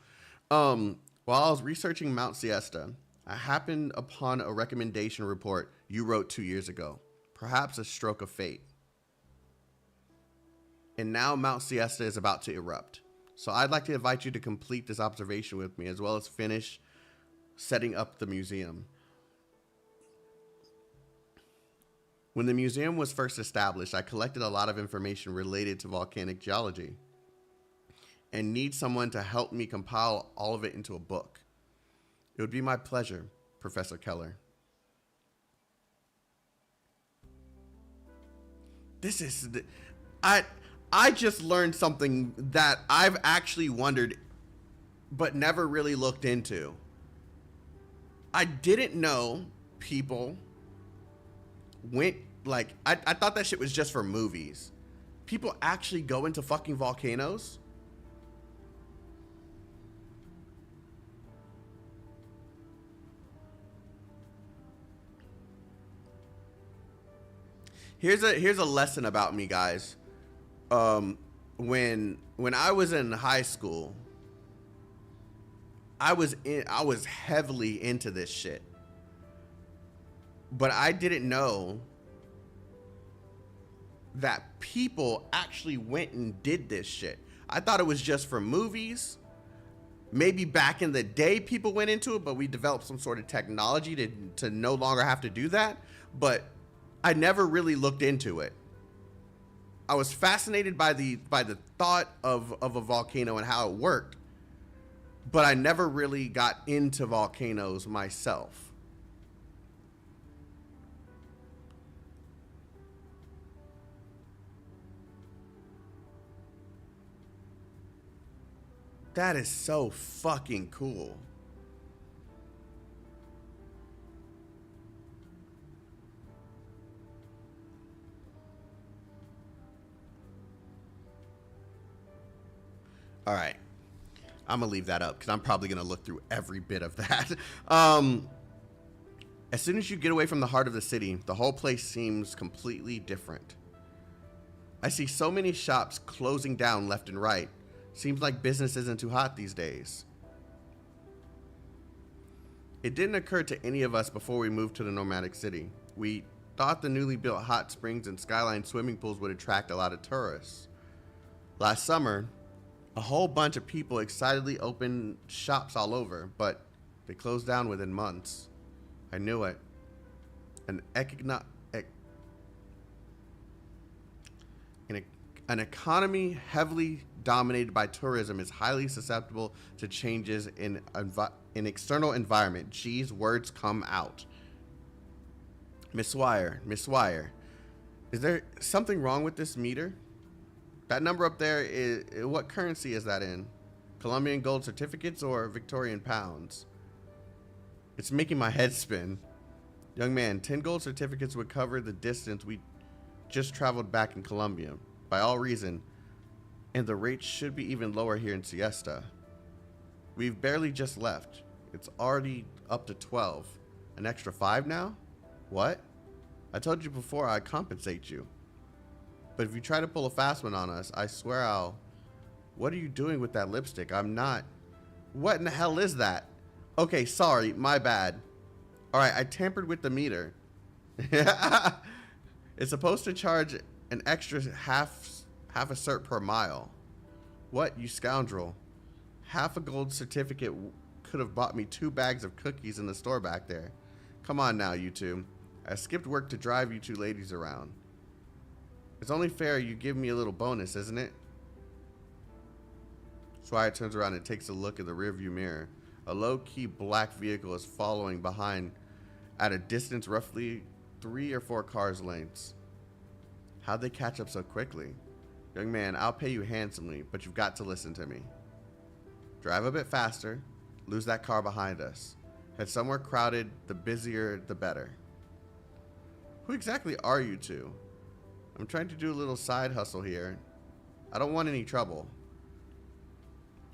While I was researching Mount Siesta, I happened upon a recommendation report you wrote 2 years ago. Perhaps a stroke of fate. And now Mount Siesta is about to erupt. So I'd like to invite you to complete this observation with me, as well as finish setting up the museum. When the museum was first established, I collected a lot of information related to volcanic geology and need someone to help me compile all of it into a book. It would be my pleasure, Professor Keller. I just learned something that I've actually wondered but never really looked into. I didn't know people went I thought that shit was just for movies. People actually go into fucking volcanoes? Here's a lesson about me, guys. When I was in high school, I was heavily into this shit. But I didn't know that people actually went and did this shit. I thought it was just for movies. Maybe back in the day people went into it, but we developed some sort of technology to no longer have to do that. But I never really looked into it. I was fascinated by the thought of a volcano and how it worked, but I never really got into volcanoes myself. That is so fucking cool. All right. I'm going to leave that up because I'm probably going to look through every bit of that. As soon as you get away from the heart of the city, the whole place seems completely different. I see so many shops closing down left and right. Seems like business isn't too hot these days. It didn't occur to any of us before we moved to the nomadic city. We thought the newly built hot springs and skyline swimming pools would attract a lot of tourists. Last summer, a whole bunch of people excitedly opened shops all over, but they closed down within months. I knew it. An economy heavily dominated by tourism is highly susceptible to changes in external environment. Geez, words come out. Miss Wire, is there something wrong with this meter? That number up there, what currency is that in? Colombian gold certificates or Victorian pounds? It's making my head spin. Young man, 10 gold certificates would cover the distance we just traveled back in Colombia. By all reason, and the rate should be even lower here in Siesta. We've barely just left. It's already up to 12. An extra 5 now? What? I told you before I'd compensate you. But if you try to pull a fast one on us, I swear I'll... What are you doing with that lipstick? I'm not... What in the hell is that? Okay, sorry, my bad. Alright, I tampered with the meter. It's supposed to charge an extra half a cert per mile. What, you scoundrel? Half a gold certificate could have bought me 2 bags of cookies in the store back there. Come on now, you two. I skipped work to drive you two ladies around. It's only fair you give me a little bonus, isn't it? Swire turns around and takes a look in the rearview mirror. A low-key black vehicle is following behind at a distance roughly 3 or 4 cars' lengths. How'd they catch up so quickly? Young man, I'll pay you handsomely, but you've got to listen to me. Drive a bit faster. Lose that car behind us. Head somewhere crowded, the busier, the better. Who exactly are you two? I'm trying to do a little side hustle here. I don't want any trouble.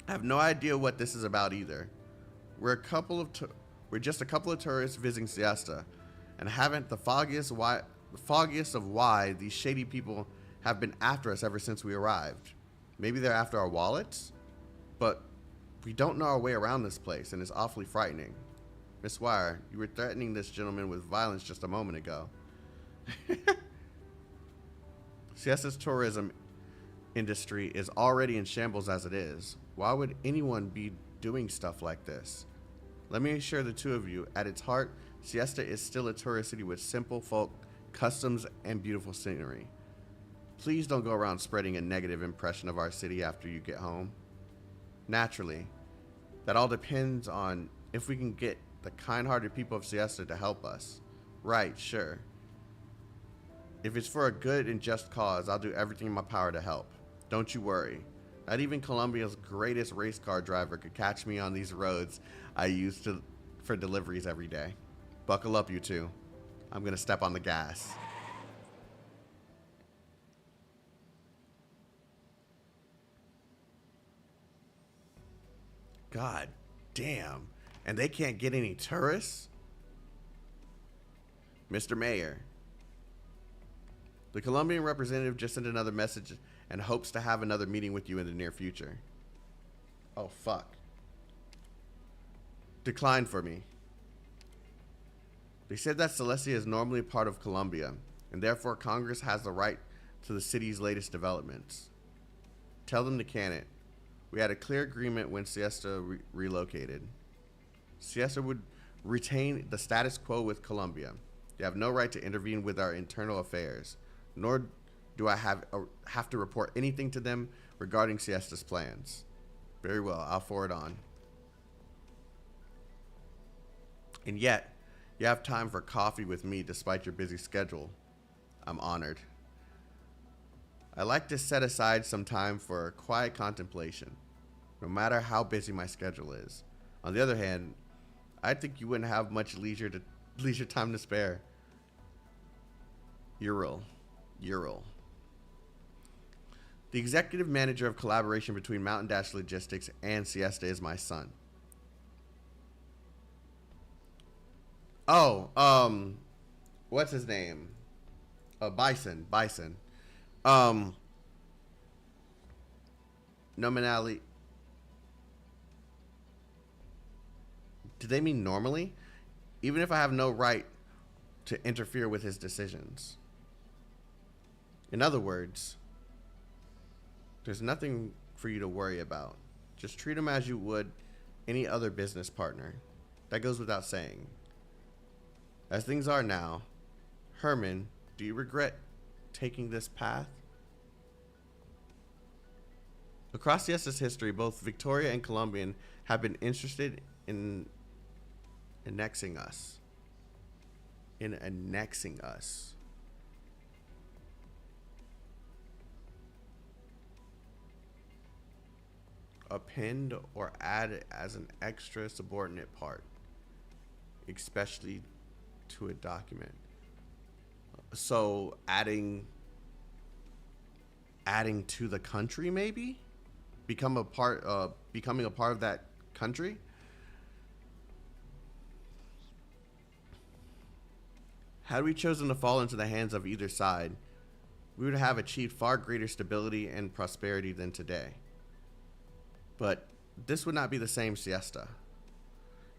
I have no idea what this is about either. We're just a couple of tourists visiting Siesta, and haven't the foggiest of why these shady people have been after us ever since we arrived. Maybe they're after our wallets? But we don't know our way around this place, and it's awfully frightening. Miss Wire, you were threatening this gentleman with violence just a moment ago. Siesta's tourism industry is already in shambles as it is. Why would anyone be doing stuff like this? Let me assure the two of you, at its heart, Siesta is still a tourist city with simple folk, customs, and beautiful scenery. Please don't go around spreading a negative impression of our city after you get home. Naturally, that all depends on if we can get the kind-hearted people of Siesta to help us. Right, sure. If it's for a good and just cause, I'll do everything in my power to help. Don't you worry. Not even Colombia's greatest race car driver could catch me on these roads I use for deliveries every day. Buckle up, you two. I'm gonna step on the gas. God damn. And they can't get any tourists? Mr. Mayor, The Colombian representative just sent another message and hopes to have another meeting with you in the near future. Oh, fuck. Decline for me. They said that Celestia is normally part of Colombia, and therefore Congress has the right to the city's latest developments. Tell them to can it. We had a clear agreement when Siesta relocated. Siesta would retain the status quo with Colombia. They have no right to intervene with our internal affairs, nor do I have to report anything to them regarding Siesta's plans. Very well, I'll forward on. And yet, you have time for coffee with me despite your busy schedule. I'm honored. I like to set aside some time for quiet contemplation, no matter how busy my schedule is. On the other hand, I think you wouldn't have much leisure time to spare. Ural. The executive manager of collaboration between Mountain Dash Logistics and Siesta is my son. Oh, what's his name? Bison. Nominally. Do they mean normally? Even if I have no right to interfere with his decisions. In other words, there's nothing for you to worry about. Just treat him as you would any other business partner. That goes without saying. As things are now, Herman, do you regret taking this path? Across Siesta's history, both Victoria and Colombian have been interested in annexing us. Append or add as an extra subordinate part, especially to a document. So adding to the country, maybe becoming a part of that country. Had we chosen to fall into the hands of either side, we would have achieved far greater stability and prosperity than today. But this would not be the same Siesta.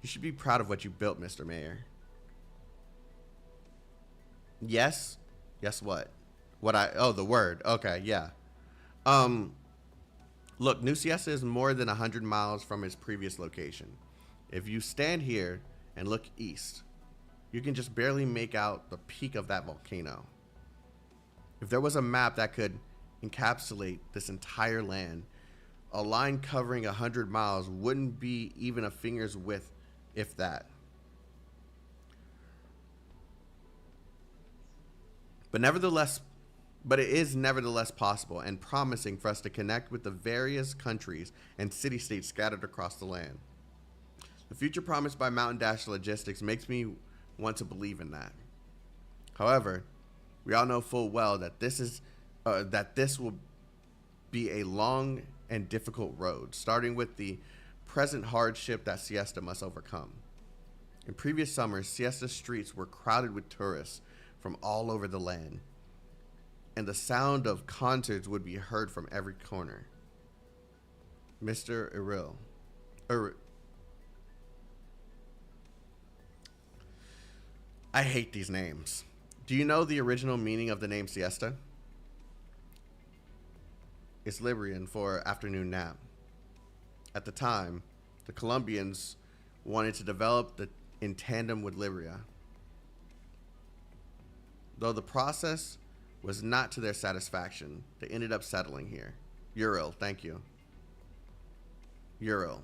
You should be proud of what you built, Mr. Mayor. Yes? Yes what? The word. Okay, yeah. Look, New Siesta is more than 100 miles from its previous location. If you stand here and look east, you can just barely make out the peak of that volcano. If there was a map that could encapsulate this entire land, a line covering 100 miles wouldn't be even a finger's width, if that. But it is nevertheless possible and promising for us to connect with the various countries and city-states scattered across the land. The future promised by Mountain Dash Logistics makes me want to believe in that. However, we all know full well that this will be a long and difficult road, starting with the present hardship that Siesta must overcome. In previous summers, Siesta streets were crowded with tourists from all over the land, and the sound of concerts would be heard from every corner. Mr. Eril. I hate these names. Do you know the original meaning of the name Siesta? It's Liberian for afternoon nap. At the time, the Colombians wanted to develop in tandem with Liberia. Though the process was not to their satisfaction, they ended up settling here. Ural, thank you. Ural.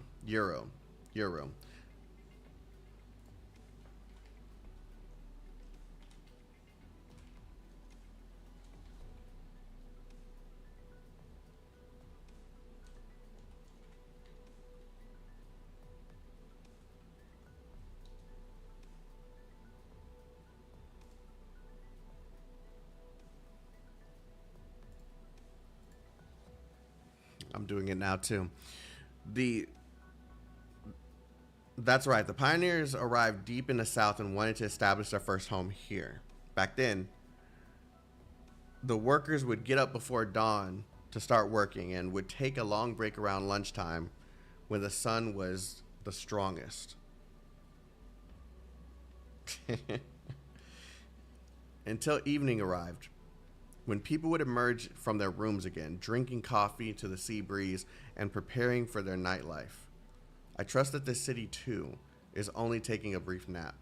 I'm doing it now too. That's right. The pioneers arrived deep in the south and wanted to establish their first home here. Back then, the workers would get up before dawn to start working and would take a long break around lunchtime when the sun was the strongest. Until evening arrived, when people would emerge from their rooms again, drinking coffee to the sea breeze and preparing for their nightlife. I trust that this city, too, is only taking a brief nap.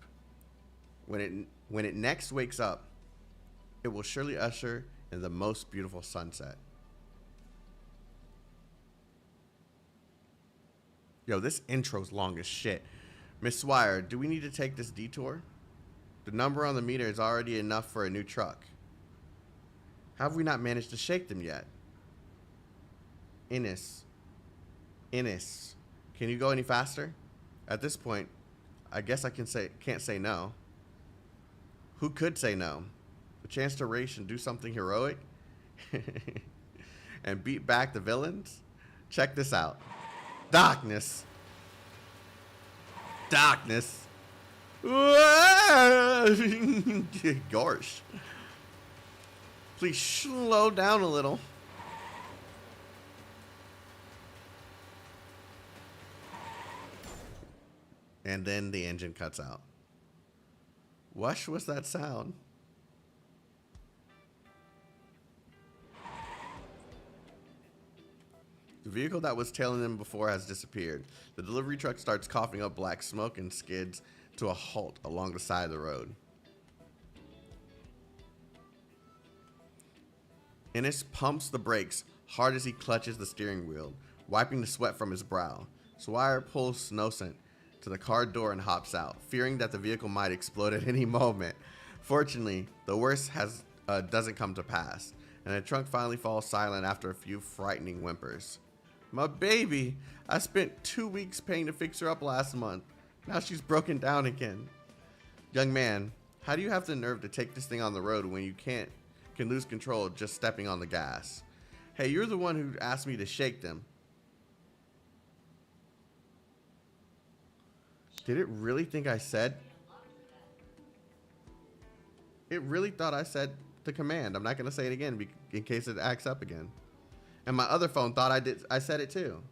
When it next wakes up, it will surely usher in the most beautiful sunset. Yo, this intro's long as shit. Miss Swire, do we need to take this detour? The number on the meter is already enough for a new truck. How have we not managed to shake them yet? Innes, can you go any faster? At this point, I guess I can't say no. Who could say no? A chance to race and do something heroic? And beat back the villains? Check this out. Darkness. Gosh. Please slow down a little. And then the engine cuts out. What was that sound? The vehicle that was tailing them before has disappeared. The delivery truck starts coughing up black smoke and skids to a halt along the side of the road. Innes pumps the brakes hard as he clutches the steering wheel, wiping the sweat from his brow. Swire pulls Snowcent to the car door and hops out, fearing that the vehicle might explode at any moment. Fortunately, the worst doesn't come to pass, and the trunk finally falls silent after a few frightening whimpers. My baby! I spent 2 weeks paying to fix her up last month. Now she's broken down again. Young man, how do you have the nerve to take this thing on the road when you can lose control just stepping on the gas? Hey, you're the one who asked me to shake them. Did it really think I said? It really thought I said the command. I'm not going to say it again in case it acts up again. And my other phone thought I said it too.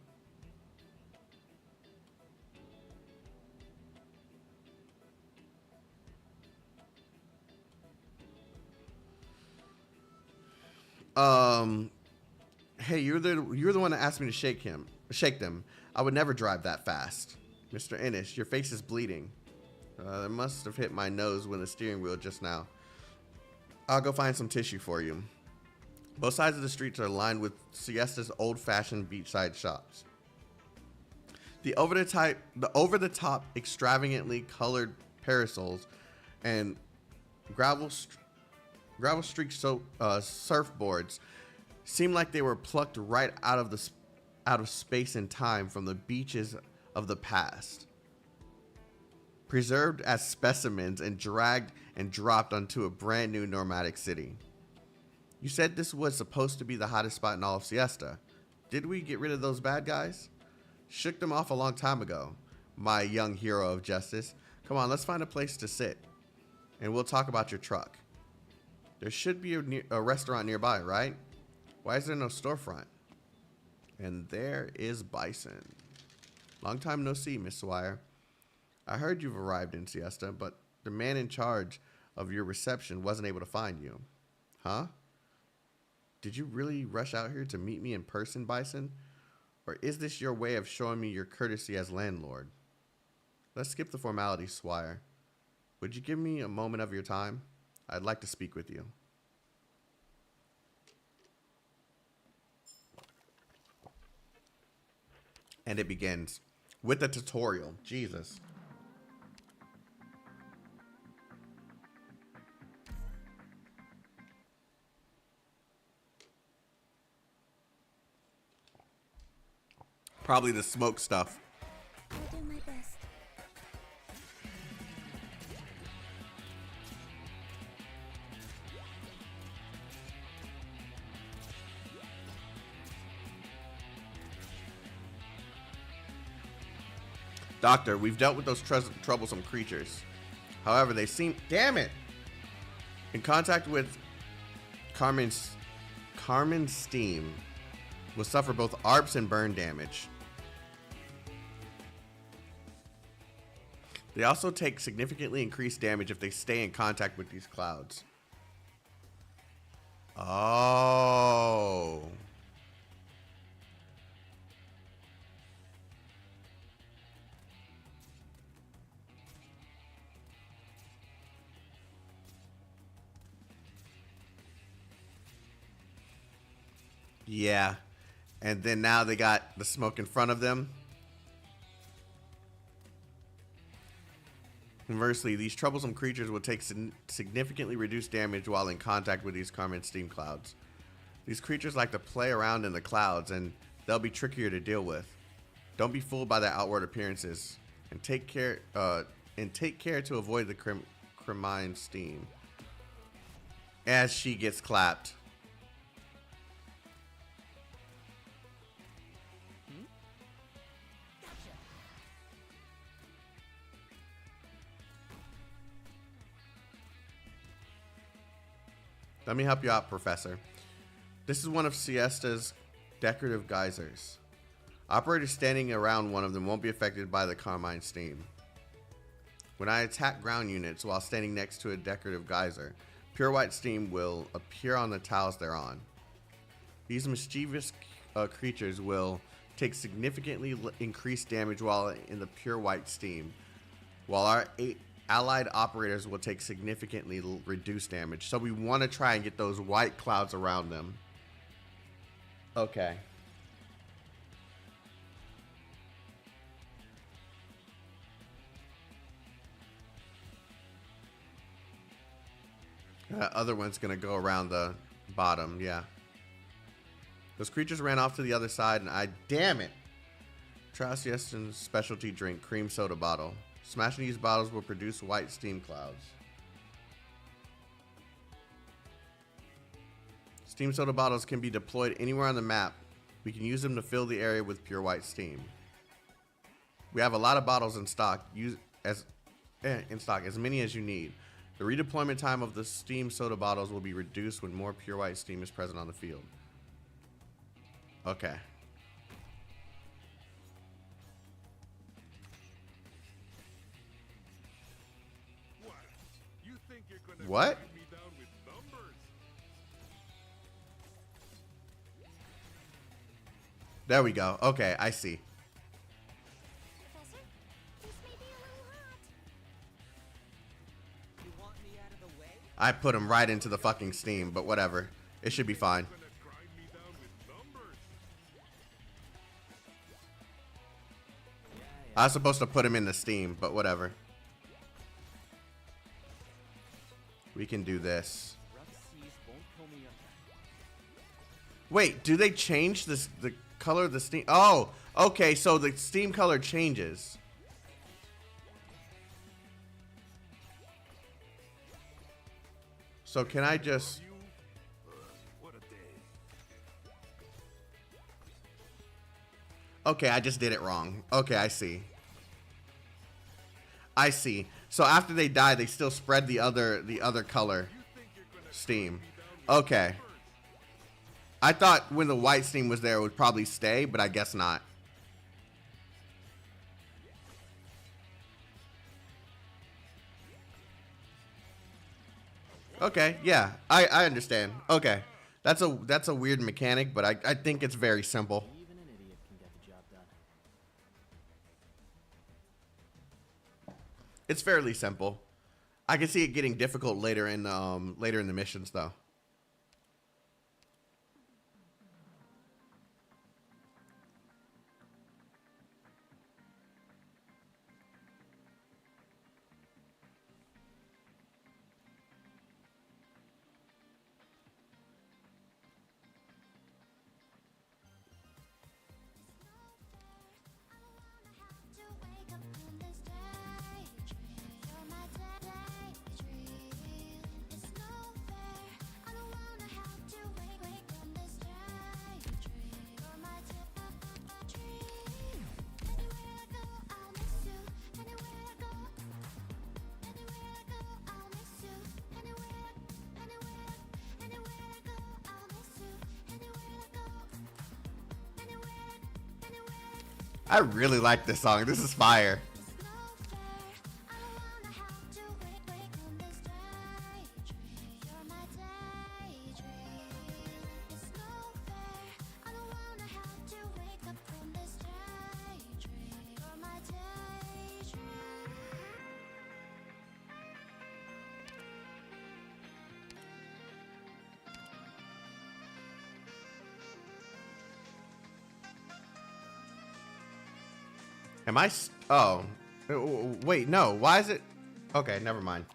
Hey, you're the one that asked me to shake them. I would never drive that fast. Mr. Innes, your face is bleeding. It must have hit my nose when the steering wheel just now. I'll go find some tissue for you. Both sides of the streets are lined with Siesta's old-fashioned beachside shops. The over-the-top, extravagantly colored parasols and gravel-streaked surfboards seem like they were plucked right out of space and time from the beaches of the past, preserved as specimens and dragged and dropped onto a brand new nomadic city. You said this was supposed to be the hottest spot in all of Siesta. Did we get rid of those bad guys? Shook them off a long time ago, my young hero of justice. Come on, let's find a place to sit, and we'll talk about your truck. There should be a restaurant nearby, right? Why is there no storefront? And there is Bison. Long time no see, Miss Swire. I heard you've arrived in Siesta, but the man in charge of your reception wasn't able to find you. Huh? Did you really rush out here to meet me in person, Bison? Or is this your way of showing me your courtesy as landlord? Let's skip the formalities, Swire. Would you give me a moment of your time? I'd like to speak with you. And it begins with a tutorial. Jesus. Probably the smoke stuff. I'll do my best. Doctor, we've dealt with those troublesome creatures. However, they seem... Damn it! In contact with Carmen's steam will suffer both ARPS and burn damage. They also take significantly increased damage if they stay in contact with these clouds. Oh. Yeah. And then now they got the smoke in front of them. Conversely, these troublesome creatures will take significantly reduced damage while in contact with these Carmen steam clouds. These creatures like to play around in the clouds, and they'll be trickier to deal with. Don't be fooled by their outward appearances, and take care to avoid the Carmine steam. As she gets clapped. Let me help you out, Professor. This is one of Siesta's decorative geysers. Operators standing around one of them won't be affected by the Carmine steam. When I attack ground units while standing next to a decorative geyser, pure white steam will appear on the tiles they're on. These mischievous creatures will take significantly increased damage while in the pure white steam, while our allied operators will take significantly reduced damage. So we want to try and get those white clouds around them. Okay. That other one's going to go around the bottom, yeah. Those creatures ran off to the other side, and damn it! Try Siesta's specialty drink, cream soda bottle. Smashing these bottles will produce white steam clouds. Steam soda bottles can be deployed anywhere on the map. We can use them to fill the area with pure white steam. We have a lot of bottles in stock. Use as many as you need. The redeployment time of the steam soda bottles will be reduced when more pure white steam is present on the field. Okay. What? There we go. Okay, I see. Professor, this may be a little hot. You want me out of the way? I put him right into the fucking steam, but whatever. It should be fine. I was supposed to put him in the steam, but whatever. We can do this. Wait, do they change this, the color of the steam? Oh, okay, so the steam color changes. So can I just... Okay, I just did it wrong. Okay, I see. I see. So after they die, they still spread the other color steam. Okay. I thought when the white steam was there, it would probably stay, but I guess not. Okay, yeah, I understand. Okay, that's a weird mechanic, but I think it's very simple. Even an idiot can get the job done. It's fairly simple. I can see it getting difficult later in the missions, though. I really like this song. This is fire. Am I? Oh, wait, no. Why is it? Okay, never mind.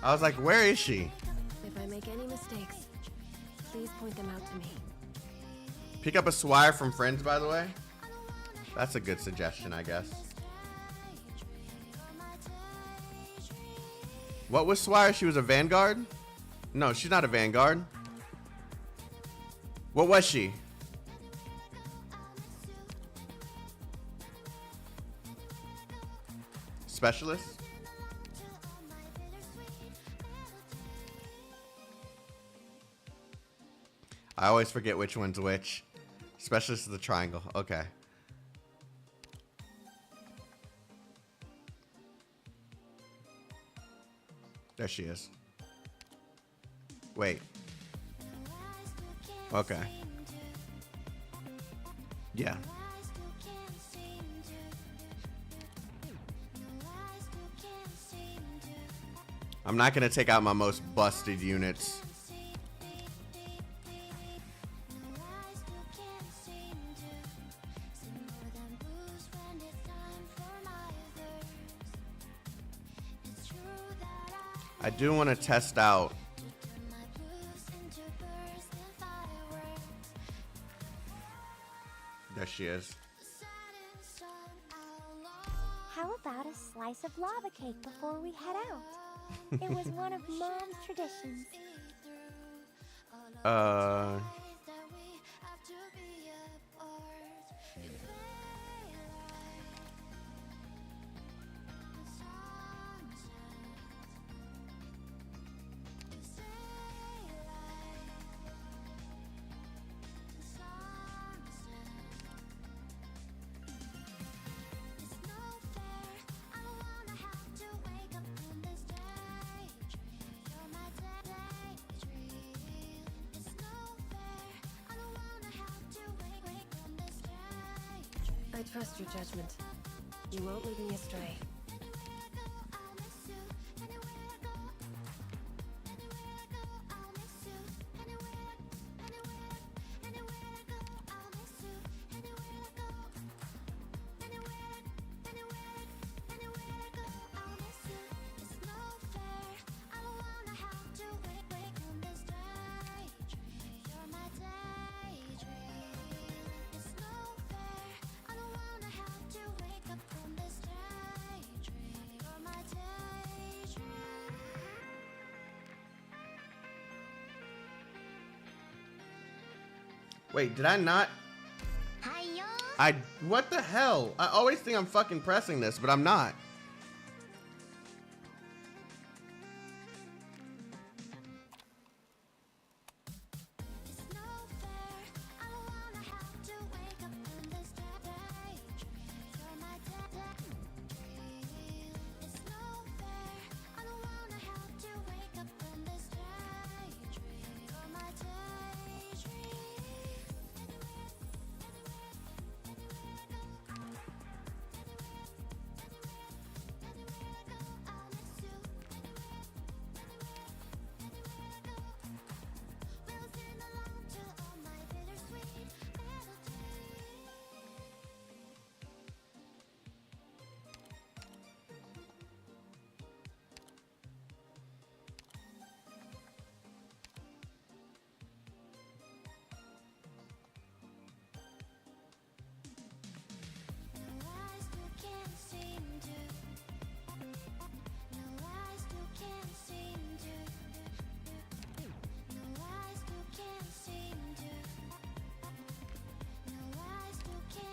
I was like, where is she? If I make any mistakes, please point them out to me. Pick up a swire from friends, by the way. That's a good suggestion, I guess. What was Swire? She was a vanguard? No, she's not a vanguard. What was she? Specialist? I always forget which one's which. Specialist is the triangle. Okay. There she is. Wait. Okay. Yeah. I'm not gonna take out my most busted units. I do want to test out. There she is. How about a slice of lava cake before we head out? It was one of Mom's traditions. I trust your judgment. You won't lead me astray. Wait, did I not? What the hell? I always think I'm fucking pressing this, but I'm not.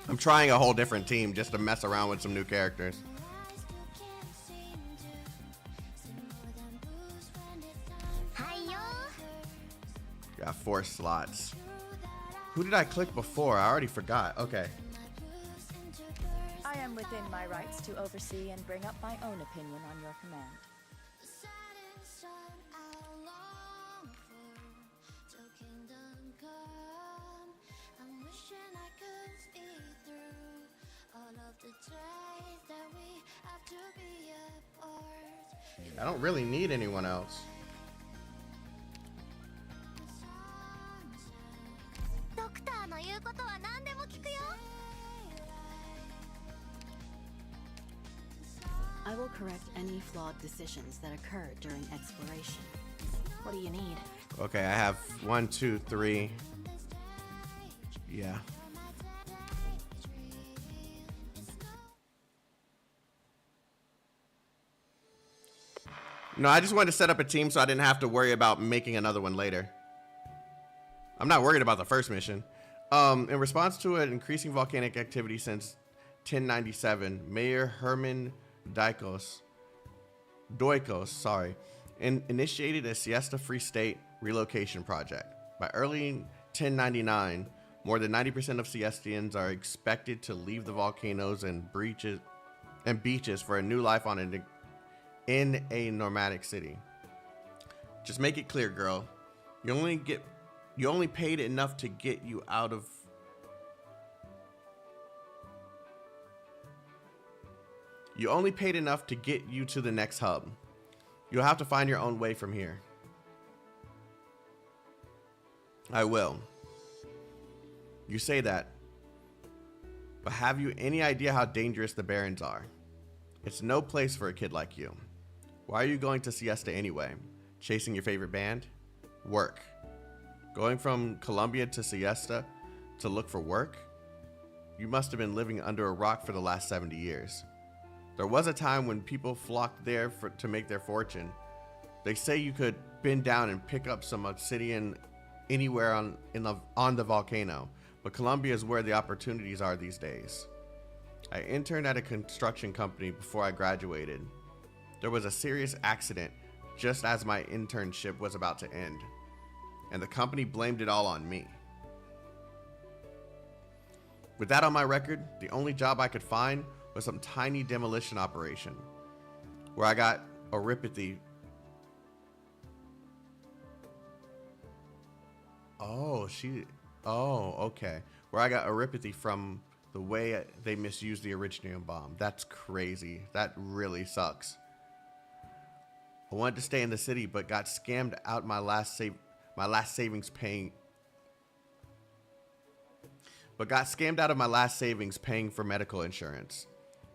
I'm trying a whole different team just to mess around with some new characters. Got 4 slots. Who did I click before? I already forgot. Okay. I am within my rights to oversee and bring up my own opinion on your command. I don't really need anyone else. I will correct any flawed decisions that occurred during exploration. What do you need? Okay, I have 1, 2, 3. Yeah. No, I just wanted to set up a team so I didn't have to worry about making another one later. I'm not worried about the first mission. In response to an increasing volcanic activity since 1097, Mayor Herman Doikos, initiated a siesta-free state relocation project. By early 1099, more than 90% of Siestians are expected to leave the volcanoes and beaches for a new life in a nomadic city. Just make it clear, girl. You only paid enough to get you out of. You only paid enough to get you to the next hub. You'll have to find your own way from here. I will. You say that. But have you any idea how dangerous the Barrens are? It's no place for a kid like you. Why are you going to Siesta anyway? Chasing your favorite band? Work. Going from Colombia to Siesta to look for work? You must have been living under a rock for the last 70 years. There was a time when people flocked there to make their fortune. They say you could bend down and pick up some obsidian anywhere on the volcano, but Colombia is where the opportunities are these days. I interned at a construction company before I graduated. There was a serious accident just as my internship was about to end, and the company blamed it all on me. With that on my record, the only job I could find was some tiny demolition operation where I got oripathy. Okay. Where I got oripathy from the way they misused the Originium bomb. That's crazy. That really sucks. I wanted to stay in the city, but got scammed out my last savings paying for medical insurance.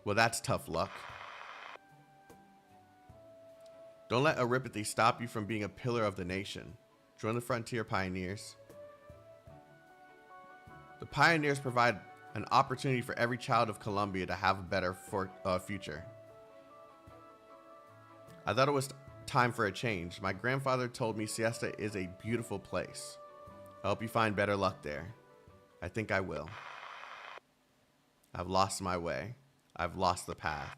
Well, that's tough luck. Don't let oripathy stop you from being a pillar of the nation. Join the Frontier Pioneers. The Pioneers provide an opportunity for every child of Colombia to have a better future. I thought it was time for a change. My grandfather told me Siesta is a beautiful place. I hope you find better luck there. I think I will. I've lost my way. I've lost the path.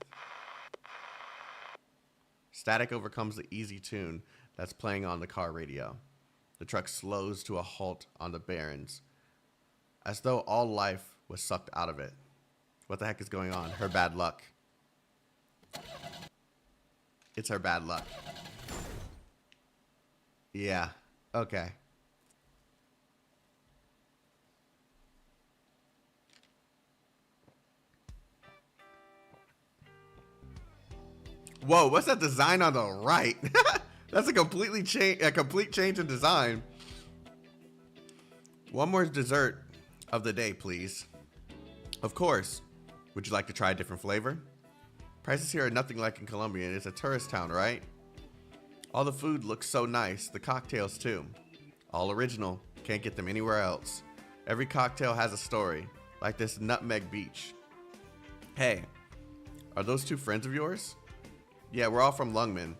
Static overcomes the easy tune that's playing on the car radio. The truck slows to a halt on the Barrens, as though all life was sucked out of it. What the heck is going on? Her bad luck. It's her bad luck. Yeah. Okay. Whoa, what's that design on the right? That's a complete change in design. One more dessert of the day, please. Of course. Would you like to try a different flavor? Prices here are nothing like in Colombia, and it's a tourist town, right? All the food looks so nice, the cocktails too. All original, can't get them anywhere else. Every cocktail has a story, like this Nutmeg Beach. Hey, are those two friends of yours? Yeah, we're all from Lungman,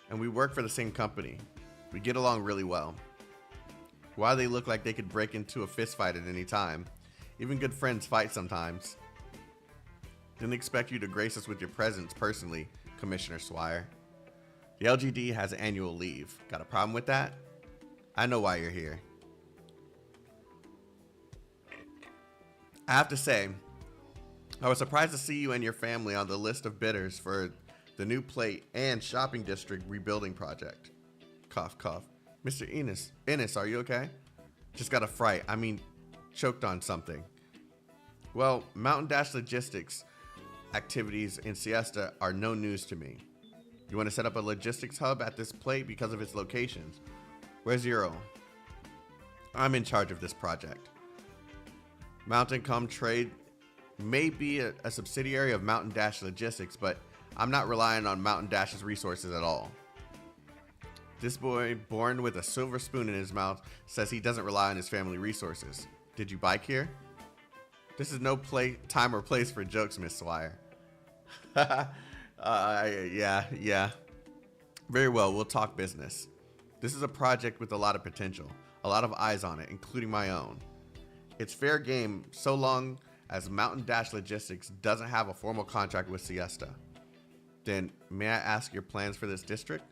and we work for the same company. We get along really well. Why they look like they could break into a fist fight at any time. Even good friends fight sometimes. Didn't expect you to grace us with your presence personally, Commissioner Swire. The LGD has annual leave. Got a problem with that? I know why you're here. I have to say, I was surprised to see you and your family on the list of bidders for the new plate and shopping district rebuilding project. Cough, cough. Mr. Ennis, are you okay? Just got a fright. I mean, choked on something. Well, Mountain Dash Logistics activities in Siesta are no news to me. You want to set up a logistics hub at this plate because of its locations? Where's Euro? I'm in charge of this project. Mountain Com Trade may be a subsidiary of Mountain Dash Logistics, but I'm not relying on Mountain Dash's resources at all. This boy, born with a silver spoon in his mouth, says he doesn't rely on his family resources. Did you bike here? This is no time or place for jokes, Miss Swire. Yeah. Very well, we'll talk business. This is a project with a lot of potential, a lot of eyes on it, including my own. It's fair game so long as Mountain Dash Logistics doesn't have a formal contract with Siesta. Then, may I ask your plans for this district?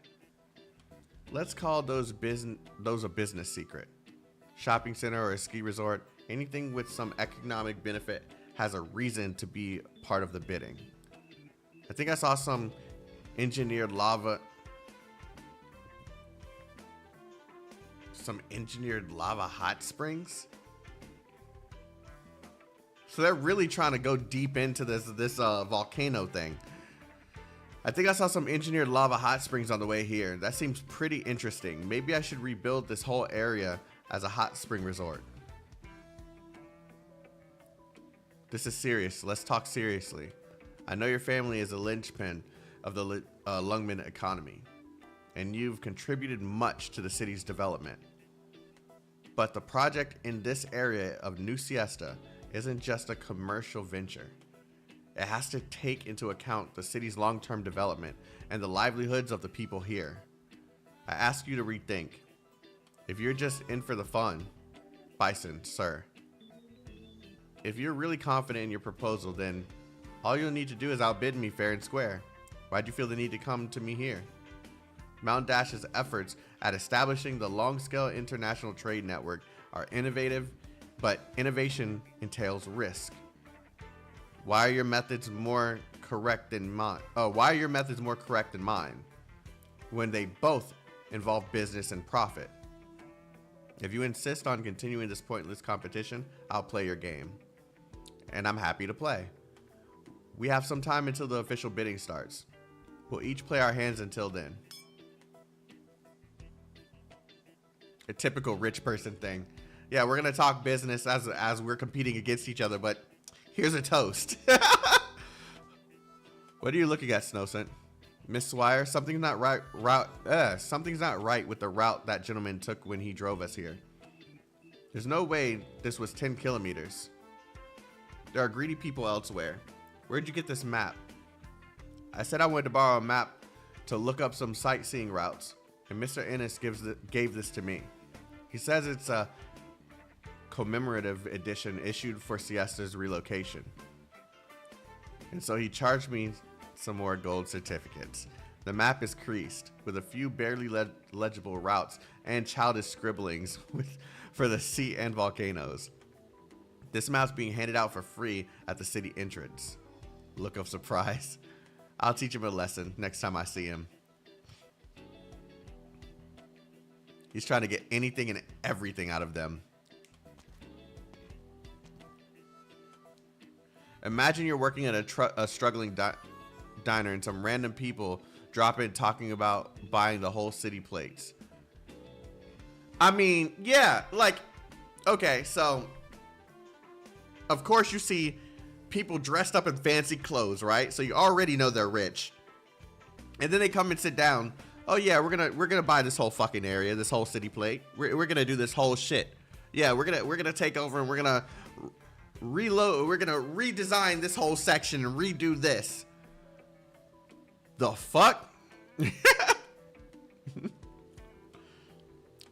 Let's call those a business secret. Shopping center or a ski resort, anything with some economic benefit has a reason to be part of the bidding. I think I saw some engineered lava hot springs. So they're really trying to go deep into this volcano thing. I think I saw some engineered lava hot springs on the way here. That seems pretty interesting. Maybe I should rebuild this whole area as a hot spring resort. This is serious. Let's talk seriously. I know your family is a linchpin of the Lungmen economy, and you've contributed much to the city's development. But the project in this area of New Siesta isn't just a commercial venture. It has to take into account the city's long-term development and the livelihoods of the people here. I ask you to rethink. If you're just in for the fun, Bison, sir. If you're really confident in your proposal, then all you'll need to do is outbid me fair and square. Why'd you feel the need to come to me here? Mount Dash's efforts at establishing the long-scale international trade network are innovative, but innovation entails risk. Why are your methods more correct than mine? Why are your methods more correct than mine when they both involve business and profit? If you insist on continuing this pointless competition, I'll play your game. And I'm happy to play. We have some time until the official bidding starts. We'll each play our hands until then. A typical rich person thing. Yeah, we're gonna talk business as we're competing against each other, but here's a toast. What are you looking at, Snowcent? Miss Swire, something's not right with the route that gentleman took when he drove us here. There's no way this was 10 kilometers. There are greedy people elsewhere. Where'd you get this map? I said I wanted to borrow a map to look up some sightseeing routes, and Mr. Ennis gave this to me. He says it's a commemorative edition issued for Siesta's relocation. And so he charged me some more gold certificates. The map is creased with a few barely legible routes and childish scribblings for the sea and volcanoes. This map's being handed out for free at the city entrance. Look of surprise. I'll teach him a lesson next time I see him. He's trying to get anything and everything out of them. Imagine you're working at a struggling diner and some random people drop in talking about buying the whole city plates. I mean, yeah, like, okay, so of course you see people dressed up in fancy clothes, right? So you already know they're rich. And then they come and sit down. Oh yeah, we're gonna buy this whole fucking area, this whole city plate. We're gonna do this whole shit. Yeah, we're gonna take over and we're gonna reload. We're gonna redesign this whole section and redo this. The fuck?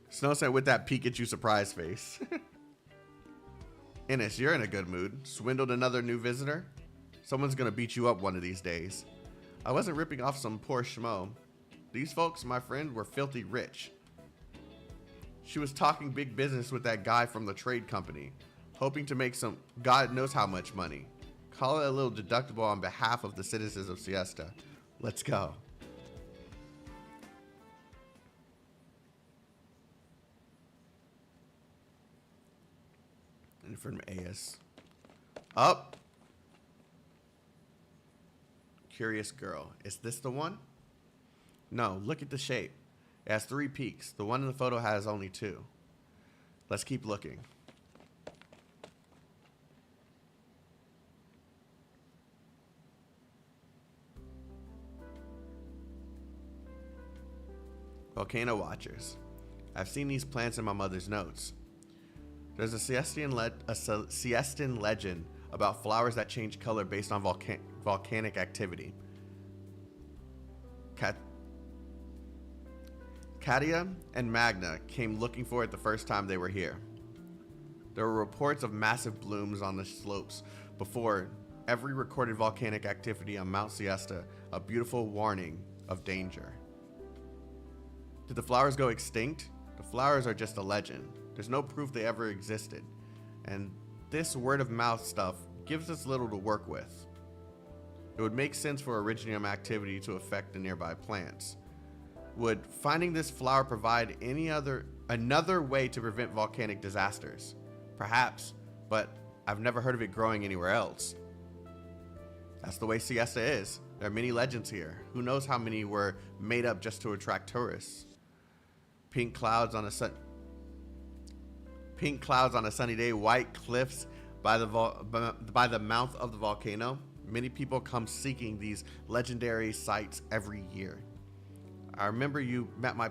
Snow said with that Pikachu surprise face. Ennis, you're in a good mood. Swindled another new visitor? Someone's gonna beat you up one of these days. I wasn't ripping off some poor schmo. These folks, my friend, were filthy rich. She was talking big business with that guy from the trade company. hoping to make some God knows how much money. Call it a little deductible on behalf of the citizens of Siesta. Let's go. And from AS. Up. Curious girl. Is this the one? No, look at the shape. It has 3 peaks. The one in the photo has only 2. Let's keep looking. Volcano watchers. I've seen these plants in my mother's notes. There's a Siestan legend about flowers that change color based on volcanic activity. Katia and Magna came looking for it the first time they were here. There were reports of massive blooms on the slopes before every recorded volcanic activity on Mount Siesta, a beautiful warning of danger. Did the flowers go extinct? The flowers are just a legend. There's no proof they ever existed. And this word of mouth stuff gives us little to work with. It would make sense for originium activity to affect the nearby plants. Would finding this flower provide another way to prevent volcanic disasters? Perhaps, but I've never heard of it growing anywhere else. That's the way Siesta is. There are many legends here. Who knows how many were made up just to attract tourists? Pink clouds on a sunny day, white cliffs by the mouth of the volcano. Many people come seeking these legendary sites every year. I remember you met my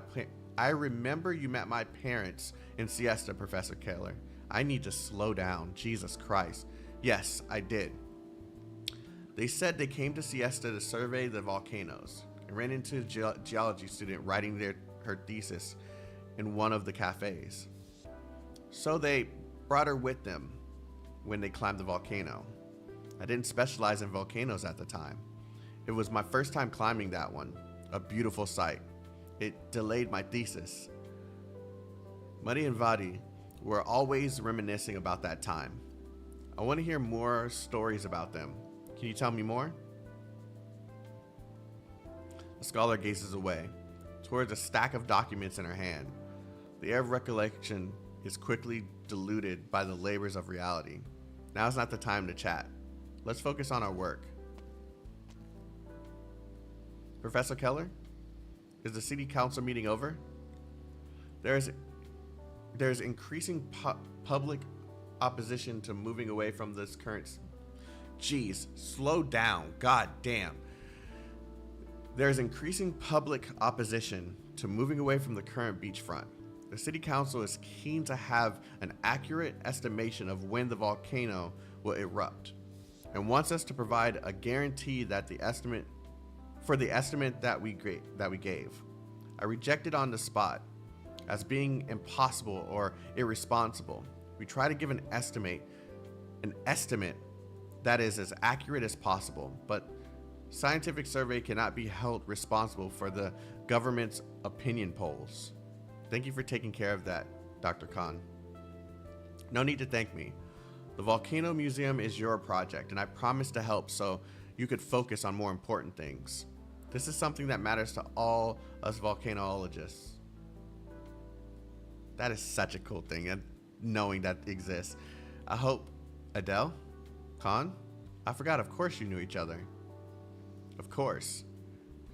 parents in Siesta, Professor Keller. I need to slow down. Jesus Christ. Yes, I did. They said they came to Siesta to survey the volcanoes. I ran into a geology student writing her thesis in one of the cafes. So they brought her with them when they climbed the volcano. I didn't specialize in volcanoes at the time. It was my first time climbing that one. A beautiful sight. It delayed my thesis. Muddy and Vadi were always reminiscing about that time. I want to hear more stories about them. Can you tell me more? The scholar gazes away, towards a stack of documents in her hand. The air of recollection is quickly diluted by the labors of reality. Now's not the time to chat. Let's focus on our work. Professor Keller, is the city council meeting over? There's increasing public opposition to moving away from this current... Jeez, slow down. God damn. There's increasing public opposition to moving away from the current beachfront. The city council is keen to have an accurate estimation of when the volcano will erupt, and wants us to provide a guarantee that the estimate that we gave. I rejected on the spot as being impossible or irresponsible. We try to give an estimate that is as accurate as possible, but scientific survey cannot be held responsible for the government's opinion polls. Thank you for taking care of that, Dr. Khan. No need to thank me. The Volcano Museum is your project, and I promise to help so you could focus on more important things. This is something that matters to all us volcanologists. That is such a cool thing, and knowing that exists. I hope... Adele? Khan? I forgot, of course you knew each other. Of course.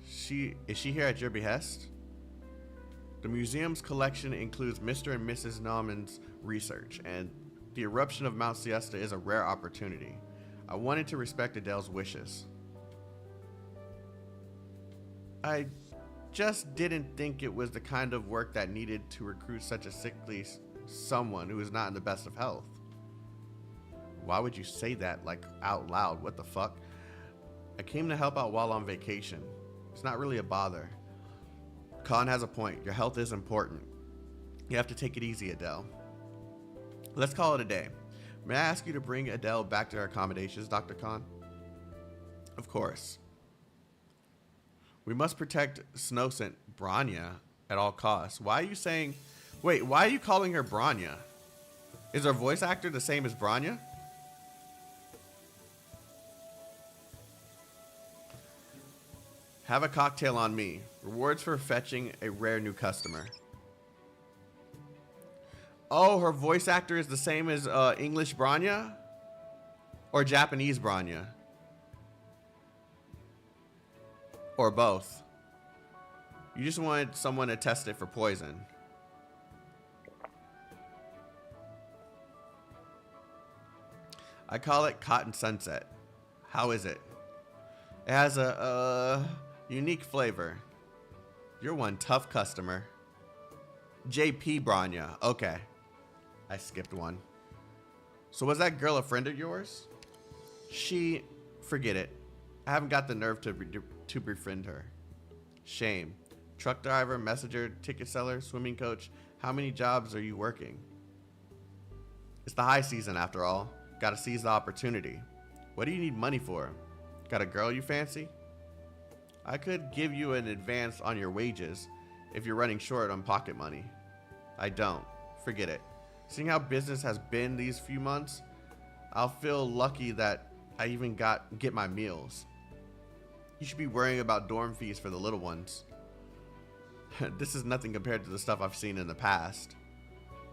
Is she here at your behest? The museum's collection includes Mr. and Mrs. Nauman's research, and the eruption of Mount Siesta is a rare opportunity. I wanted to respect Adele's wishes. I just didn't think it was the kind of work that needed to recruit such a sickly someone who is not in the best of health. Why would you say that, like, out loud? What the fuck? I came to help out while on vacation. It's not really a bother. Khan has a point. Your health is important. You have to take it easy, Adele. Let's call it a day. May I ask you to bring Adele back to her accommodations, Dr. Khan? Of course. We must protect Snowcent, Branya, at all costs. Why are you saying... Wait, why are you calling her Branya? Is our voice actor the same as Branya? Have a cocktail on me. Rewards for fetching a rare new customer. Oh, her voice actor is the same as English Branya? Or Japanese Branya? Or both? You just wanted someone to test it for poison. I call it Cotton Sunset. How is it? It has a unique flavor. You're one tough customer. JP Branya. Okay. I skipped one. So was that girl a friend of yours? Forget it. I haven't got the nerve to befriend her. Shame. Truck driver, messenger, ticket seller, swimming coach. How many jobs are you working? It's the high season after all. Gotta seize the opportunity. What do you need money for? Got a girl you fancy? I could give you an advance on your wages if you're running short on pocket money. I don't. Forget it. Seeing how business has been these few months, I'll feel lucky that I even get my meals. You should be worrying about dorm fees for the little ones. This is nothing compared to the stuff I've seen in the past.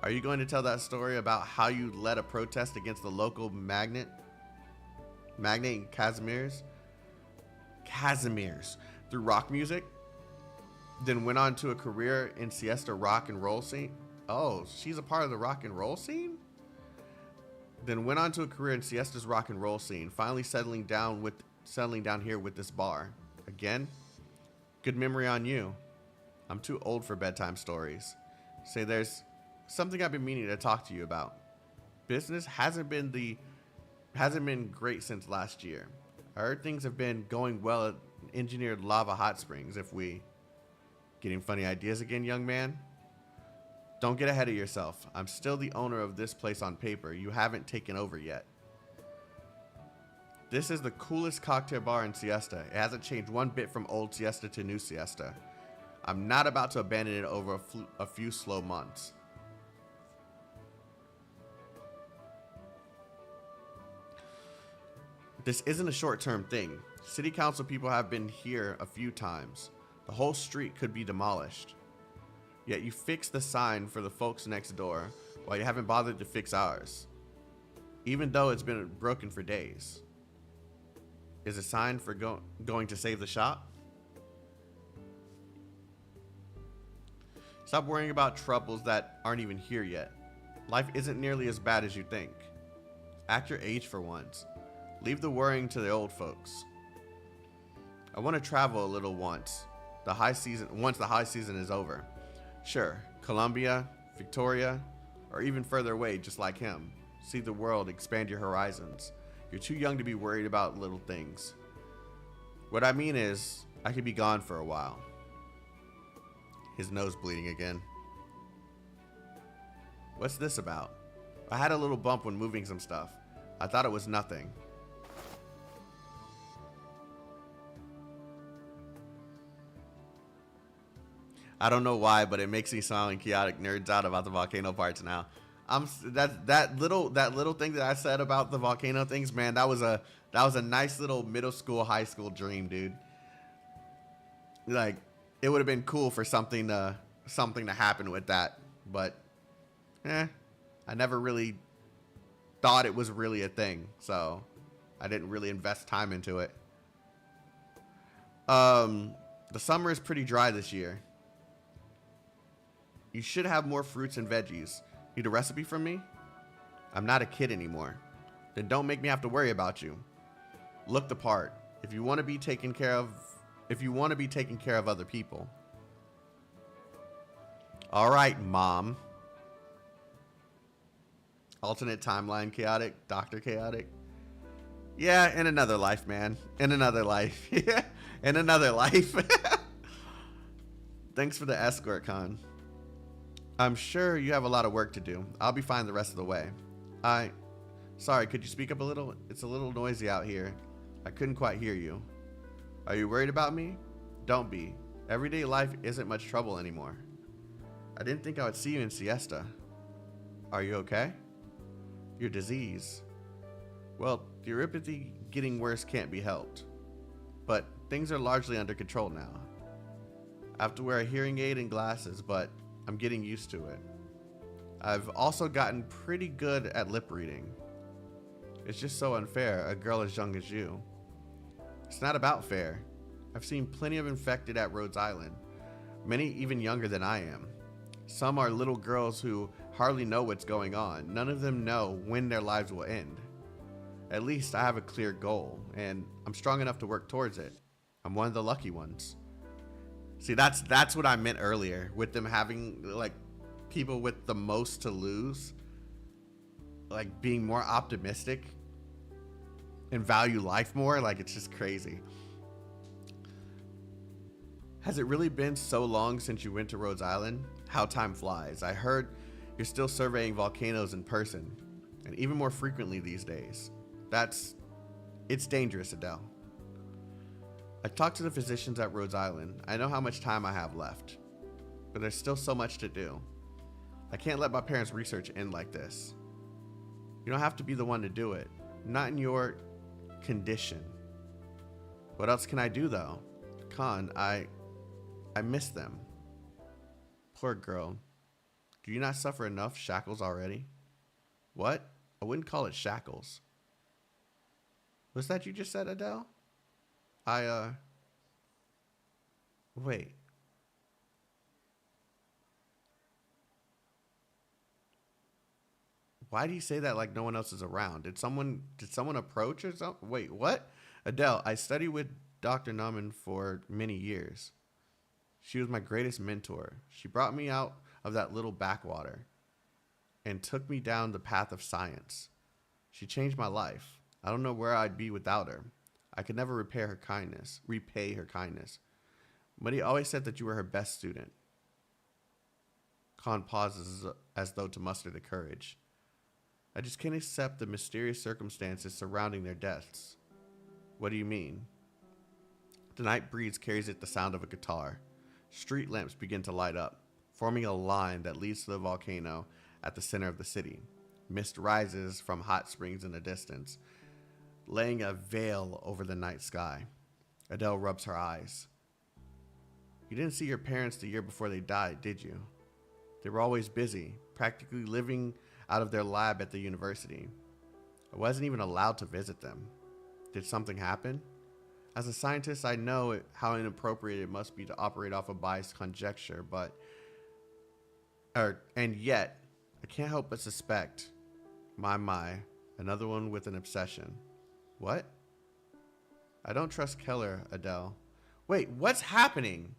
Are you going to tell that story about how you led a protest against the local magnate in Casimir's through rock music? Then went on to a career in Siesta rock and roll scene? Oh, she's a part of the rock and roll scene? Then went on to a career in Siesta's rock and roll scene, finally settling down here with this bar. Again? Good memory on you. I'm too old for bedtime stories. Say there's something I've been meaning to talk to you about. Business hasn't been great since last year. I heard things have been going well at engineered lava hot springs. Getting funny ideas again, young man? Don't get ahead of yourself. I'm still the owner of this place on paper. You haven't taken over yet. This is the coolest cocktail bar in Siesta. It hasn't changed one bit from old Siesta to new Siesta. I'm not about to abandon it over a few slow months. This isn't a short-term thing. City council people have been here a few times. The whole street could be demolished. Yet you fixed the sign for the folks next door while you haven't bothered to fix ours. Even though it's been broken for days. Is a sign for going to save the shop? Stop worrying about troubles that aren't even here yet. Life isn't nearly as bad as you think. Act your age for once. Leave the worrying to the old folks. I want to travel a little once the high season is over. Sure, Colombia, Victoria, or even further away just like him. See the world, expand your horizons. You're too young to be worried about little things. What I mean is, I could be gone for a while. His nose bleeding again. What's this about? I had a little bump when moving some stuff. I thought it was nothing. I don't know why, but it makes me sound like Chaotic nerds out about the volcano parts now. That little thing that I said about the volcano things, man, that was a nice little middle school, high school dream, dude. Like, it would have been cool for something to happen with that, but I never really thought it was really a thing, so I didn't really invest time into it. The summer is pretty dry this year. You should have more fruits and veggies. Need a recipe from me? I'm not a kid anymore. Then don't make me have to worry about you. Look the part. If you want to be taken care of other people. All right, Mom. Alternate timeline Chaotic, Dr. Chaotic. Yeah, in another life, man. In another life. Yeah, in another life. Thanks for the escort, Con. I'm sure you have a lot of work to do. I'll be fine the rest of the way. Sorry, could you speak up a little? It's a little noisy out here. I couldn't quite hear you. Are you worried about me? Don't be. Everyday life isn't much trouble anymore. I didn't think I would see you in Siesta. Are you okay? Your disease. Well, the neuropathy getting worse can't be helped. But things are largely under control now. I have to wear a hearing aid and glasses, but I'm getting used to it. I've also gotten pretty good at lip reading. It's just so unfair, a girl as young as you. It's not about fair. I've seen plenty of infected at Rhodes Island, many even younger than I am. Some are little girls who hardly know what's going on. None of them know when their lives will end. At least I have a clear goal, and I'm strong enough to work towards it. I'm one of the lucky ones. See, that's what I meant earlier, with them having, like, people with the most to lose, like, being more optimistic and value life more. Like, it's just crazy. Has it really been so long since you went to Rhodes Island? How time flies. I heard you're still surveying volcanoes in person, and even more frequently these days. It's dangerous, Adele. I talked to the physicians at Rhodes Island. I know how much time I have left, but there's still so much to do. I can't let my parents' research end like this. You don't have to be the one to do it. Not in your condition. What else can I do, though? Khan, I miss them. Poor girl. Do you not suffer enough shackles already? What? I wouldn't call it shackles. What's that you just said, Adele? Wait. Why do you say that like no one else is around? Did someone approach or something? Wait, what? Adele, I studied with Dr. Nauman for many years. She was my greatest mentor. She brought me out of that little backwater and took me down the path of science. She changed my life. I don't know where I'd be without her. I could never repay her kindness. Muddy always said that you were her best student. Khan pauses as though to muster the courage. I just can't accept the mysterious circumstances surrounding their deaths. What do you mean? The night breeze carries it the sound of a guitar. Street lamps begin to light up, forming a line that leads to the volcano at the center of the city. Mist rises from hot springs in the distance, laying a veil over the night sky. Adele rubs her eyes. You didn't see your parents the year before they died, did you? They were always busy, practically living out of their lab at the university. I wasn't even allowed to visit them. Did something happen? As a scientist, I know how inappropriate it must be to operate off a biased conjecture, and yet, I can't help but suspect. My, another one with an obsession. What? I don't trust Keller, Adele. Wait, what's happening?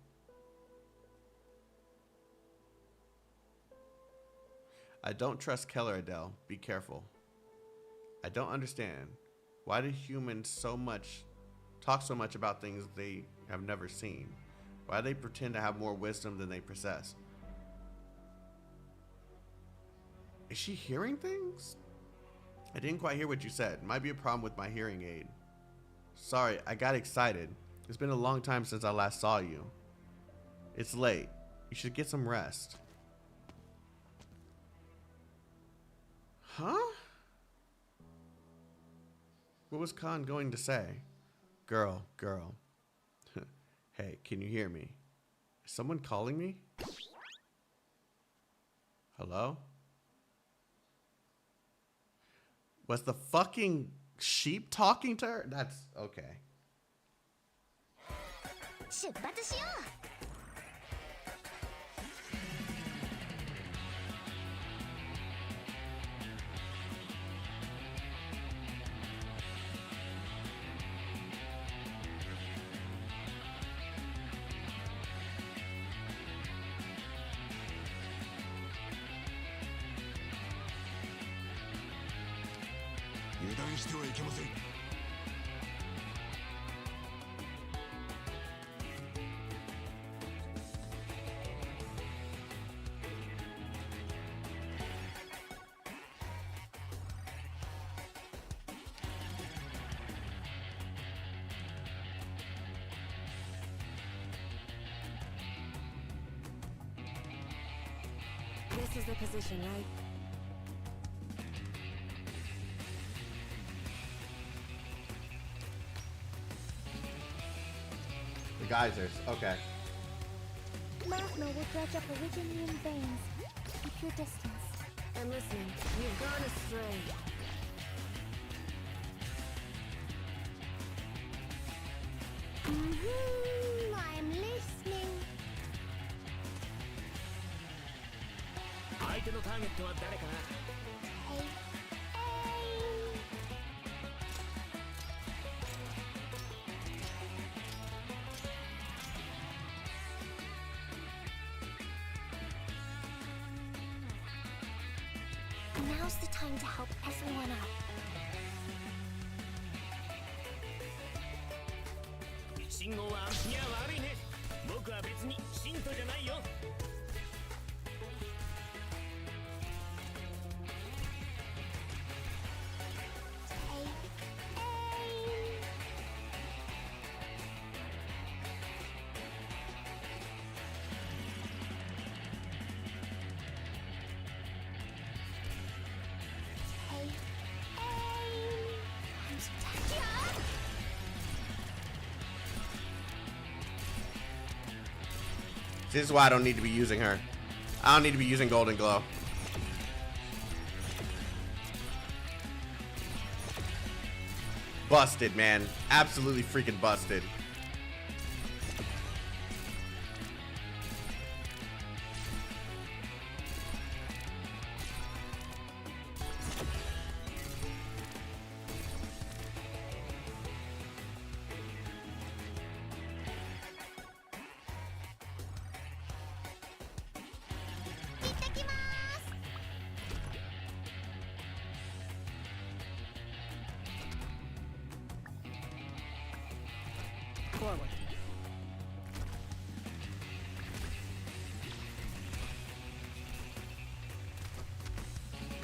I don't trust Keller, Adele. Be careful. I don't understand. Why do humans talk so much about things they have never seen? Why do they pretend to have more wisdom than they possess? Is she hearing things? I didn't quite hear what you said. Might be a problem with my hearing aid. Sorry, I got excited. It's been a long time since I last saw you. It's late. You should get some rest. Huh? What was Khan going to say? Girl. Hey, can you hear me? Is someone calling me? Hello? Was the fucking sheep talking to her? That's okay. 出発しよう。油断してはいけません。This is the position, right? geysers. Okay. Magma will dredge up originium veins. Keep your distance. I'm listening. You've gone astray. I'm listening. 相手のターゲットは誰かな Now's the time to help everyone out. 信号はアンピア悪いね僕は別に信徒じゃないよ This is why I don't need to be using her. I don't need to be using Golden Glow. Busted, man. Absolutely freaking busted. Forward.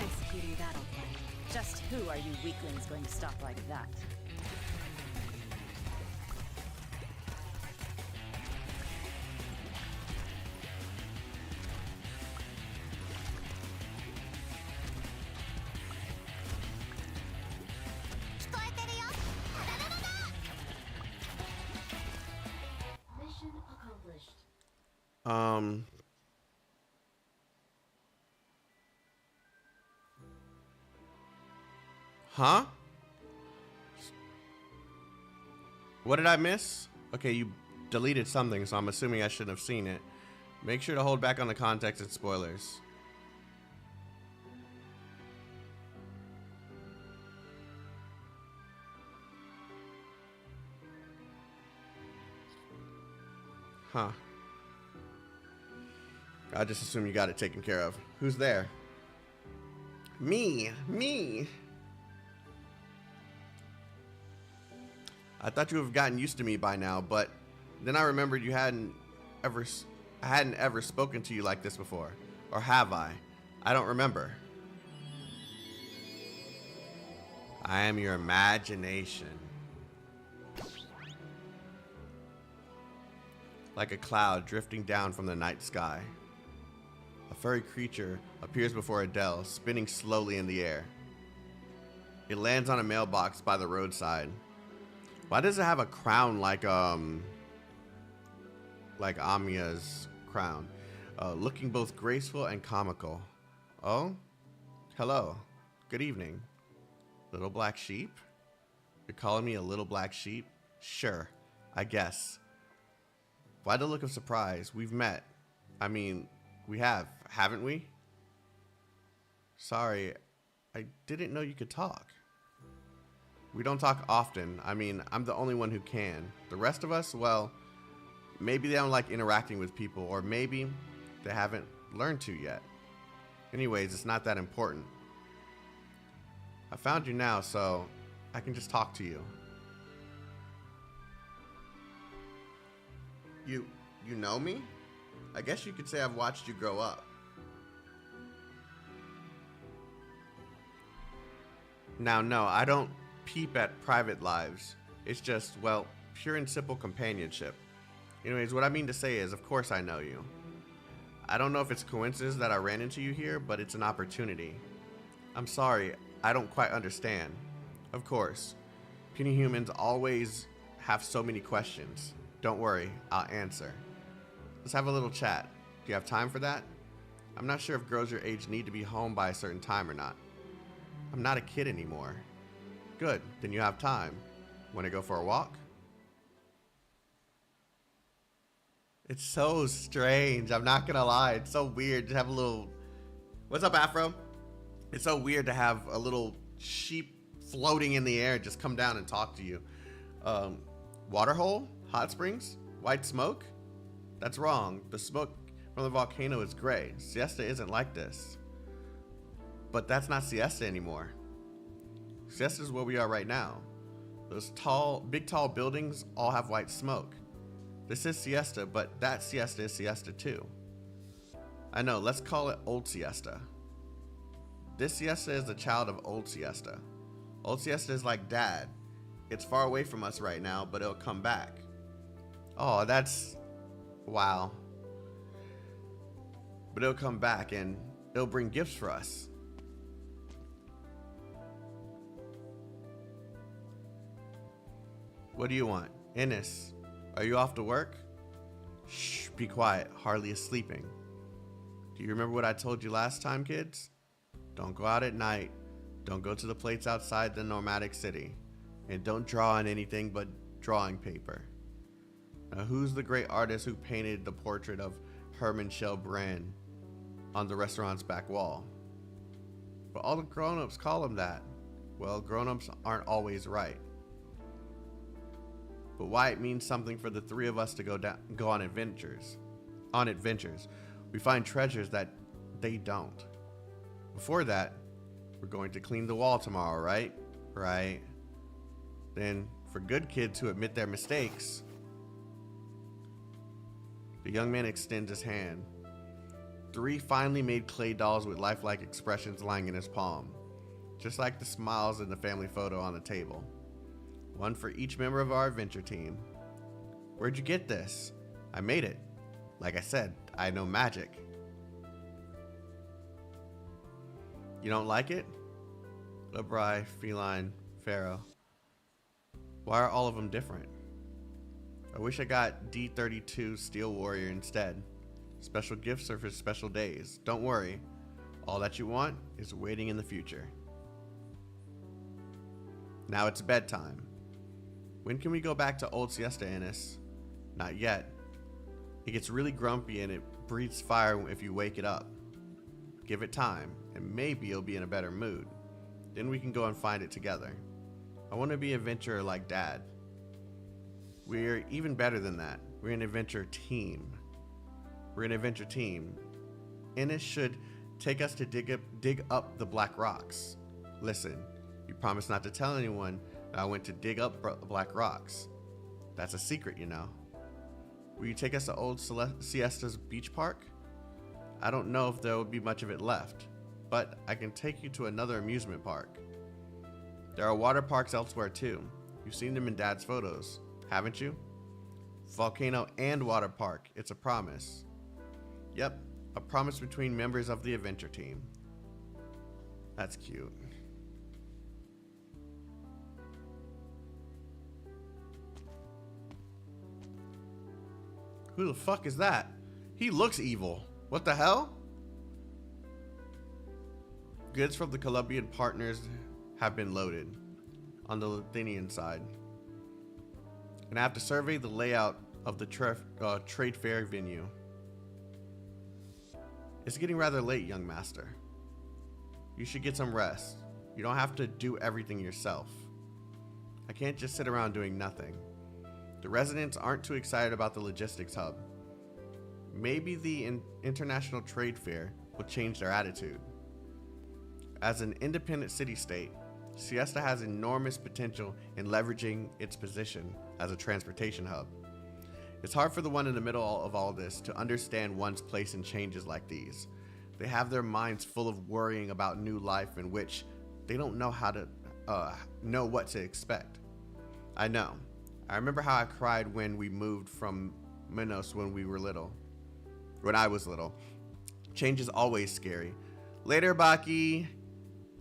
Executing battle plan. Just who are you weaklings going to stop like that? Mission accomplished. Huh? What did I miss? Okay, you deleted something, so I'm assuming I shouldn't have seen it. Make sure to hold back on the context and spoilers. Huh. I just assume you got it taken care of. Who's there? Me. I thought you would have gotten used to me by now, but then I remembered I hadn't ever spoken to you like this before. Or have I? I don't remember. I am your imagination. Like a cloud drifting down from the night sky. A furry creature appears before Adele, spinning slowly in the air. It lands on a mailbox by the roadside. Why does it have a crown like Amiya's crown? Looking both graceful and comical. Oh? Hello. Good evening. Little black sheep? You're calling me a little black sheep? Sure, I guess. Why the look of surprise? We've met. I mean, we have, haven't we? Sorry, I didn't know you could talk. We don't talk often. I mean, I'm the only one who can. The rest of us, well, maybe they don't like interacting with people, or maybe they haven't learned to yet. Anyways, it's not that important. I found you now, so I can just talk to you. You know me? I guess you could say I've watched you grow up. Now, no, I don't peep at private lives. It's just, well, pure and simple companionship. Anyways, what I mean to say is, of course I know you. I don't know if it's coincidence that I ran into you here, but it's an opportunity. I'm sorry, I don't quite understand. Of course, puny humans always have so many questions. Don't worry, I'll answer. Let's have a little chat. Do you have time for that? I'm not sure if girls your age need to be home by a certain time or not. I'm not a kid anymore. Good, then you have time. Want to go for a walk? It's so strange, I'm not gonna lie. It's so weird to have a little... What's up, Afro? It's so weird to have a little sheep floating in the air and just come down and talk to you. Waterhole? Hot springs? White smoke? That's wrong. The smoke from the volcano is gray. Siesta isn't like this. But that's not Siesta anymore. Siesta is where we are right now. Those big tall buildings all have white smoke. This is Siesta, but that Siesta is Siesta too. I know, let's call it Old Siesta. This Siesta is a child of Old Siesta. Old Siesta is like Dad. It's far away from us right now, but it'll come back. Oh, that's... wow. But it'll come back and it'll bring gifts for us. What do you want? Ennis, are you off to work? Shh, be quiet. Harley is sleeping. Do you remember what I told you last time, kids? Don't go out at night. Don't go to the plates outside the nomadic city. And don't draw on anything but drawing paper. Now, who's the great artist who painted the portrait of Herman Shell Brand on the restaurant's back wall? But all the grown-ups call him that. Well, grown-ups aren't always right. But why it means something for the three of us to go on adventures. On adventures, we find treasures that they don't. Before that, we're going to clean the wall tomorrow, right? Right. Then, for good kids who admit their mistakes, the young man extends his hand. 3 finely made clay dolls with lifelike expressions lying in his palm, just like the smiles in the family photo on the table. 1 for each member of our adventure team. Where'd you get this? I made it. Like I said, I know magic. You don't like it? Labri, Feline, Pharaoh. Why are all of them different? I wish I got D32 Steel Warrior instead. Special gifts are for special days. Don't worry. All that you want is waiting in the future. Now it's bedtime. When can we go back to Old Siesta, Ennis? Not yet. It gets really grumpy and it breathes fire if you wake it up. Give it time, and maybe you'll be in a better mood. Then we can go and find it together. I want to be an adventurer like Dad. We're even better than that. We're an adventure team. We're an adventure team. Ennis should take us to dig up the black rocks. Listen, you promised not to tell anyone that I went to dig up black rocks. That's a secret, you know. Will you take us to Old Siesta's beach park? I don't know if there will be much of it left, but I can take you to another amusement park. There are water parks elsewhere too. You've seen them in Dad's photos, haven't you? Volcano and water park. It's a promise. Yep, a promise between members of the adventure team. That's cute. Who the fuck is that? He looks evil. What the hell? Goods from the Colombian partners have been loaded on the Lithuanian side. And I have to survey the layout of the trade fair venue. It's getting rather late, young master. You should get some rest. You don't have to do everything yourself. I can't just sit around doing nothing. The residents aren't too excited about the logistics hub. Maybe the international trade fair will change their attitude. As an independent city-state, Siesta has enormous potential in leveraging its position as a transportation hub. It's hard for the one in the middle of all this to understand one's place in changes like these. They have their minds full of worrying about new life in which they don't know how to know what to expect. I know. I remember how I cried when we moved from Minos when we were little. When I was little. Change is always scary. Later, Baki.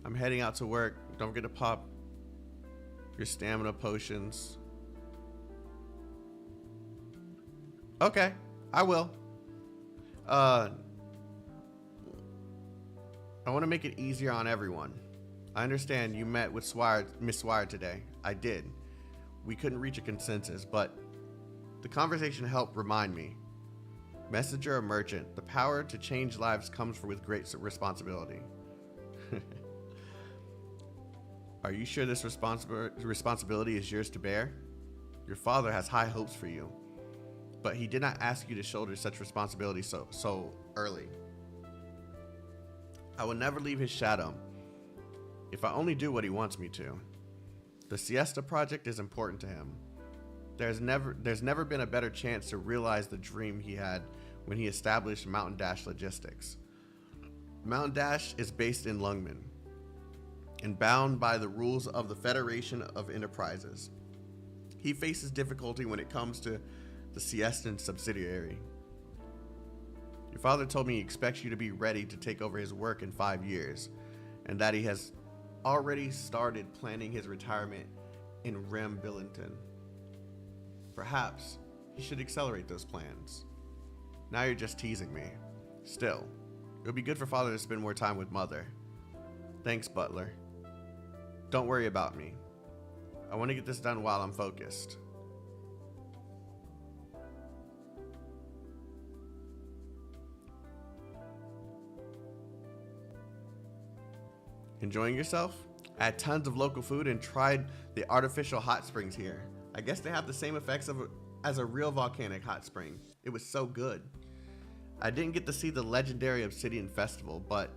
I'm heading out to work. Don't forget to pop your stamina potions. Okay, I will. I want to make it easier on everyone. I understand you met with Miss Swire today. I did. We couldn't reach a consensus, but the conversation helped remind me. Messenger or merchant, the power to change lives comes with great responsibility. Are you sure this responsibility is yours to bear? Your father has high hopes for you, but he did not ask you to shoulder such responsibility so early. I will never leave his shadow, if I only do what he wants me to. The Siesta project is important to him. There's never been a better chance to realize the dream he had when he established Mountain Dash Logistics. Mountain Dash is based in Lungmen and bound by the rules of the Federation of Enterprises. He faces difficulty when it comes to the Siestan subsidiary. Your father told me he expects you to be ready to take over his work in 5 years, and that he has already started planning his retirement in Rem Billington. Perhaps he should accelerate those plans. Now you're just teasing me. Still, it would be good for father to spend more time with mother. Thanks, Butler. Don't worry about me. I want to get this done while I'm focused. Enjoying yourself? I had tons of local food and tried the artificial hot springs here. I guess they have the same effects as a real volcanic hot spring. It was so good. I didn't get to see the legendary Obsidian Festival, but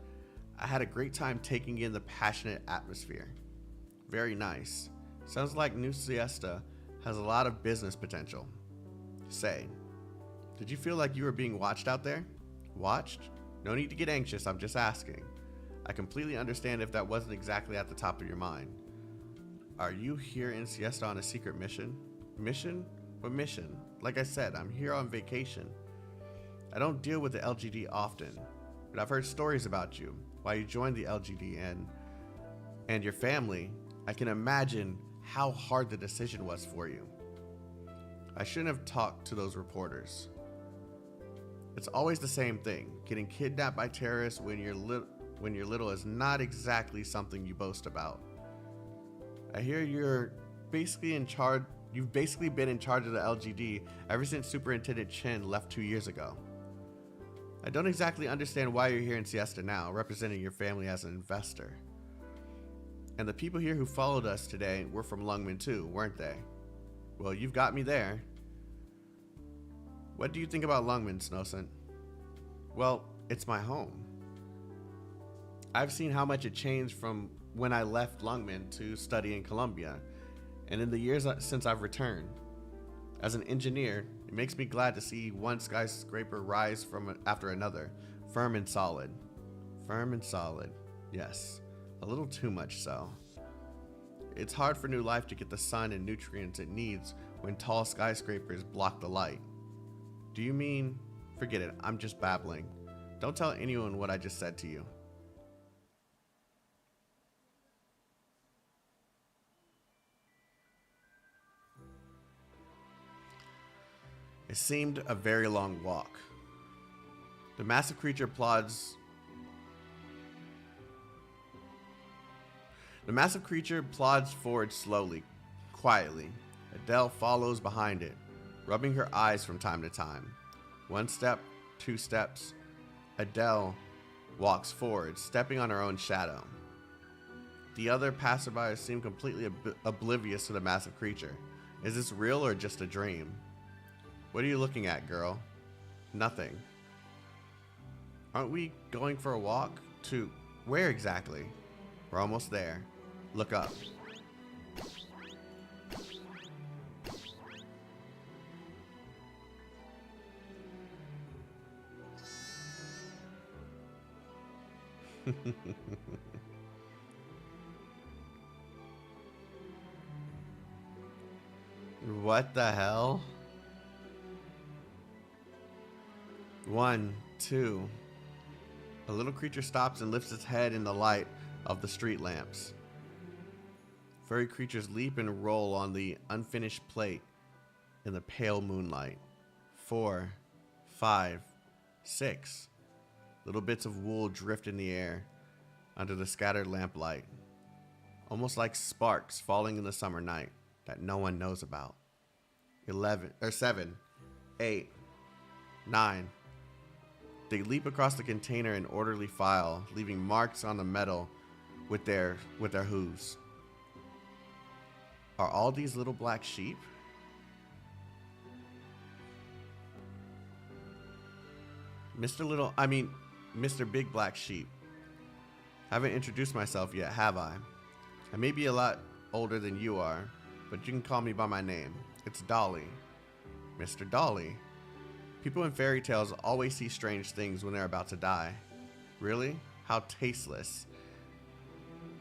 I had a great time taking in the passionate atmosphere. Very nice. Sounds like New Siesta has a lot of business potential. Say, did you feel like you were being watched out there? Watched? No need to get anxious, I'm just asking. I completely understand if that wasn't exactly at the top of your mind. Are you here in Siesta on a secret mission? Mission? What mission? Like I said, I'm here on vacation. I don't deal with the LGD often, but I've heard stories about you, why you joined the LGD and your family. I can imagine how hard the decision was for you. I shouldn't have talked to those reporters. It's always the same thing. Getting kidnapped by terrorists when you're little is not exactly something you boast about. I hear you're basically in charge. You've basically been in charge of the LGD ever since Superintendent Chen left 2 years ago. I don't exactly understand why you're here in Siesta now, representing your family as an investor. And the people here who followed us today were from Lungmen too, weren't they? Well, you've got me there. What do you think about Lungmen, Snowcent? Well, it's my home. I've seen how much it changed from when I left Lungmen to study in Columbia, and in the years since I've returned. As an engineer, it makes me glad to see one skyscraper rise from after another, firm and solid. Firm and solid, yes, a little too much so. It's hard for new life to get the sun and nutrients it needs when tall skyscrapers block the light. Do you mean? Forget it, I'm just babbling. Don't tell anyone what I just said to you. It seemed a very long walk. The massive creature plods forward slowly, quietly. Adele follows behind it, rubbing her eyes from time to time. 1 step, 2 steps. Adele walks forward, stepping on her own shadow. The other passersby seem completely oblivious to the massive creature. Is this real or just a dream? What are you looking at, girl? Nothing. Aren't we going for a walk? To where exactly? We're almost there. Look up. What the hell? 1, 2. A little creature stops and lifts its head in the light of the street lamps. Furry creatures leap and roll on the unfinished plate in the pale moonlight. 4, 5, 6. Little bits of wool drift in the air under the scattered lamplight, almost like sparks falling in the summer night that no one knows about. 7, 8, 9. They leap across the container in orderly file, leaving marks on the metal with their hooves. Are all these little black sheep? Mr. Big Black Sheep. Haven't introduced myself yet, have I? I may be a lot older than you are, but you can call me by my name. It's Dolly. Mr. Dolly. People in fairy tales always see strange things when they're about to die. Really? How tasteless.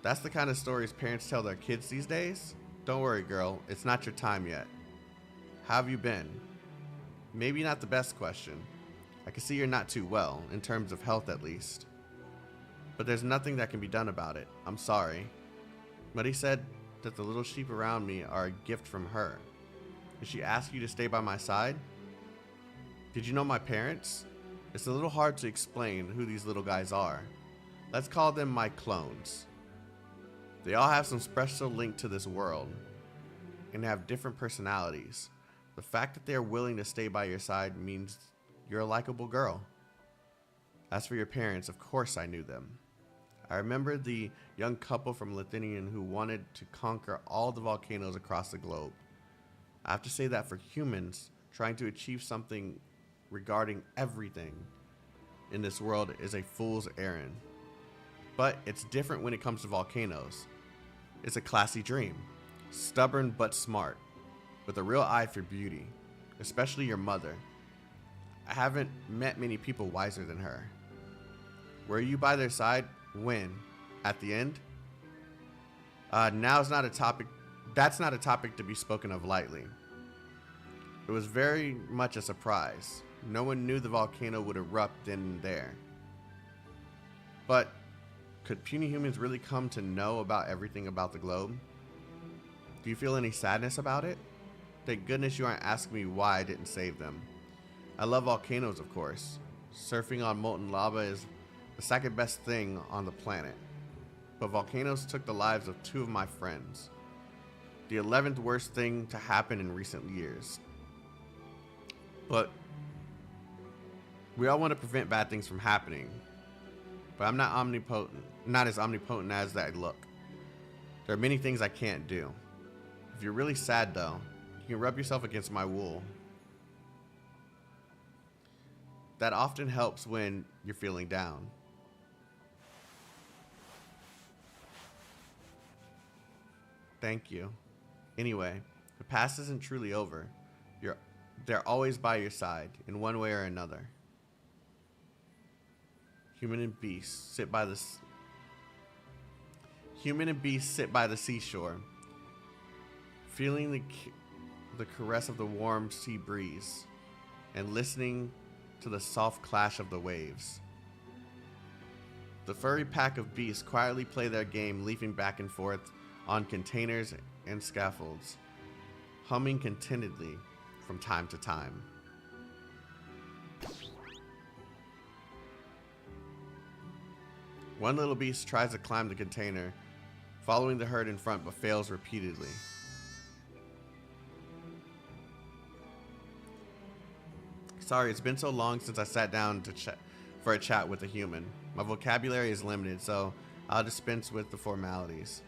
That's the kind of stories parents tell their kids these days? Don't worry, girl. It's not your time yet. How have you been? Maybe not the best question. I can see you're not too well, in terms of health at least. But there's nothing that can be done about it. I'm sorry. Muddy said that the little sheep around me are a gift from her. Did she ask you to stay by my side? Did you know my parents? It's a little hard to explain who these little guys are. Let's call them my clones. They all have some special link to this world and have different personalities. The fact that they're willing to stay by your side means you're a likable girl. As for your parents, of course I knew them. I remember the young couple from Lithuania who wanted to conquer all the volcanoes across the globe. I have to say that for humans, trying to achieve something regarding everything in this world is a fool's errand. But it's different when it comes to volcanoes. It's a classy dream, stubborn but smart, with a real eye for beauty, especially your mother. I haven't met many people wiser than her. Were you by their side? When? At the end? That's not a topic to be spoken of lightly. It was very much a surprise. No one knew the volcano would erupt then and there. But could puny humans really come to know about everything about the globe? Do you feel any sadness about it? Thank goodness you aren't asking me why I didn't save them. I love volcanoes, of course. Surfing on molten lava is the second best thing on the planet. But volcanoes took the lives of 2 of my friends. The 11th worst thing to happen in recent years. But we all want to prevent bad things from happening. But I'm not as omnipotent as I look. There are many things I can't do. If you're really sad though, you can rub yourself against my wool. That often helps when you're feeling down. Thank you. Anyway, the past isn't truly over. They're always by your side, in one way or another. Human and beast sit by the seashore, feeling the caress of the warm sea breeze, and listening to the soft clash of the waves. The furry pack of beasts quietly play their game, leaping back and forth on containers and scaffolds, humming contentedly from time to time. One little beast tries to climb the container, following the herd in front, but fails repeatedly. Sorry, it's been so long since I sat down for a chat with a human. My vocabulary is limited, so I'll dispense with the formalities.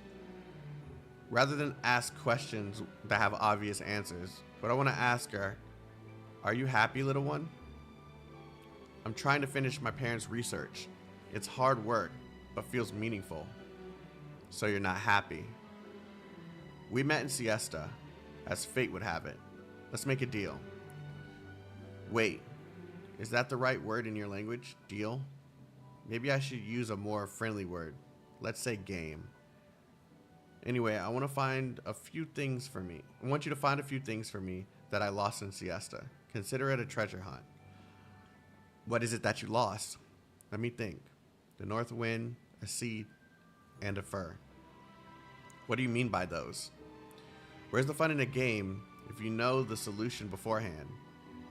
Rather than ask questions that have obvious answers, what I want to ask are you happy, little one? I'm trying to finish my parents' research. It's hard work, but feels meaningful. So you're not happy. We met in Siesta, as fate would have it. Let's make a deal. Wait, is that the right word in your language? Deal? Maybe I should use a more friendly word. Let's say game. Anyway, I want you to find a few things for me that I lost in Siesta. Consider it a treasure hunt. What is it that you lost? Let me think. The north wind, a seed, and a fur. What do you mean by those? Where's the fun in a game if you know the solution beforehand?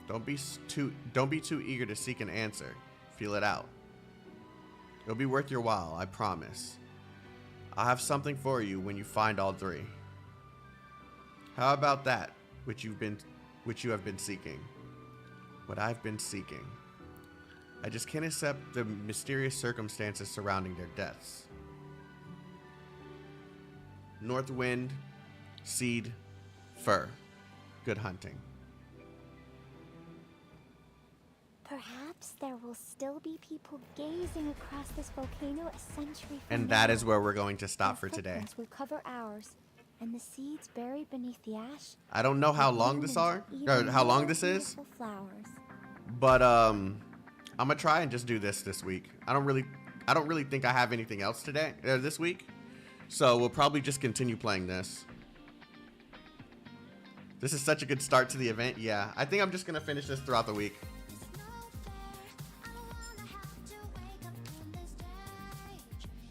Don't be too eager to seek an answer. Feel it out. It'll be worth your while, I promise. I'll have something for you when you find all three. How about that, which you have been seeking? What I've been seeking. I just can't accept the mysterious circumstances surrounding their deaths. North wind, seed, fur. Good hunting. Perhaps there will still be people gazing across this volcano a century from And now. that is where we're going to stop for Their today. footprints will cover ours, and the seeds buried beneath the ash. I don't know how will long bloom this into are, even or how long more this is, beautiful flowers. but I'm gonna try and just do this week. I don't really think I have anything else today or this week, so we'll probably just continue playing this. This is such a good start to the event. Yeah, I think I'm just gonna finish this throughout the week.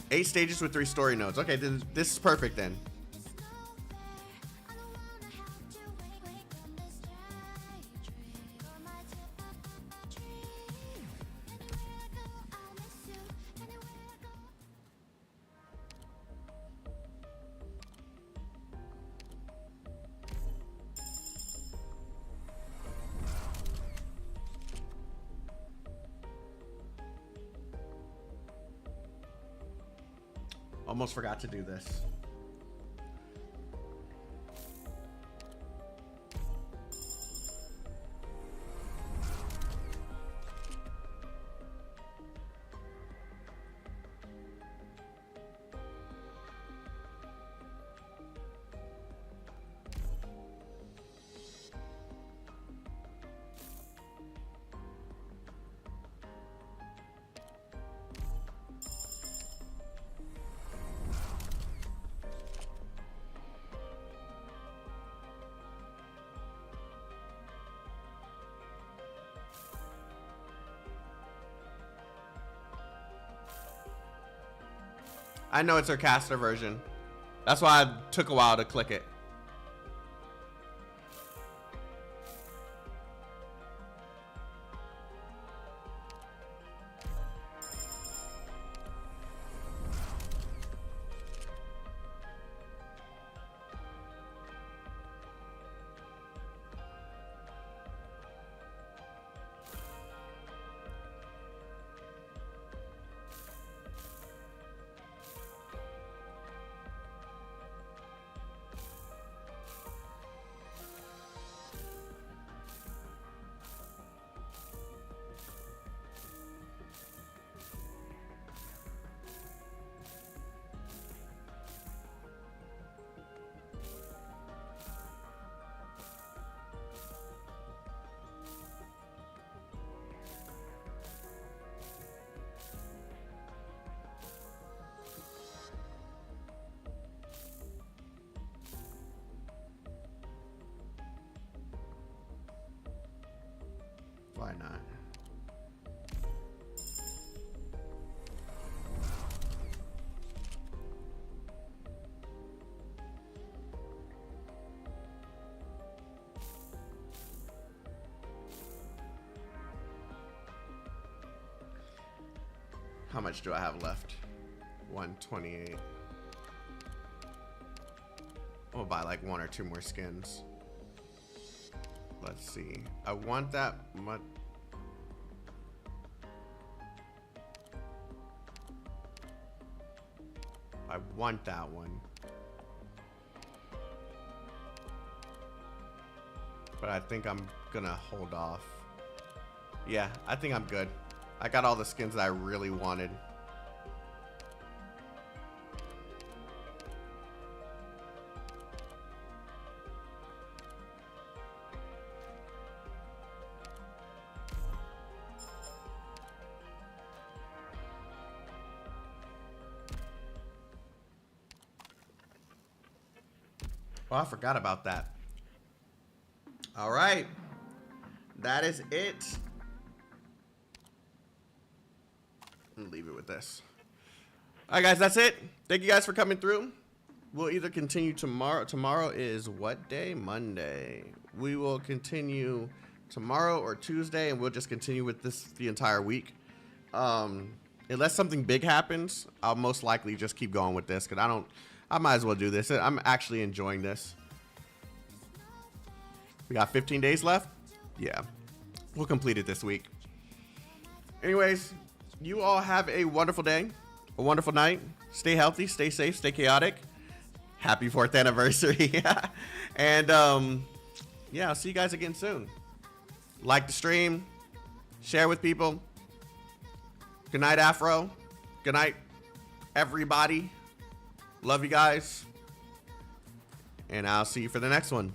8 stages with 3 story nodes. Okay, then this is perfect then. Almost forgot to do this. I know it's her caster version. That's why it took a while to click it. Why not? How much do I have left? 128. I'll buy like 1 or 2 more skins. Let's see. I want that much. I want that one. But I think I'm gonna hold off. Yeah, I think I'm good. I got all the skins that I really wanted. Oh, I forgot about that. All right. That is it. I'm leave it with this. All right, guys, that's it. Thank you guys for coming through. We'll either continue tomorrow. Tomorrow is what day? Monday. We will continue tomorrow or Tuesday, and we'll just continue with this the entire week. Unless something big happens, I'll most likely just keep going with this, because I might as well do this. I'm actually enjoying this. We got 15 days left. Yeah, we'll complete it this week. Anyways, you all have a wonderful day, a wonderful night. Stay healthy, stay safe, stay chaotic. Happy 4th anniversary. And yeah, I'll see you guys again soon. Like the stream, share with people. Good night, Afro. Good night, everybody. Love you guys. And I'll see you for the next one.